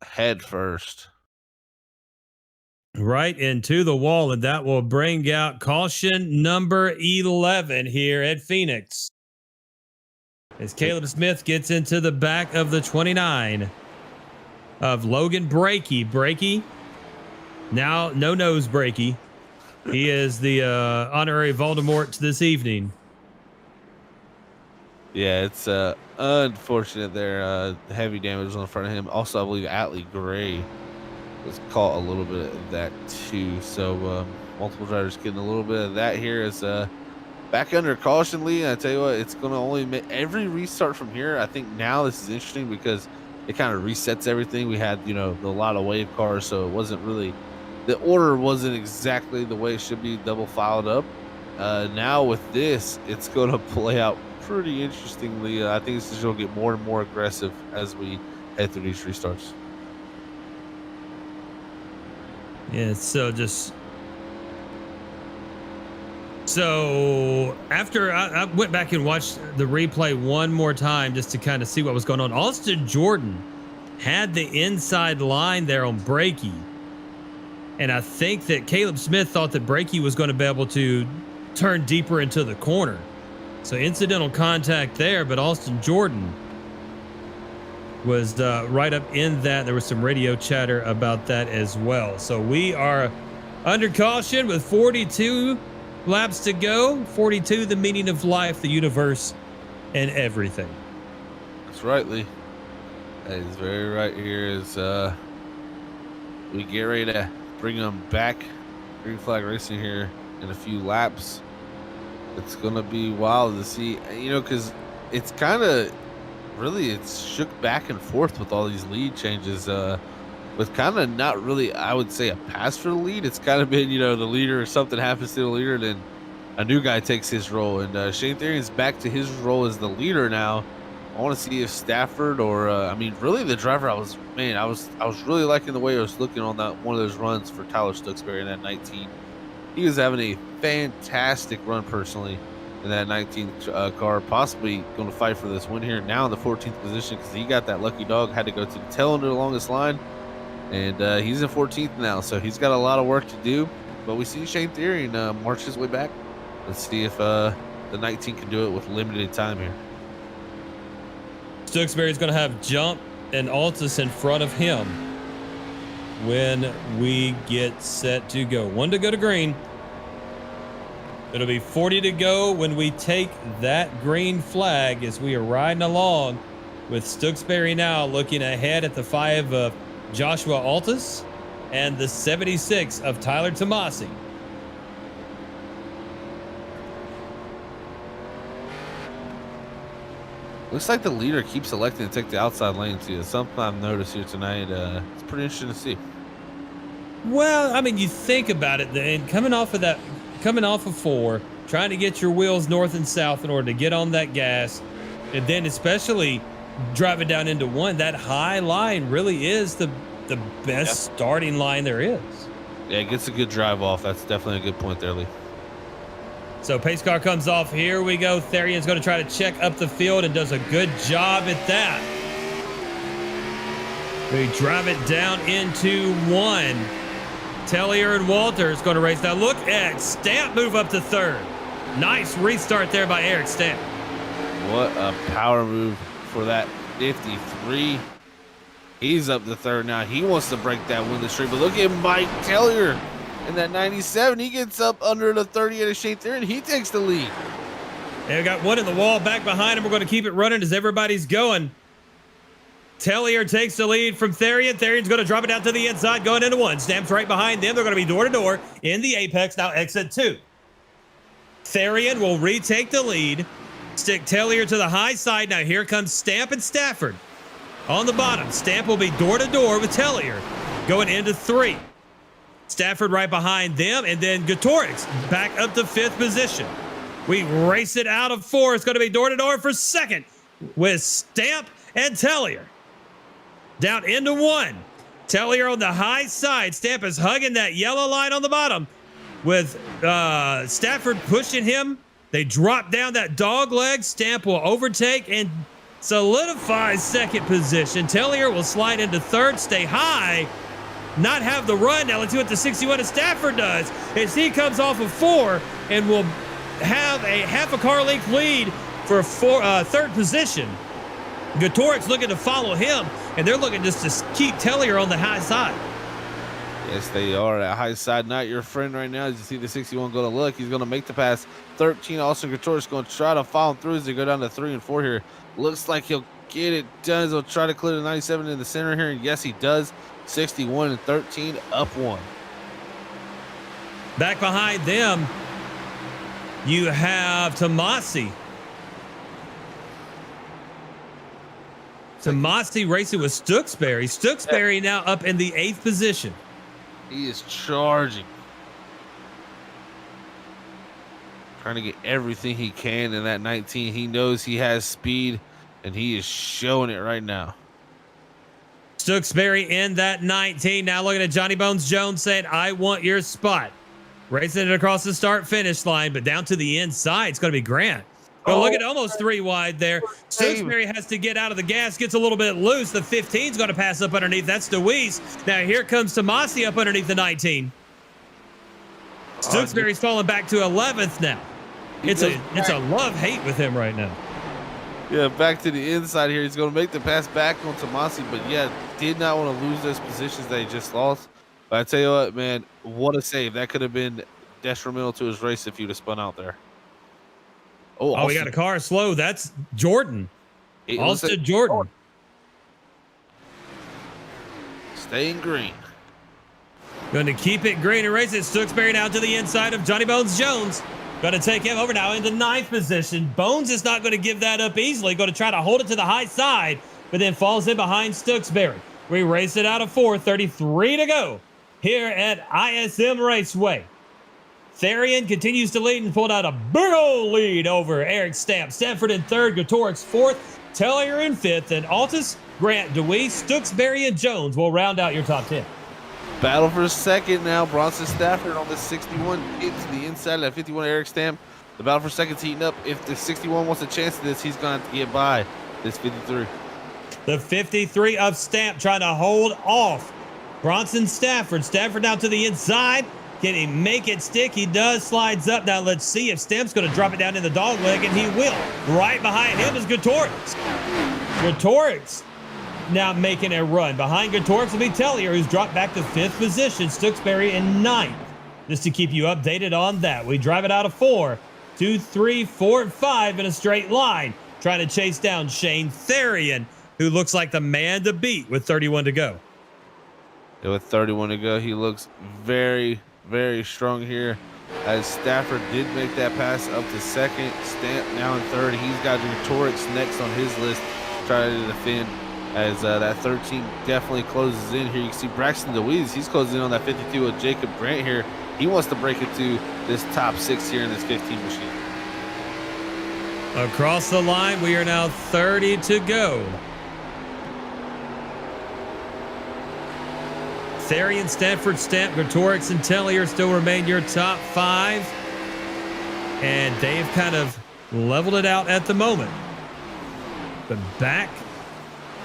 Head first. Right into the wall, and that will bring out caution number 11 here at Phoenix. As Caleb Smith gets into the back of the 29 of Logan Brakey. Brakey, now no-nose Brakey. He is the honorary Voldemort this evening. Yeah, it's unfortunate there. Heavy damage on the front of him. Also, I believe Atlee Gray was caught a little bit of that too. So multiple drivers getting a little bit of that here as back under caution, Lee. I tell you what, it's going to only make every restart from here. I think now this is interesting because it kind of resets everything. We had, a lot of wave cars, so it wasn't really, the order wasn't exactly the way it should be double filed up. Now with this, it's going to play out pretty interestingly. I think this is going to get more and more aggressive as we head through these restarts. Yeah, So after I went back and watched the replay one more time just to kind of see what was going on, Austin Jordan had the inside line there on Brakey. And I think that Caleb Smith thought that Brakey was going to be able to turn deeper into the corner. So incidental contact there, but Austin Jordan was right up in that. There was some radio chatter about that as well. So we are under caution with 42 laps to go. 42, the meaning of life, the universe, and everything. That's right, Lee. That is very right here as we get ready to bring them back. Green flag racing here in a few laps. It's going to be wild to see, because it's kind of really, it's shook back and forth with all these lead changes. With kind of not really, I would say, a pass for the lead. It's kind of been, the leader, or something happens to the leader, then a new guy takes his role. And Shane Therian's back to his role as the leader now. I want to see if Stafford or, really the driver, I was really liking the way it was looking on that one of those runs for Tyler Stooksbury in that 19. He was having a fantastic run personally in that 19 car, possibly going to fight for this win here now in the 14th position because he got that lucky dog, had to go to the tail end of the longest line. And he's in 14th now, so he's got a lot of work to do. But we see Shane Therian march his way back. Let's see if the 19 can do it with limited time here. Stooksbury's going to have Jump and Altus in front of him when we get set to go. 1 to go to green. It'll be 40 to go when we take that green flag as we are riding along with Stooksbury now looking ahead at the 5 of Joshua Altus and the 76 of Tyler Tomasi. Looks like the leader keeps electing to take the outside lane too. That's something I've noticed here tonight. It's pretty interesting to see. Well, I mean, you think about it then, coming off of 4, trying to get your wheels north and south in order to get on that gas, and then especially driving down into 1, that high line really is the best starting line there is. Yeah, it gets a good drive off. That's definitely a good point there, Lee. So pace car comes off. Here we go. Therian's going to try to check up the field and does a good job at that. We drive it down into 1. Tellier and Walters going to race. Now look at Stamp move up to 3rd. Nice restart there by Eric Stamp. What a power move for that 53. He's up to 3rd now. He wants to break that winning streak. But look at Mike Tellier in that 97. He gets up under the 38 of Shane there, and he takes the lead. And we got 1 in the wall back behind him. We're going to keep it running as everybody's going. Tellier takes the lead from Therian. Therian's going to drop it out to the inside, going into 1. Stamp's right behind them. They're going to be door to door in the apex. Now exit 2. Therian will retake the lead. Stick Tellier to the high side. Now here comes Stamp and Stafford on the bottom. Stamp will be door to door with Tellier going into 3. Stafford right behind them, and then Gatorix back up to 5th position. We race it out of 4. It's going to be door to door for 2nd with Stamp and Tellier. Down into 1. Tellier on the high side. Stamp is hugging that yellow line on the bottom with Stafford pushing him. They drop down that dog leg. Stamp will overtake and solidify 2nd position. Tellier will slide into 3rd, stay high, not have the run. Now let's see what the 61 of Stafford does as he comes off of 4 and will have a half a car length lead for 3rd position. Gatorix looking to follow him, and they're looking just to keep Tellier on the high side. Yes, they are. That high side, not your friend right now. As you see the 61 go to look, he's going to make the pass. 13, Austin Gatorix going to try to follow him through as they go down to 3 and 4 here. Looks like he'll get it done. He'll try to clear the 97 in the center here, and yes, he does. 61 and 13, up 1. Back behind them, you have Tomasi. Tomasi racing with Stooksbury. Stooksbury now up in the 8th position. He is charging. Trying to get everything he can in that 19. He knows he has speed, and he is showing it right now. Stooksbury in that 19. Now looking at Johnny Bones Jones saying, I want your spot. Racing it across the start-finish line, but down to the inside, it's going to be Grant. But look at almost 3 wide there. Stooksbury has to get out of the gas, gets a little bit loose. The 15's going to pass up underneath. That's DeWeese. Now here comes Tomasi up underneath the 19. Stooksbury's falling back to 11th now. It's a love-hate with him right now. Yeah, back to the inside here. He's going to make the pass back on Tomasi, but yeah, did not want to lose those positions that he just lost. But I tell you what, man, what a save. That could have been detrimental to his race if he'd have spun out there. Oh, we got a car slow. That's Jordan. Austin Jordan. Staying green. Going to keep it green and race it. Stooksbury now to the inside of Johnny Bones Jones. Going to take him over now into 9th position. Bones is not going to give that up easily. Going to try to hold it to the high side, but then falls in behind Stooksbury. We race it out of 4, 33 to go here at ISM Raceway. Therian continues to lead and pulled out a big old lead over Eric Stamp. Stanford in 3rd, Gatorix 4th, Tellier in 5th, and Altus, Grant, DeWeese, Stooksbury, and Jones will round out your top 10. Battle for 2nd now. Bronson Stafford on the 61 into the inside of that 51 Eric Stamp. The battle for 2nd's heating up. If the 61 wants a chance at this, he's going to have to get by this 53. The 53 of Stamp trying to hold off Bronson Stafford. Stafford now to the inside. Can he make it stick? He does. Slides up. Now let's see if Stamp's going to drop it down in the dog leg, and he will. Right behind him is Gatorix. Gatorix now making a run. Behind Gatorix will be Tellier, who's dropped back to 5th position. Stooksbury in 9th. Just to keep you updated on that. We drive it out of 4, 2, 3, 4, and 5 in a straight line. Trying to chase down Shane Therian, who looks like the man to beat with 31 to go. Yeah, with 31 to go, he looks very, very strong here. as Stafford did make that pass up to second. Stamp now in third. He's got Gretorix next on his list, trying to defend as that 13 definitely closes in here. You can see Braxton DeWeese, he's closing in on that 52 with Jacob Grant here. He wants to break into this top 6 here in this 15 machine. Across the line, we are now 30 to go. Therian, Stanford, Stamp, Gretorix, and Tellier still remain your top 5. And they've kind of leveled it out at the moment. But back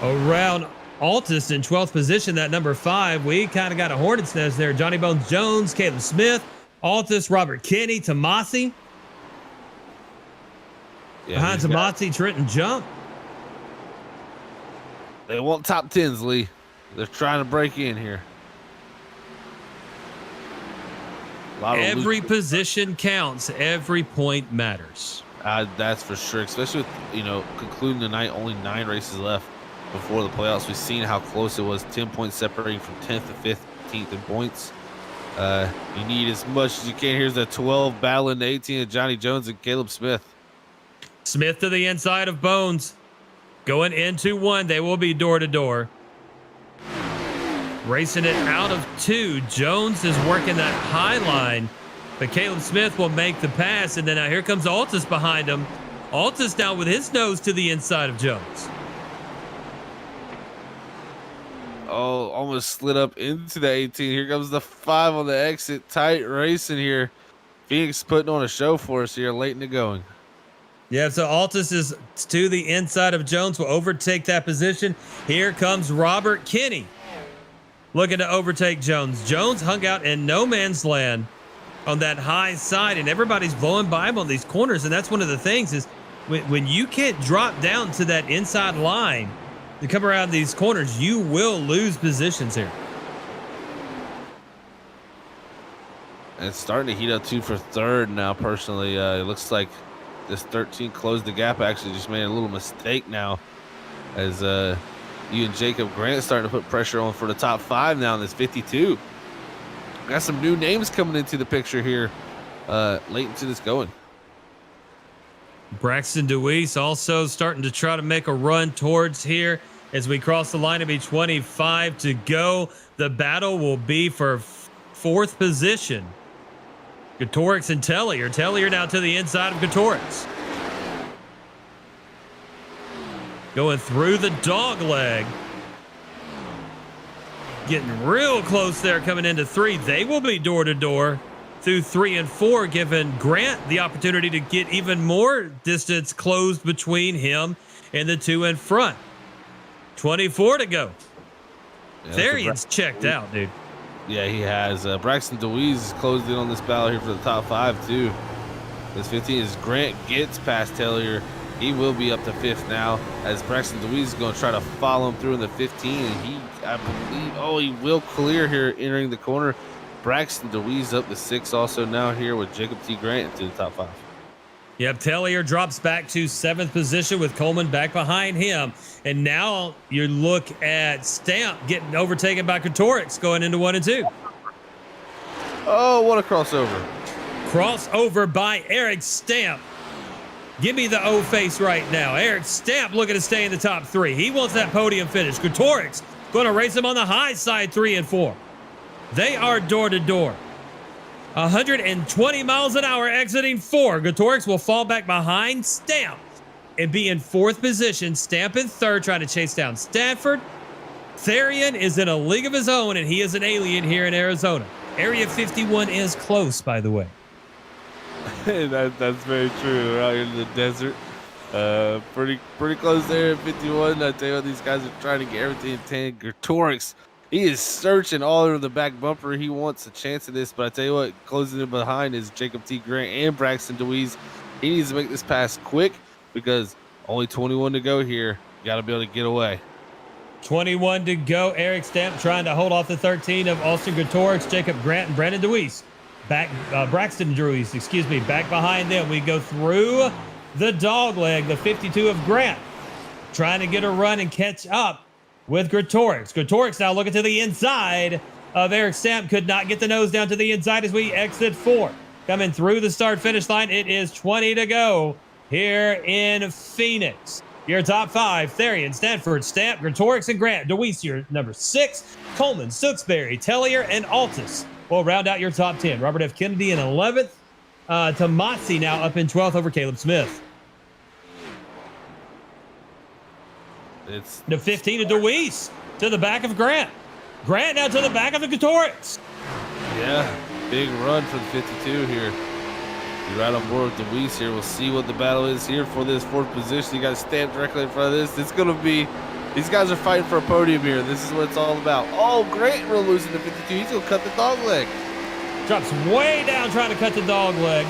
around Altus in 12th position, that number 5, we kind of got a hornet's nest there. Johnny Bones Jones, Caleb Smith, Altus, Robert Kinney, Tomasi. Yeah, behind Tomasi, Trenton Jump. They want top 10s, Lee. They're trying to break in here. Every position counts. Every point matters. That's for sure, especially with, concluding the night, only 9 races left before the playoffs. We've seen how close it was, 10 points separating from 10th to 15th in points. You need as much as you can. Here's the 12 battling the 18 of Johnny Jones and Caleb Smith. Smith to the inside of Bones. Going into 1, they will be door to door. Racing it out of 2. Jones is working that high line, but Caleb Smith will make the pass. And then now here comes Altus behind him. Altus now with his nose to the inside of Jones. Oh, almost slid up into the 18. Here comes the 5 on the exit. Tight racing here. Phoenix putting on a show for us here late in the going. Yeah, so Altus is to the inside of Jones, will overtake that position. Here comes Robert Kinney, looking to overtake Jones. Jones hung out in no man's land on that high side, and everybody's blowing by him on these corners. And that's one of the things is when you can't drop down to that inside line to come around these corners, you will lose positions here. And it's starting to heat up too for third now, personally. It looks like this 13 closed the gap. Actually just made a little mistake now as you and Jacob Grant starting to put pressure on for the top 5 now in this 52. Got some new names coming into the picture here late into this going. Braxton DeWeese also starting to try to make a run towards here as we cross the line of B25 to go. The battle will be for 4th position. Gretorix and Tellier. Tellier now to the inside of Gretorix. Going through the dog leg. Getting real close there coming into 3. They will be door to door through 3 and 4, giving Grant the opportunity to get even more distance closed between him and the 2 in front. 24 to go. Yeah, Therian's checked out, dude. Yeah, he has. Braxton DeWeese closed in on this battle here for the top 5 too. This 15 is Grant gets past Tellier. He will be up to 5th now as Braxton DeWeese is going to try to follow him through in the 15. And I believe, he will clear here entering the corner. Braxton DeWeese up to 6 also now here with Jacob T. Grant into the top 5. Yep, Tellier drops back to 7th position with Coleman back behind him. And now you look at Stamp getting overtaken by Gretorix going into 1 and 2. Oh, what a crossover. Crossover by Eric Stamp. Give me the O face right now. Eric Stamp looking to stay in the top 3. He wants that podium finish. Gretorix going to race him on the high side 3 and 4. They are door to door. 120 miles an hour exiting 4. Gretorix will fall back behind Stamp and be in 4th position. Stamp in 3rd, trying to chase down Stanford. Therian is in a league of his own, and he is an alien here in Arizona. Area 51 is close, by the way. That's very true. We're out here in the desert. Pretty close there at 51. I tell you what, these guys are trying to get everything in 10. Gretorix, he is searching all over the back bumper. He wants a chance of this, but I tell you what, closing in behind is Jacob T. Grant and Braxton DeWeese. He needs to make this pass quick because only 21 to go here. You got to be able to get away. 21 to go. Eric Stamp trying to hold off the 13 of Austin Gretorix, Jacob Grant, and Brandon DeWeese. Braxton DeWeese, excuse me, back behind them. We go through the dog leg, the 52 of Grant, trying to get a run and catch up with Gretorix. Gretorix now looking to the inside of Eric Stamp. Could not get the nose down to the inside as we exit 4. coming through the start-finish line. It is 20 to go here in Phoenix. Your top 5, Therian, Stanford, Stamp, Gretorix, and Grant. DeWeese, your number 6. Coleman, Stooksbury, Tellier, and Altus will round out your top 10. Robert F. Kennedy in 11th. Tomasi now up in 12th over Caleb Smith. It's the 15 to DeWeese to the back of Grant. Grant now to the back of the Gretorix. Yeah, big run for the 52 here. You're right on board with DeWeese here. We'll see what the battle is here for this 4th position. You got Stamp directly in front of this. It's going to be, these guys are fighting for a podium here. This is what it's all about. Oh, Grant real loose in the 52. He's going to cut the dog leg. Drops way down trying to cut the dog leg.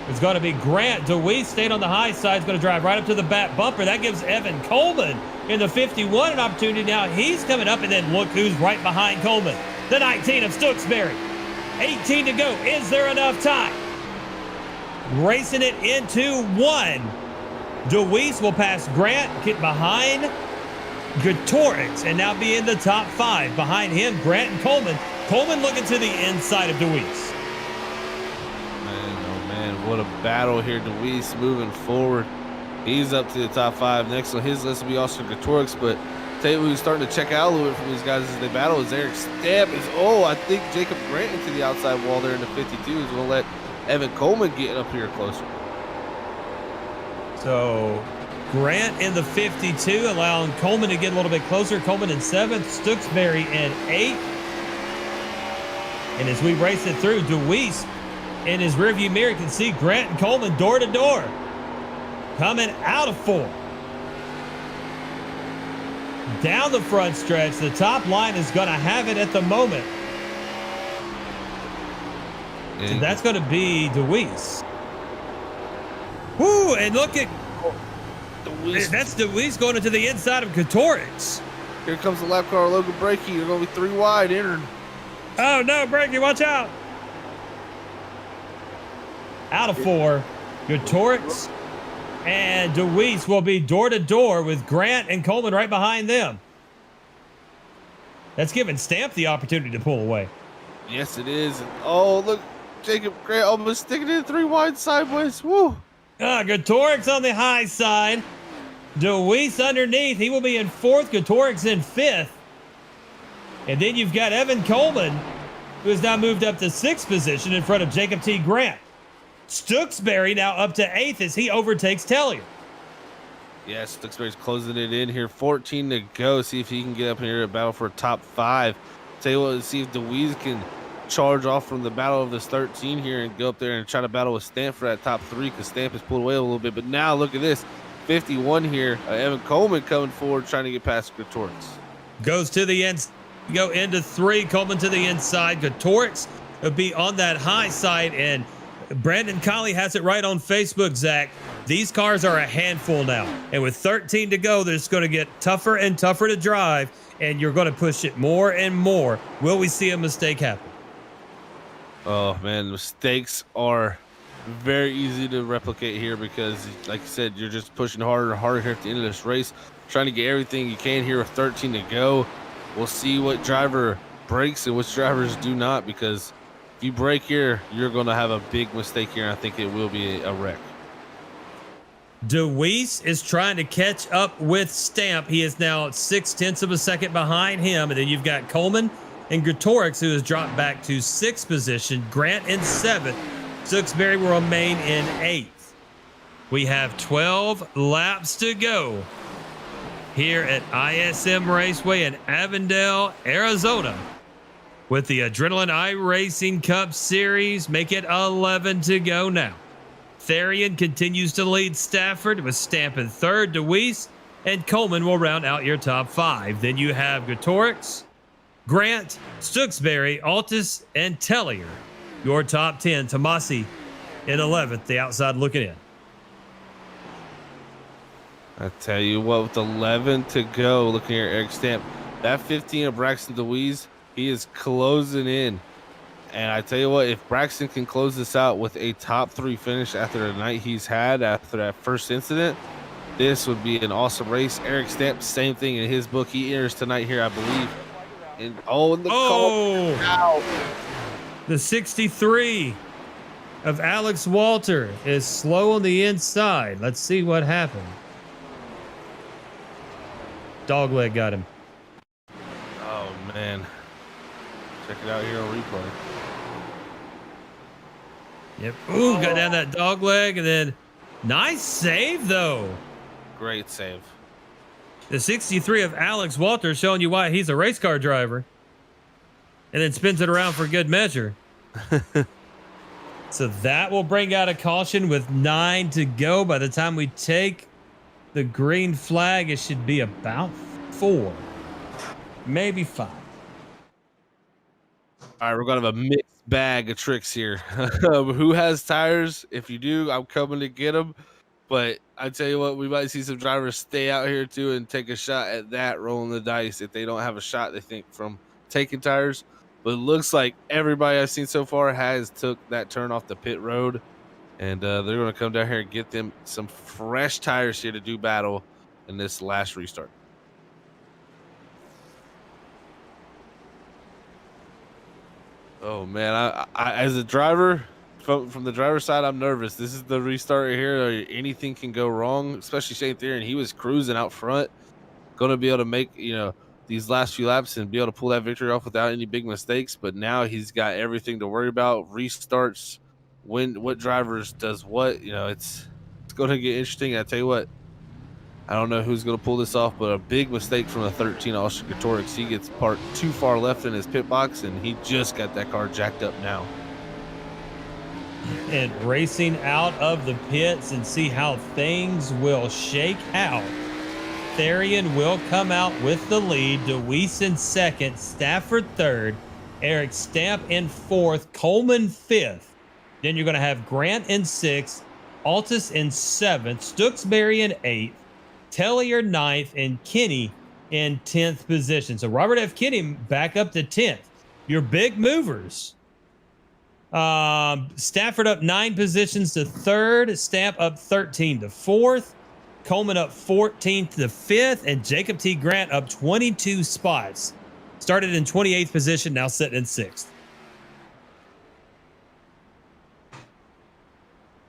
It's going to be Grant. DeWeese stayed on the high side. Is going to drive right up to the back bumper. That gives Evan Coleman in the 51 an opportunity. Now he's coming up, and then look who's right behind Coleman. The 19 of Stooksbury. 18 to go. Is there enough time? Racing it into 1. DeWeese will pass Grant, get behind Gretorix, and now be in the top 5. Behind him, Grant and Coleman. Coleman looking to the inside of DeWeese. What a battle here. DeWeese moving forward. He's up to the top 5. Next on his list will be Austin Gretorix, but tell you who's starting to check out a little bit from these guys as they battle is Eric Stamp. I think Jacob Grant into the outside wall there in the 52 is going to let Evan Coleman get up here closer. So Grant in the 52, allowing Coleman to get a little bit closer. Coleman in 7th, Stooksbury in 8th. And as we race it through, DeWeese in his rearview mirror can see Grant and Coleman door to door. Coming out of 4. Down the front stretch, the top line is going to have it at the moment. And that's going to be DeWeese. Woo, and look at DeWeese. That's DeWeese going into the inside of Gretorix. Here comes the lap car, Logan Brakey. They're going to be 3 wide, entering. Oh, no, Brakey, watch out. Out of 4, Gretorix and DeWeese will be door to door with Grant and Coleman right behind them. That's giving Stamp the opportunity to pull away. Yes, it is. Oh, look, Jacob Grant almost sticking in 3 wide sideways. Woo. Gretorix on the high side. DeWeese underneath. He will be in 4th. Gretorix in 5th. And then you've got Evan Coleman, who has now moved up to 6th position in front of Jacob T. Grant. Stooksbury now up to 8th as he overtakes Tellier. Yes, Stooksbury's closing it in here. 14 to go. See if he can get up here to battle for a top 5. Tell you what, let's see if DeWeese can charge off from the battle of this 13 here and go up there and try to battle with Stamp for that top 3 because Stamp has pulled away a little bit. But now look at this. 51 here. Evan Coleman coming forward trying to get past Gretorix. Goes to the end. Go into 3. Coleman to the inside. Gretorix will be on that high side, and Brandon Colley has it right on Facebook, Zach. These cars are a handful now. And with 13 to go, they're just going to get tougher and tougher to drive, and you're going to push it more and more. Will we see a mistake happen? Oh, man, mistakes are very easy to replicate here because, like you said, you're just pushing harder and harder here at the end of this race, trying to get everything you can here with 13 to go. We'll see what driver breaks and which drivers do not, because if you break here, you're going to have a big mistake here. I think it will be a wreck. DeWeese is trying to catch up with Stamp. He is now 0.6 of a second behind him. And then you've got Coleman and Gretorix, who has dropped back to 6th position. Grant in 7th. Stooksbury will remain in 8th. We have 12 laps to go here at ISM Raceway in Avondale, Arizona, with the Adrenaline iRacing Cup Series. Make it 11 to go now. Therian continues to lead Stafford with Stamp in 3rd. DeWeese and Coleman will round out your top 5. Then you have Gretorix, Grant, Stooksbury, Altus, and Tellier. Your top 10. Tomasi in 11th, the outside looking in. I tell you what, with 11 to go, looking here, Eric Stamp, that 15 of Braxton DeWeese, he is closing in. And I tell you what, if Braxton can close this out with a top 3 finish after the night he's had after that first incident, this would be an awesome race. Eric Stamp, same thing in his book. He enters tonight here, I believe. And the call. The 63 of Alex Walter is slow on the inside. Let's see what happened. Dogleg got him. Oh, man. Check it out here on replay. Yep. Ooh, got down that dogleg, and then nice save, though. Great save. The 63 of Alex Walter showing you why he's a race car driver. And then spins it around for good measure. So that will bring out a caution with 9 to go. By the time we take the green flag, it should be about 4, maybe 5. All right, we're going to have a mixed bag of tricks here. Who has tires? If you do, I'm coming to get them. But I tell you what, we might see some drivers stay out here too and take a shot at that, rolling the dice if they don't have a shot, they think, from taking tires. But it looks like everybody I've seen so far has took that turn off the pit road, and they're going to come down here and get them some fresh tires here to do battle in this last restart. Oh, man, I as a driver, from the driver's side, I'm nervous. This is the restart here. Anything can go wrong, especially Shane Theron. He was cruising out front, going to be able to make, these last few laps and be able to pull that victory off without any big mistakes. But now he's got everything to worry about. Restarts, what drivers does what. It's going to get interesting. I tell you what, I don't know who's going to pull this off, but a big mistake from the 13 Oscar Torix. He gets parked too far left in his pit box, and he just got that car jacked up now. And racing out of the pits and see how things will shake out. Therian will come out with the lead. DeWeese in second, Stafford third, Eric Stamp in fourth, Coleman fifth. Then you're going to have Grant in sixth, Altus in seventh, Stooksbury in eighth, Tellier ninth, and Kenny in 10th position. So Robert F. Kenny back up to 10th. Your big movers. Stafford up 9 positions to third, Stamp up 13 to fourth, Coleman up 14th to 5th, and Jacob T. Grant up 22 spots. Started in 28th position, now sitting in 6th.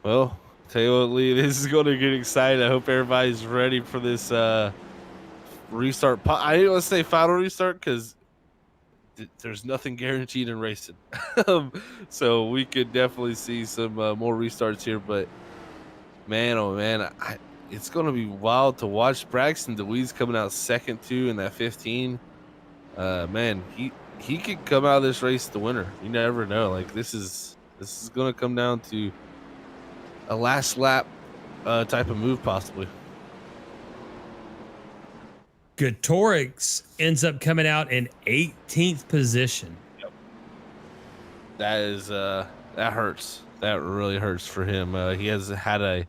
Well, tell you what, Lee, this is going to get exciting. I hope everybody's ready for this restart. I didn't want to say final restart because there's nothing guaranteed in racing. So we could definitely see some more restarts here. But, man, oh, man, it's going to be wild to watch. Braxton DeWeese coming out second, too, in that 15. Man, he could come out of this race the winner. You never know. Like, this is going to come down to a last lap type of move, possibly. Torix ends up coming out in 18th position. Yep. That is that hurts. That really hurts for him. He has had a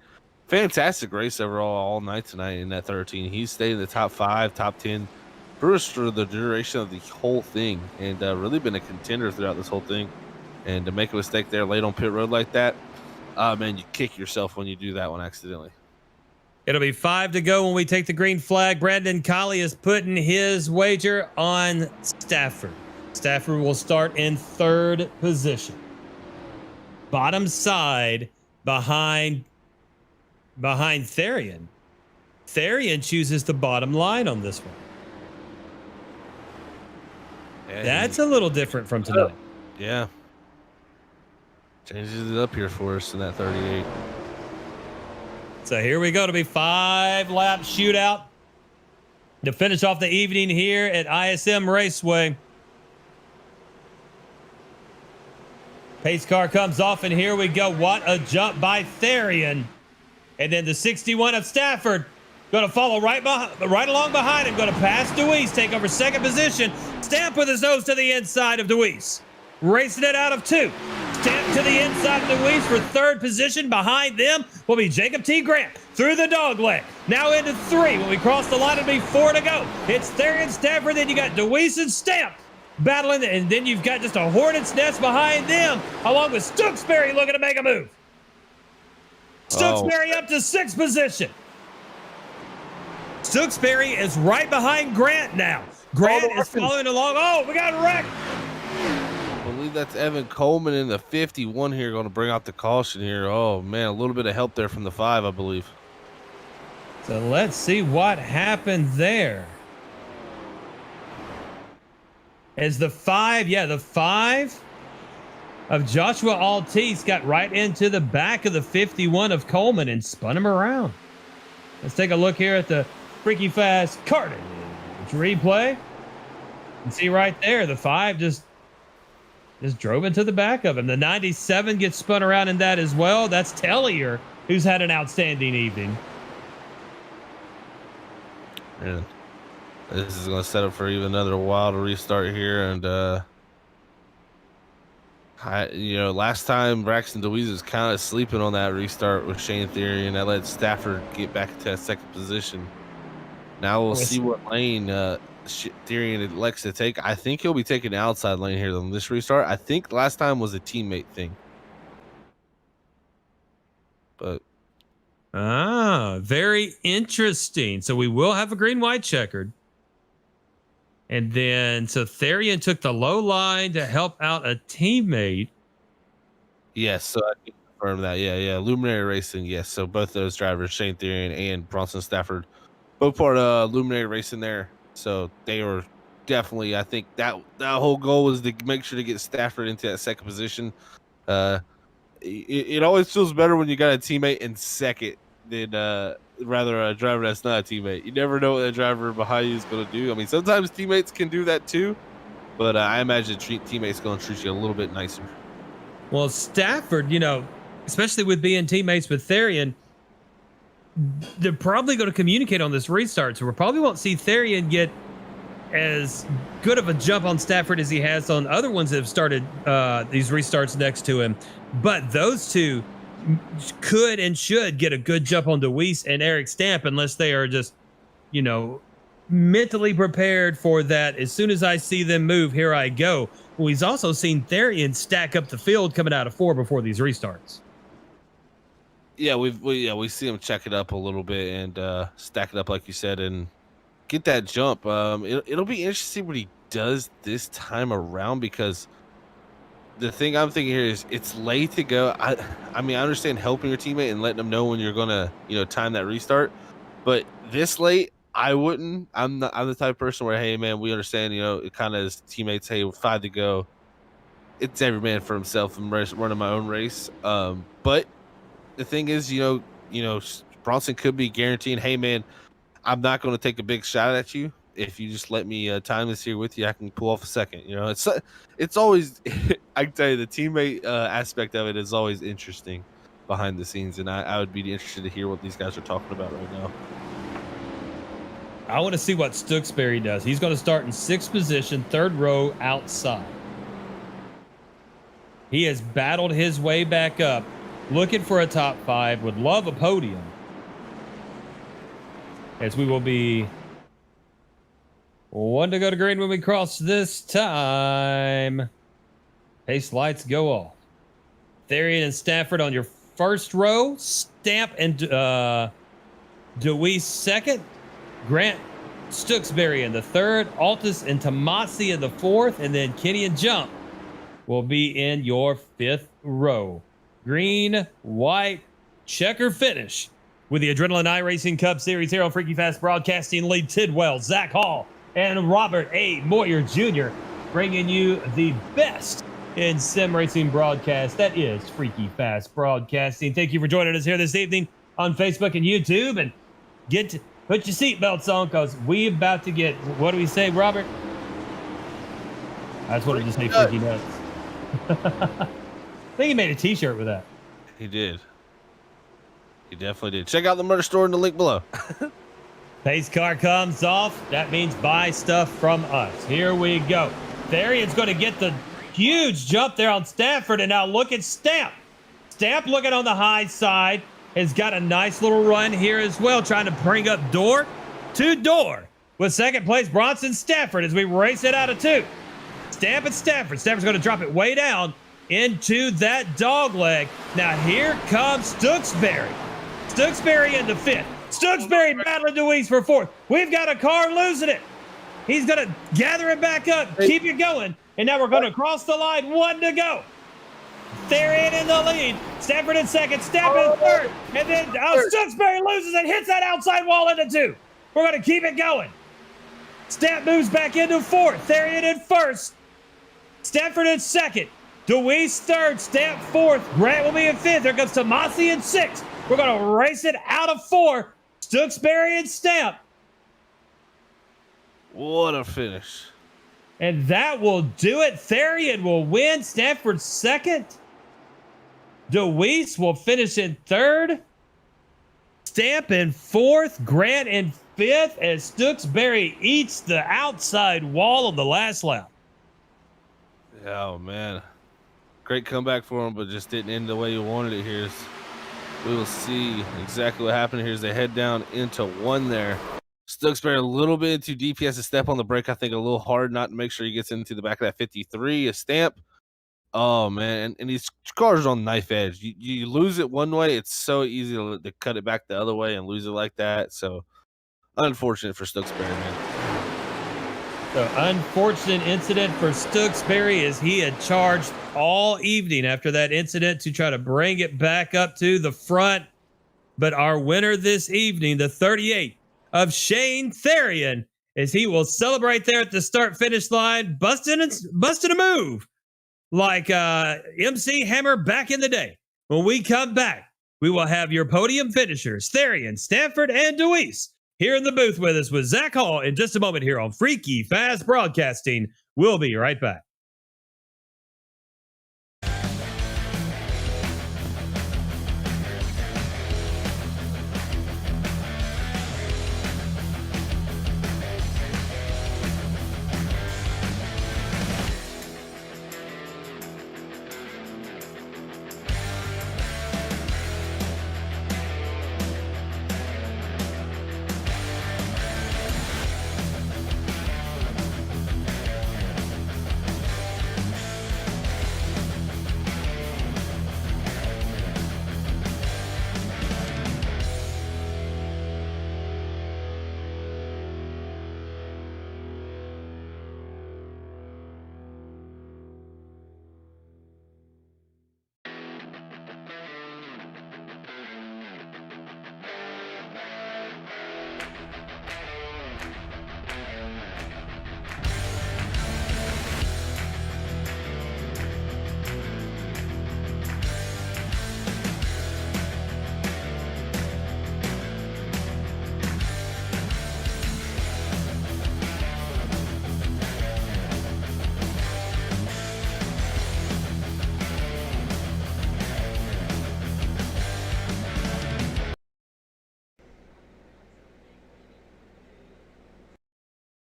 fantastic race overall all night tonight in that 13. He's stayed in the top 5, top 10 for the duration of the whole thing, and really been a contender throughout this whole thing. And to make a mistake there late on pit road like that, man, you kick yourself when you do that one accidentally. It'll be 5 to go when we take the green flag. Brandon Colley is putting his wager on Stafford. Stafford will start in 3rd position. Bottom side behind Therian. Therian chooses the bottom line on this one. Yeah, that's a little different from tonight. Yeah. Changes it up here for us in that 38. So here we go to be 5-lap shootout to finish off the evening here at ISM Raceway. Pace car comes off, and here we go. What a jump by Therian. And then the 61 of Stafford going to follow right along behind him. Going to pass DeWeese, take over 2nd position. Stamp with his nose to the inside of DeWeese. Racing it out of 2. Stamp to the inside of DeWeese for 3rd position. Behind them will be Jacob T. Grant through the dogleg. Now into 3. When we cross the line, it'll be 4 to go. It's Therian, Stafford. Then you got DeWeese and Stamp battling. And then you've got just a hornet's nest behind them, along with Stooksbury looking to make a move. Stooksbury up to 6th position. Stooksbury is right behind Grant now. Grant is following along. Oh, we got a wreck. believe that's Evan Coleman in the 51 here going to bring out the caution here. Oh, man, a little bit of help there from the 5, I believe. So let's see what happened there. As the 5, the 5 of Joshua Altice got right into the back of the 51 of Coleman and spun him around. Let's take a look here at the Freaky Fast Cartage replay. And see right there, the 5 just drove into the back of him. The 97 gets spun around in that as well. That's Tellier, who's had an outstanding evening. And this is going to set up for even another wild restart here. And, last time Braxton DeWeese was kind of sleeping on that restart with Shane Theory, and that let Stafford get back to that second position. Now we'll see what lane Theory elects to take. I think he'll be taking the outside lane here on this restart. I think last time was a teammate thing. But very interesting. So we will have a green-white checkered. And then, so Therian took the low line to help out a teammate. Yes, so I can confirm that. Yeah. Luminary Racing, yes. So both those drivers, Shane Therian and Bronson Stafford, both part of Luminary Racing there. So they were definitely, I think that whole goal was to make sure to get Stafford into that second position. It always feels better when you got a teammate in second than rather a driver that's not a teammate. You never know what the driver behind you is going to do. I mean, sometimes teammates can do that too, but I imagine teammates going to treat you a little bit nicer. Well, Stafford, especially with being teammates with Therian, they're probably going to communicate on this restart. So we probably won't see Therian get as good of a jump on Stafford as he has on other ones that have started these restarts next to him. But those two could and should get a good jump on DeWeese and Eric Stamp unless they are just, mentally prepared for that. As soon as I see them move, here I go. Well, he's also seen Therian stack up the field coming out of 4 before these restarts. Yeah, we see him check it up a little bit and stack it up like you said and get that jump. It'll be interesting what he does this time around, because the thing I'm thinking here is it's late to go. I mean, I understand helping your teammate and letting them know when you're gonna, time that restart, but this late, I wouldn't. I'm the type of person where, hey man, we understand, it kind of is teammates, hey, with 5 to go, it's every man for himself. I'm running my own race. But the thing is, Bronson could be guaranteeing, hey man, I'm not going to take a big shot at you. If you just let me time this here with you, I can pull off a second. It's always, I can tell you, the teammate aspect of it is always interesting behind the scenes, and I would be interested to hear what these guys are talking about right now. I want to see what Stooksbury does. He's going to start in 6th position, 3rd row outside. He has battled his way back up, looking for a top 5, would love a podium. As we will be 1 to go to green when we cross this time. Pace lights go off. Therian and Stafford on your 1st row. Stamp and DeWeese 2nd. Grant Stooksbury in the 3rd. Altus and Tomasi in the 4th. And then Kenny and Jump will be in your 5th row. Green, white, checker finish with the Adrenaline iRacing Cup Series here on Freaky Fast Broadcasting. Lee Tidwell, Zach Hall, and Robert A. Moyer Jr. bringing you the best in sim racing broadcast. That is Freaky Fast Broadcasting. Thank you for joining us here this evening on Facebook and YouTube. And put your seatbelts on, because we about to get, what do we say, Robert? I just wanted to say freaky nuts. I think he made a t-shirt with that. He did. He definitely did. Check out the merch store in the link below. Pace car comes off. That means buy stuff from us. Here we go. Therian's going to get the huge jump there on Stafford. And now look at Stamp. Stamp looking on the high side. Has got a nice little run here as well, trying to bring up door to door with 2nd place Bronson Stafford as we race it out of 2. Stamp and Stafford. Stafford's going to drop it way down into that dog leg. Now here comes Stooksbury. Stooksbury in the 5th. Stooksbury battling DeWeese for 4th. We've got a car losing it. He's going to gather it back up, keep it going. And now we're going to cross the line. 1 to go. Therian in the lead. Stanford in second. Stamp in third. And then Stooksbury loses and hits that outside wall into 2. We're going to keep it going. Stamp moves back into 4th. Therian in 1st. Stanford in 2nd. DeWeese 3rd. Stamp 4th. Grant will be in 5th. There comes Tomasi in 6th. We're going to race it out of 4. Stooksbury and Stamp. What a finish. And that will do it. Therian will win. Stanford 2nd. DeWeese will finish in 3rd. Stamp in 4th. Grant in 5th. And Stooksbury eats the outside wall on the last lap. Oh, man. Great comeback for him, but just didn't end the way you wanted it here. We will see exactly what happened here as they head down into 1 there. Stooksbury a little bit too deep. He has to step on the brake, I think, a little hard not to make sure he gets into the back of that 53. A Stamp. Oh, man. And these cars are on knife edge. You lose it one way, it's so easy to cut it back the other way and lose it like that. So, unfortunate for Stooksbury, man. So, unfortunate incident for Stooksbury as he had charged all evening after that incident to try to bring it back up to the front. But our winner this evening, the 38 of Shane Therian, as he will celebrate there at the start-finish line, busting a move like MC Hammer back in the day. When we come back, we will have your podium finishers, Therian, Stanford, and DeWeese, here in the booth with us with Zach Hall in just a moment here on Freaky Fast Broadcasting. We'll be right back.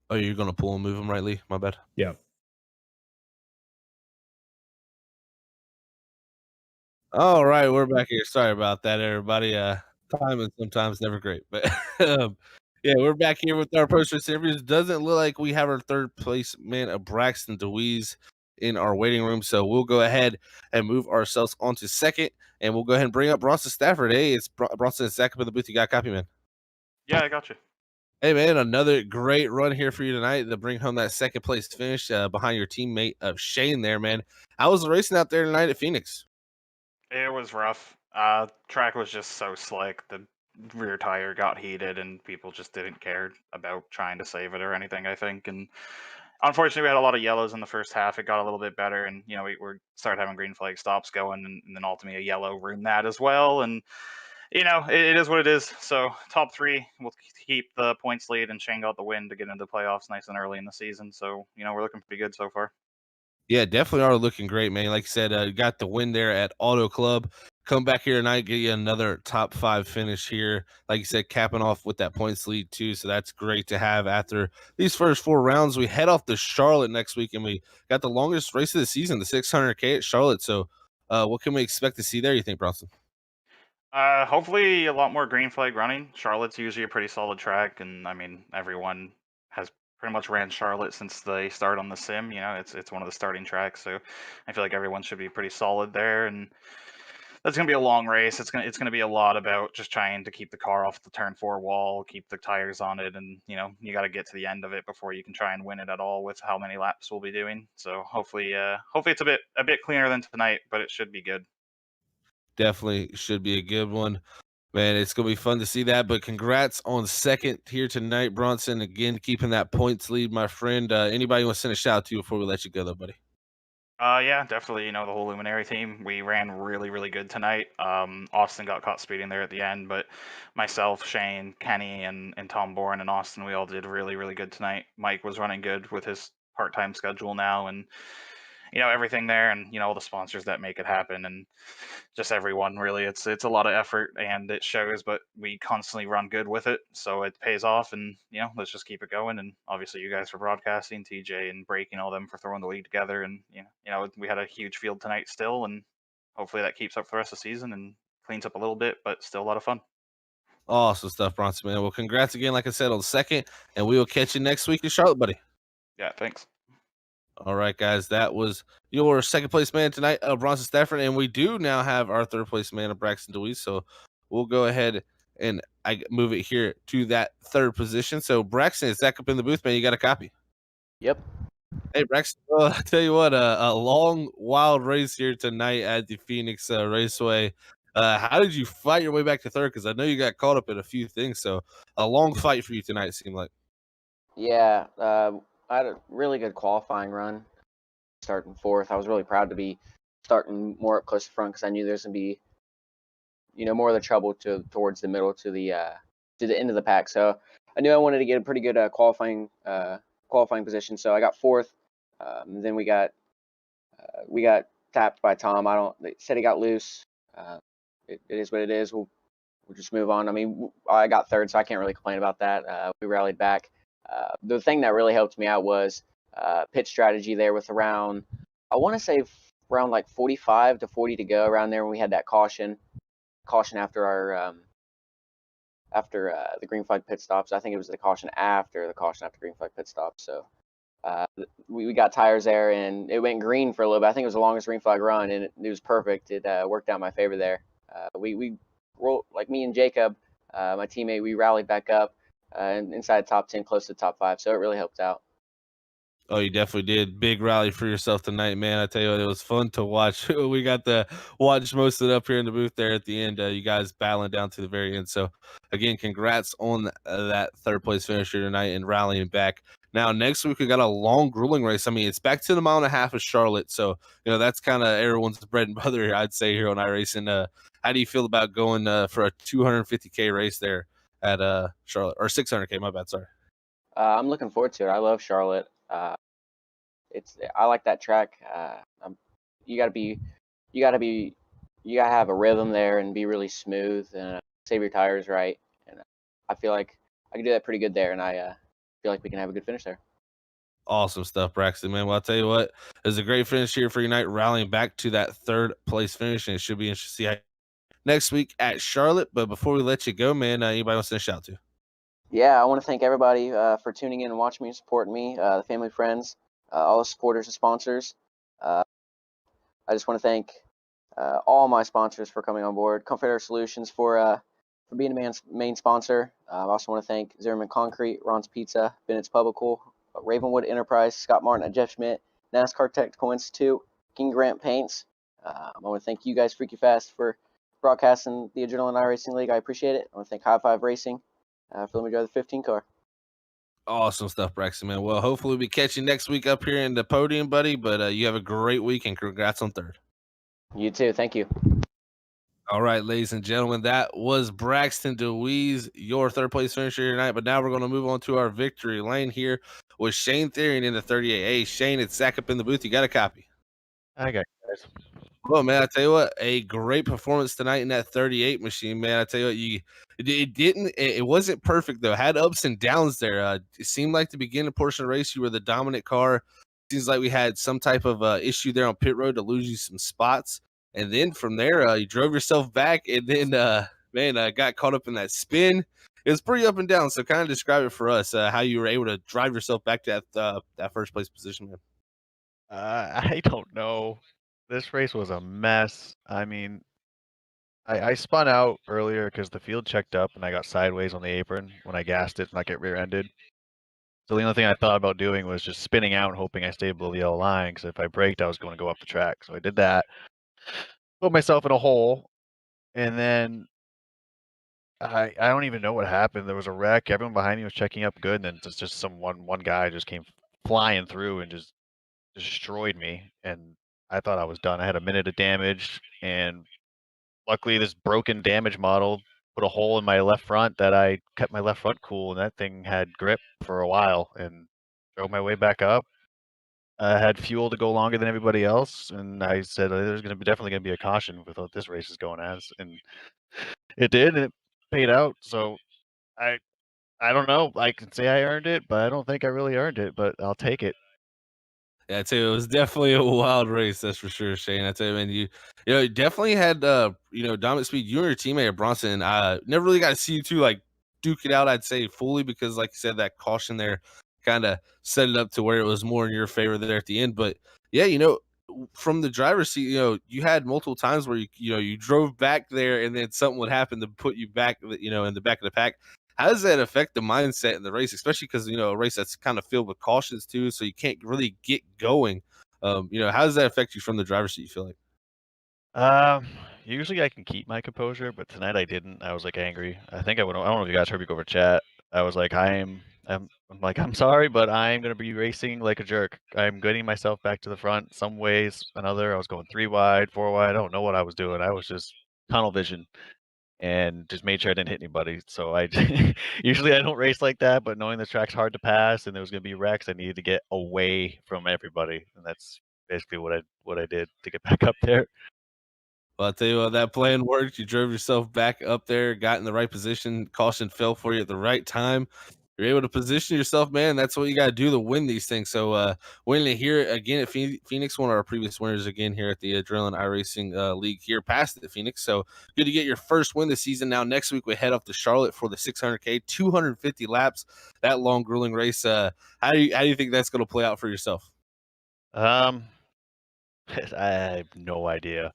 Oh, you're going to pull and move him right, Lee? My bad. Yeah. All right, we're back here. Sorry about that, everybody. Time is sometimes never great, but yeah, we're back here with our post-race interviews. Doesn't look like we have our 3rd place man of Braxton DeWeese in our waiting room, so we'll go ahead and move ourselves on to 2nd, and we'll go ahead and bring up Bronson Stafford. Hey, it's Bronson and Zach up in the booth. You got a copy, man? Yeah, I got you. Hey, man, another great run here for you tonight to bring home that 2nd place finish behind your teammate of Shane there, man. How was the racing out there tonight at Phoenix? It was rough. Track was just so slick. The rear tire got heated, and people just didn't care about trying to save it or anything, I think. And unfortunately, we had a lot of yellows in the first half. It got a little bit better, and we started having green flag stops going, and then ultimately a yellow ruined that as well. And it is what it is. So top 3, we'll keep the points lead, and Shane got the win to get into the playoffs nice and early in the season. So we're looking pretty good so far. Yeah, definitely are looking great, man. Like you said, got the win there at Auto Club. Come back here tonight, get you another top 5 finish here. Like you said, capping off with that points lead too. So that's great to have after these first 4 rounds. We head off to Charlotte next week, and we got the longest race of the season, the 600K at Charlotte. So what can we expect to see there, you think, Bronson? Hopefully a lot more green flag running. Charlotte's usually a pretty solid track, and I mean everyone has pretty much ran Charlotte since they started on the sim. It's one of the starting tracks, so I feel like everyone should be pretty solid there. And that's gonna be a long race. It's gonna be a lot about just trying to keep the car off the turn four wall, keep the tires on it, and you got to get to the end of it before you can try and win it at all with how many laps we'll be doing. So hopefully it's a bit cleaner than tonight, but it should be good. Definitely should be a good one. Man, it's gonna be fun to see that. But congrats on second here tonight, Bronson. Again, keeping that points lead, my friend. Anybody want to send a shout out to you before we let you go, though, buddy? Yeah, definitely. The whole Luminary team, we ran really, really good tonight. Austin got caught speeding there at the end, but myself, Shane, Kenny, and Tom Bourne and Austin, we all did really, really good tonight. Mike was running good with his part-time schedule now, and everything there, and all the sponsors that make it happen, and just everyone really. It's a lot of effort, and it shows, but we constantly run good with it, so it pays off. And let's just keep it going. And obviously you guys for broadcasting, TJ and breaking, all them for throwing the league together. And we had a huge field tonight still, and hopefully that keeps up for the rest of the season and cleans up a little bit, but still a lot of fun. Awesome stuff, Bronson, man. Well, congrats again, like I said, on second, and we will catch you next week in Charlotte, buddy. Yeah, thanks. All right, guys, that was your second place man tonight, Bronson Stafford, and we do now have our third place man, Braxton DeWeese. So we'll go ahead and I move it here to that third position. So Braxton is back up in the booth, man. You got a copy? Yep. Hey, Braxton. Well, I tell you what, a long, wild race here tonight at the Phoenix Raceway. How did you fight your way back to third? Because I know you got caught up in a few things. So a long fight for you tonight, it seemed like. Yeah, I had a really good qualifying run, starting fourth. I was really proud to be starting more up close to front because I knew there's gonna be, more of the trouble towards the middle to the end of the pack. So I knew I wanted to get a pretty good qualifying position. So I got fourth. Then we got tapped by Tom. They said he got loose. It is what it is. We'll just move on. I mean, I got third, so I can't really complain about that. We rallied back. The thing that really helped me out was pit strategy there with around, I want to say around like 45 to 40 to go around there when we had that caution after our the green flag pit stops. I think it was the caution after green flag pit stops. So we got tires there, and it went green for a little bit. I think it was the longest green flag run, and it was perfect. It worked out in my favor there. We rolled, like me and Jacob, my teammate, we rallied back up and inside top 10, close to top 5. So it really helped out. Oh, you definitely did. Big rally for yourself tonight, man. I tell you what, it was fun to watch. We got to watch most of it up here in the booth there at the end. You guys battling down to the very end. So, again, congrats on that third place finisher tonight and rallying back. Now, next week, we got a long, grueling race. I mean, it's back to the mile and a half of Charlotte. So, that's kind of everyone's bread and butter here, I'd say, here on iRacing. How do you feel about going for a 250K race there at Charlotte? Or 600K, my bad, sorry. I'm looking forward to it. I love Charlotte. I like that track. You gotta have a rhythm there and be really smooth and save your tires right. And I feel like I can do that pretty good there, and I feel like we can have a good finish there. Awesome stuff, Braxton, man. Well, I'll tell you what, it was a great finish here for your night, rallying back to that third place finish, and it should be interesting to see how next week at Charlotte. But before we let you go, man, anybody wants to shout out to? Yeah, I want to thank everybody for tuning in and watching me and supporting me, the family, friends, all the supporters and sponsors. I just want to thank all my sponsors for coming on board. Comfort Air Solutions for being a main sponsor. I also want to thank Zimmerman Concrete, Ron's Pizza, Bennett's Publical, Ravenwood Enterprise, Scott Martin at Jeff Schmidt, NASCAR Technical Institute, King Grant Paints. I want to thank you guys, Freaky Fast, for broadcasting the Adrenaline iRacing League. I appreciate it. I want to thank High Five Racing for letting me drive the 15 car. Awesome stuff, Braxton, man. Well, hopefully we catch you next week up here in the podium, buddy. But you have a great week, and congrats on third. You too. Thank you. All right, ladies and gentlemen, that was Braxton DeWeese, your third place finisher tonight. But now we're going to move on to our victory lane here with Shane Therian in the 38. Hey, Shane, it's Zach up in the booth. You got a copy? I got you guys. Well, man, I tell you what, a great performance tonight in that 38 machine, man. I tell you what, it wasn't perfect though. Had ups and downs there. It seemed like the beginning portion of the race, you were the dominant car. Seems like we had some type of issue there on pit road to lose you some spots, and then from there, you drove yourself back, and then got caught up in that spin. It was pretty up and down. So, kind of describe it for us how you were able to drive yourself back to that first place position, man. I don't know. This race was a mess. I mean, I spun out earlier because the field checked up and I got sideways on the apron when I gassed it and I get rear-ended. So the only thing I thought about doing was just spinning out and hoping I stayed below the yellow line, because if I braked, I was going to go up the track. So I did that, put myself in a hole, and then I don't even know what happened. There was a wreck. Everyone behind me was checking up good, and then just one guy just came flying through and just destroyed me. And I thought I was done. I had a minute of damage, and luckily this broken damage model put a hole in my left front that I kept my left front cool, and that thing had grip for a while and drove my way back up. I had fuel to go longer than everybody else, and I said, there's definitely gonna be a caution with what this race is going as, and it did, and it paid out. So I I don't know. I can say I earned it, but I don't think I really earned it, but I'll take it. Yeah, I tell you, it was definitely a wild race, that's for sure, Shane. I tell you, man, you definitely had dominant speed. You and your teammate Bronson, never really got to see you two like duke it out, I'd say, fully, because like you said, that caution there kind of set it up to where it was more in your favor there at the end. But yeah, from the driver's seat, you had multiple times where you drove back there and then something would happen to put you back, in the back of the pack. How does that affect the mindset in the race, especially because a race that's kind of filled with cautions too, so you can't really get going? How does that affect you from the driver's seat? You feel like? Um, Usually I can keep my composure, but tonight I didn't. I was like angry. I think I would. I don't know if you guys heard me go over chat. I was like, I'm like, I'm sorry, but I'm gonna be racing like a jerk. I'm getting myself back to the front some ways, another. I was going 3 wide, 4 wide. I don't know what I was doing. I was just tunnel vision and just made sure I didn't hit anybody. So I usually I don't race like that, but knowing the track's hard to pass and there was gonna be wrecks, I needed to get away from everybody, and that's basically what I did to get back up there. Well, I'll tell you what, that plan worked. You drove yourself back up there, got in the right position. Caution fell for you at the right time. You're able to position yourself, man. That's what you got to do to win these things. So, winning it here again at Phoenix, one of our previous winners again here at the Adrenaline iRacing League here past the Phoenix. So, good to get your first win this season. Now, next week, we head up to Charlotte for the 600K, 250 laps, that long, grueling race. How do you think that's going to play out for yourself? Um, I have no idea.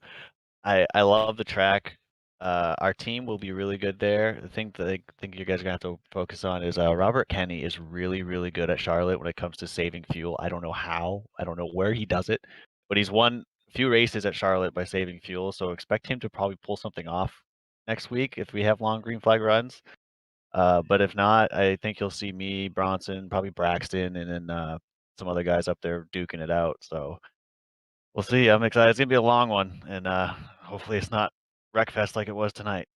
I love the track. Our team will be really good there. The thing that I think you guys are gonna have to focus on is Robert Kenny is really, really good at Charlotte when it comes to saving fuel. I don't know how. I don't know where he does it, but he's won a few races at Charlotte by saving fuel. So expect him to probably pull something off next week if we have long green flag runs. But if not, I think you'll see me, Bronson, probably Braxton, and then some other guys up there duking it out. So we'll see. I'm excited. It's gonna be a long one, and hopefully it's not wreckfest like it was tonight.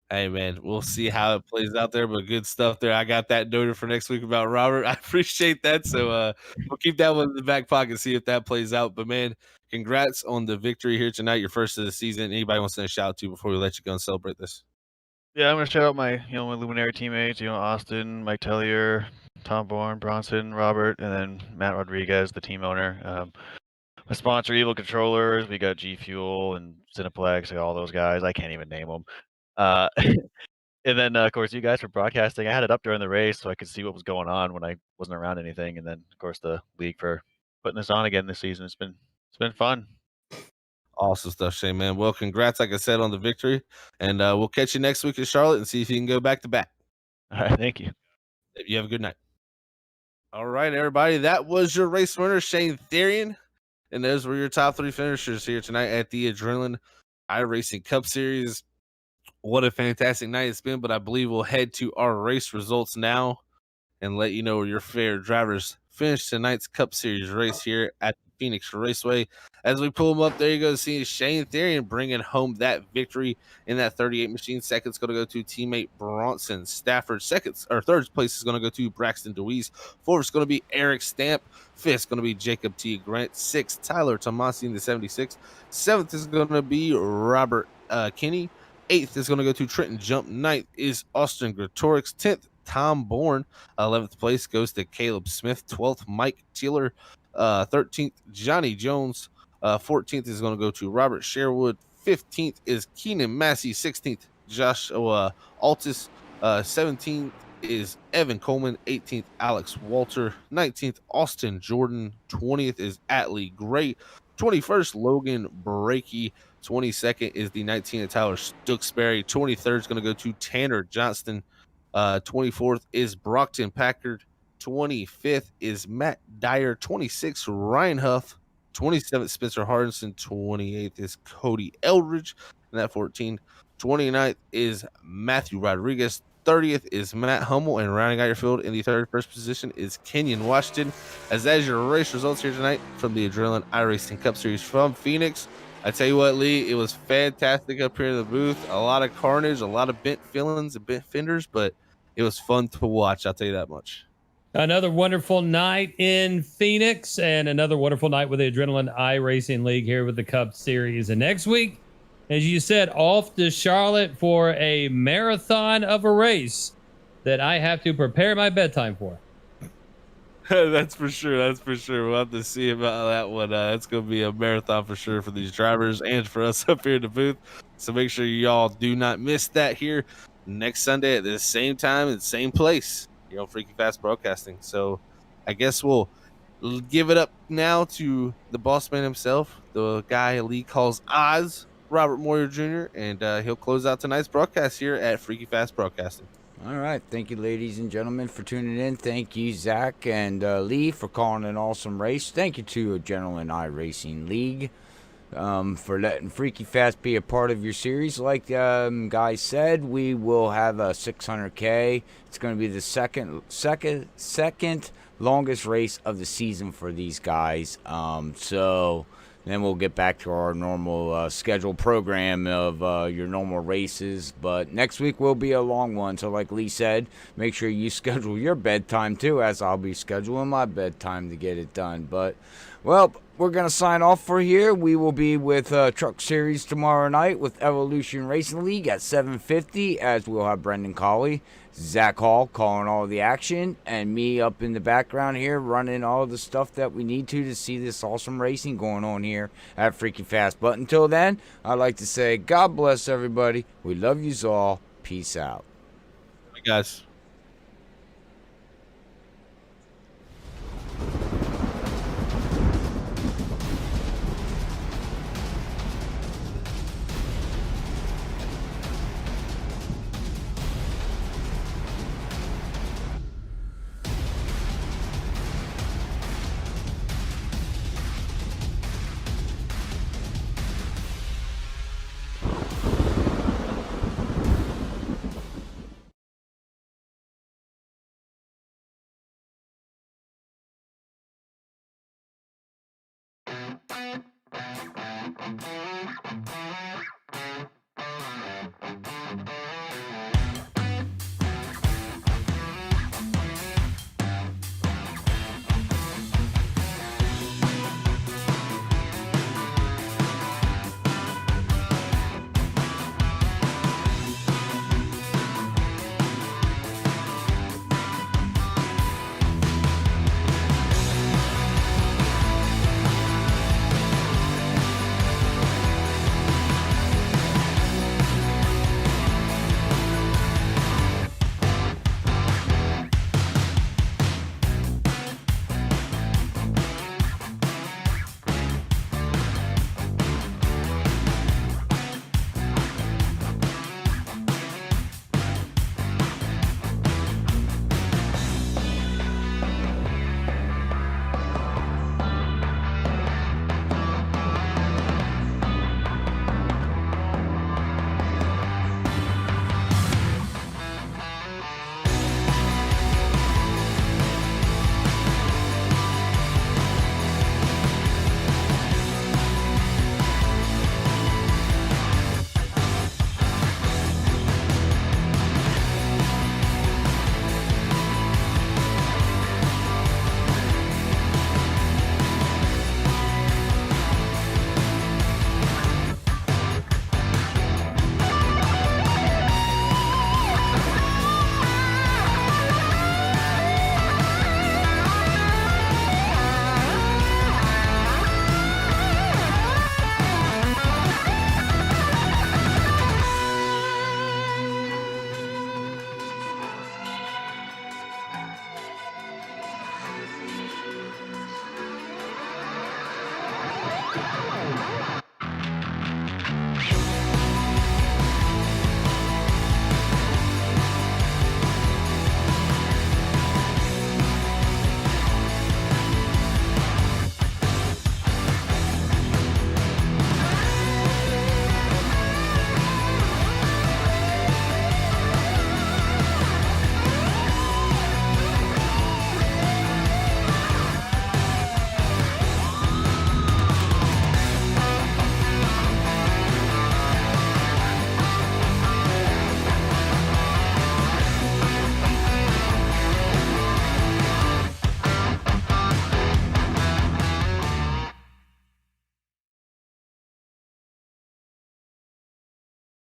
Hey man, we'll see how it plays out there, but good stuff there. I got that noted for next week about Robert. I appreciate that. So we'll keep that one in the back pocket, see if that plays out. But man, congrats on the victory here tonight, your first of the season. Anybody wants to send a shout out to before we let you go and celebrate this? Yeah, I'm gonna shout out my my luminary teammates. Austin, Mike Tellier, Tom Bourne, Bronson, Robert, and then Matt Rodriguez, the team owner. My sponsor, Evil Controllers. We got G Fuel and Cineplex, and all those guys. I can't even name them. Uh, and then of course you guys for broadcasting. I had it up during the race so I could see what was going on when I wasn't around anything. And then of course the league for putting this on again this season. It's been fun. Awesome stuff, Shane, man. Well, congrats, like I said, on the victory. And we'll catch you next week in Charlotte and see if you can go back to back. All right, thank you. You have a good night. All right, everybody. That was your race winner, Shane Therian. And those were your top 3 finishers here tonight at the Adrenaline iRacing Cup Series. What a fantastic night it's been, but I believe we'll head to our race results now and let you know where your fair drivers finished tonight's Cup Series race here at the Phoenix Raceway. As we pull them up, there you go, see Shane Therian bringing home that victory in that 38 machine. Second's going to go to teammate Bronson Stafford. Third place is going to go to Braxton DeWeese. Fourth is going to be Eric Stamp. Fifth is going to be Jacob T. Grant. Sixth, Tyler Tomasi in the 76. Seventh is going to be Robert Kinney. Eighth is going to go to Trenton Jump. Ninth is Austin Gretorix. 10th, Tom Bourne. 11th place goes to Caleb Smith. 12th, Mike Teeler. 13th, Johnny Jones. 14th is going to go to Robert Sherwood. 15th is Keenan Massey. 16th, Joshua Altus. 17th is Evan Coleman. 18th, Alex Walter. 19th, Austin Jordan. 20th is Atlee Gray. 21st, Logan Brakey. 22nd is the 19 of Tyler Stooksbury. 23rd is going to go to Tanner Johnston. 24th is Brockton Packard. 25th is Matt Dyer. 26th, Ryan Huff. 27th, Spencer Hardison. 28th is Cody Eldridge. And that 14th. 29th is Matthew Rodriguez. 30th is Matt Hummel, and rounding out your field in the 31st position is Kenyon Washington. As that is your race results here tonight from the Adrenaline iRacing Cup Series from Phoenix. I tell you what, Lee, it was fantastic up here in the booth. A lot of carnage, a lot of bent feelings and bent fenders, but it was fun to watch. I'll tell you that much. Another wonderful night in Phoenix and another wonderful night with the Adrenaline iRacing League here with the Cup Series. And next week, as you said, off to Charlotte for a marathon of a race that I have to prepare my bedtime for. That's for sure. That's for sure. We'll have to see about that one. It's going to be a marathon for sure for these drivers and for us up here in the booth. So make sure y'all do not miss that here next Sunday at the same time and same place here on Freaky Fast Broadcasting. So I guess we'll give it up now to the boss man himself, the guy Lee calls Oz, Robert Moyer Jr., and he'll close out tonight's broadcast here at Freaky Fast Broadcasting. All right. Thank you, ladies and gentlemen, for tuning in. Thank you, Zach and Lee, for calling an awesome race. Thank you to Adrenaline iRacing League for letting Freaky Fast be a part of your series. Like guys said, we will have a 600K. It's going to be the second longest race of the season for these guys. So then we'll get back to our normal scheduled program of your normal races. But next week will be a long one. So like Lee said, make sure you schedule your bedtime too, as I'll be scheduling my bedtime to get it done. But, well, we're going to sign off for here. We will be with Truck Series tomorrow night with Evolution Racing League at 7:50, as we'll have Brendan Colley, Zach Hall calling all the action, and me up in the background here running all the stuff that we need to see this awesome racing going on here at Freaky Fast. But until then, I'd like to say God bless everybody. We love yous all. Peace out. Bye, guys.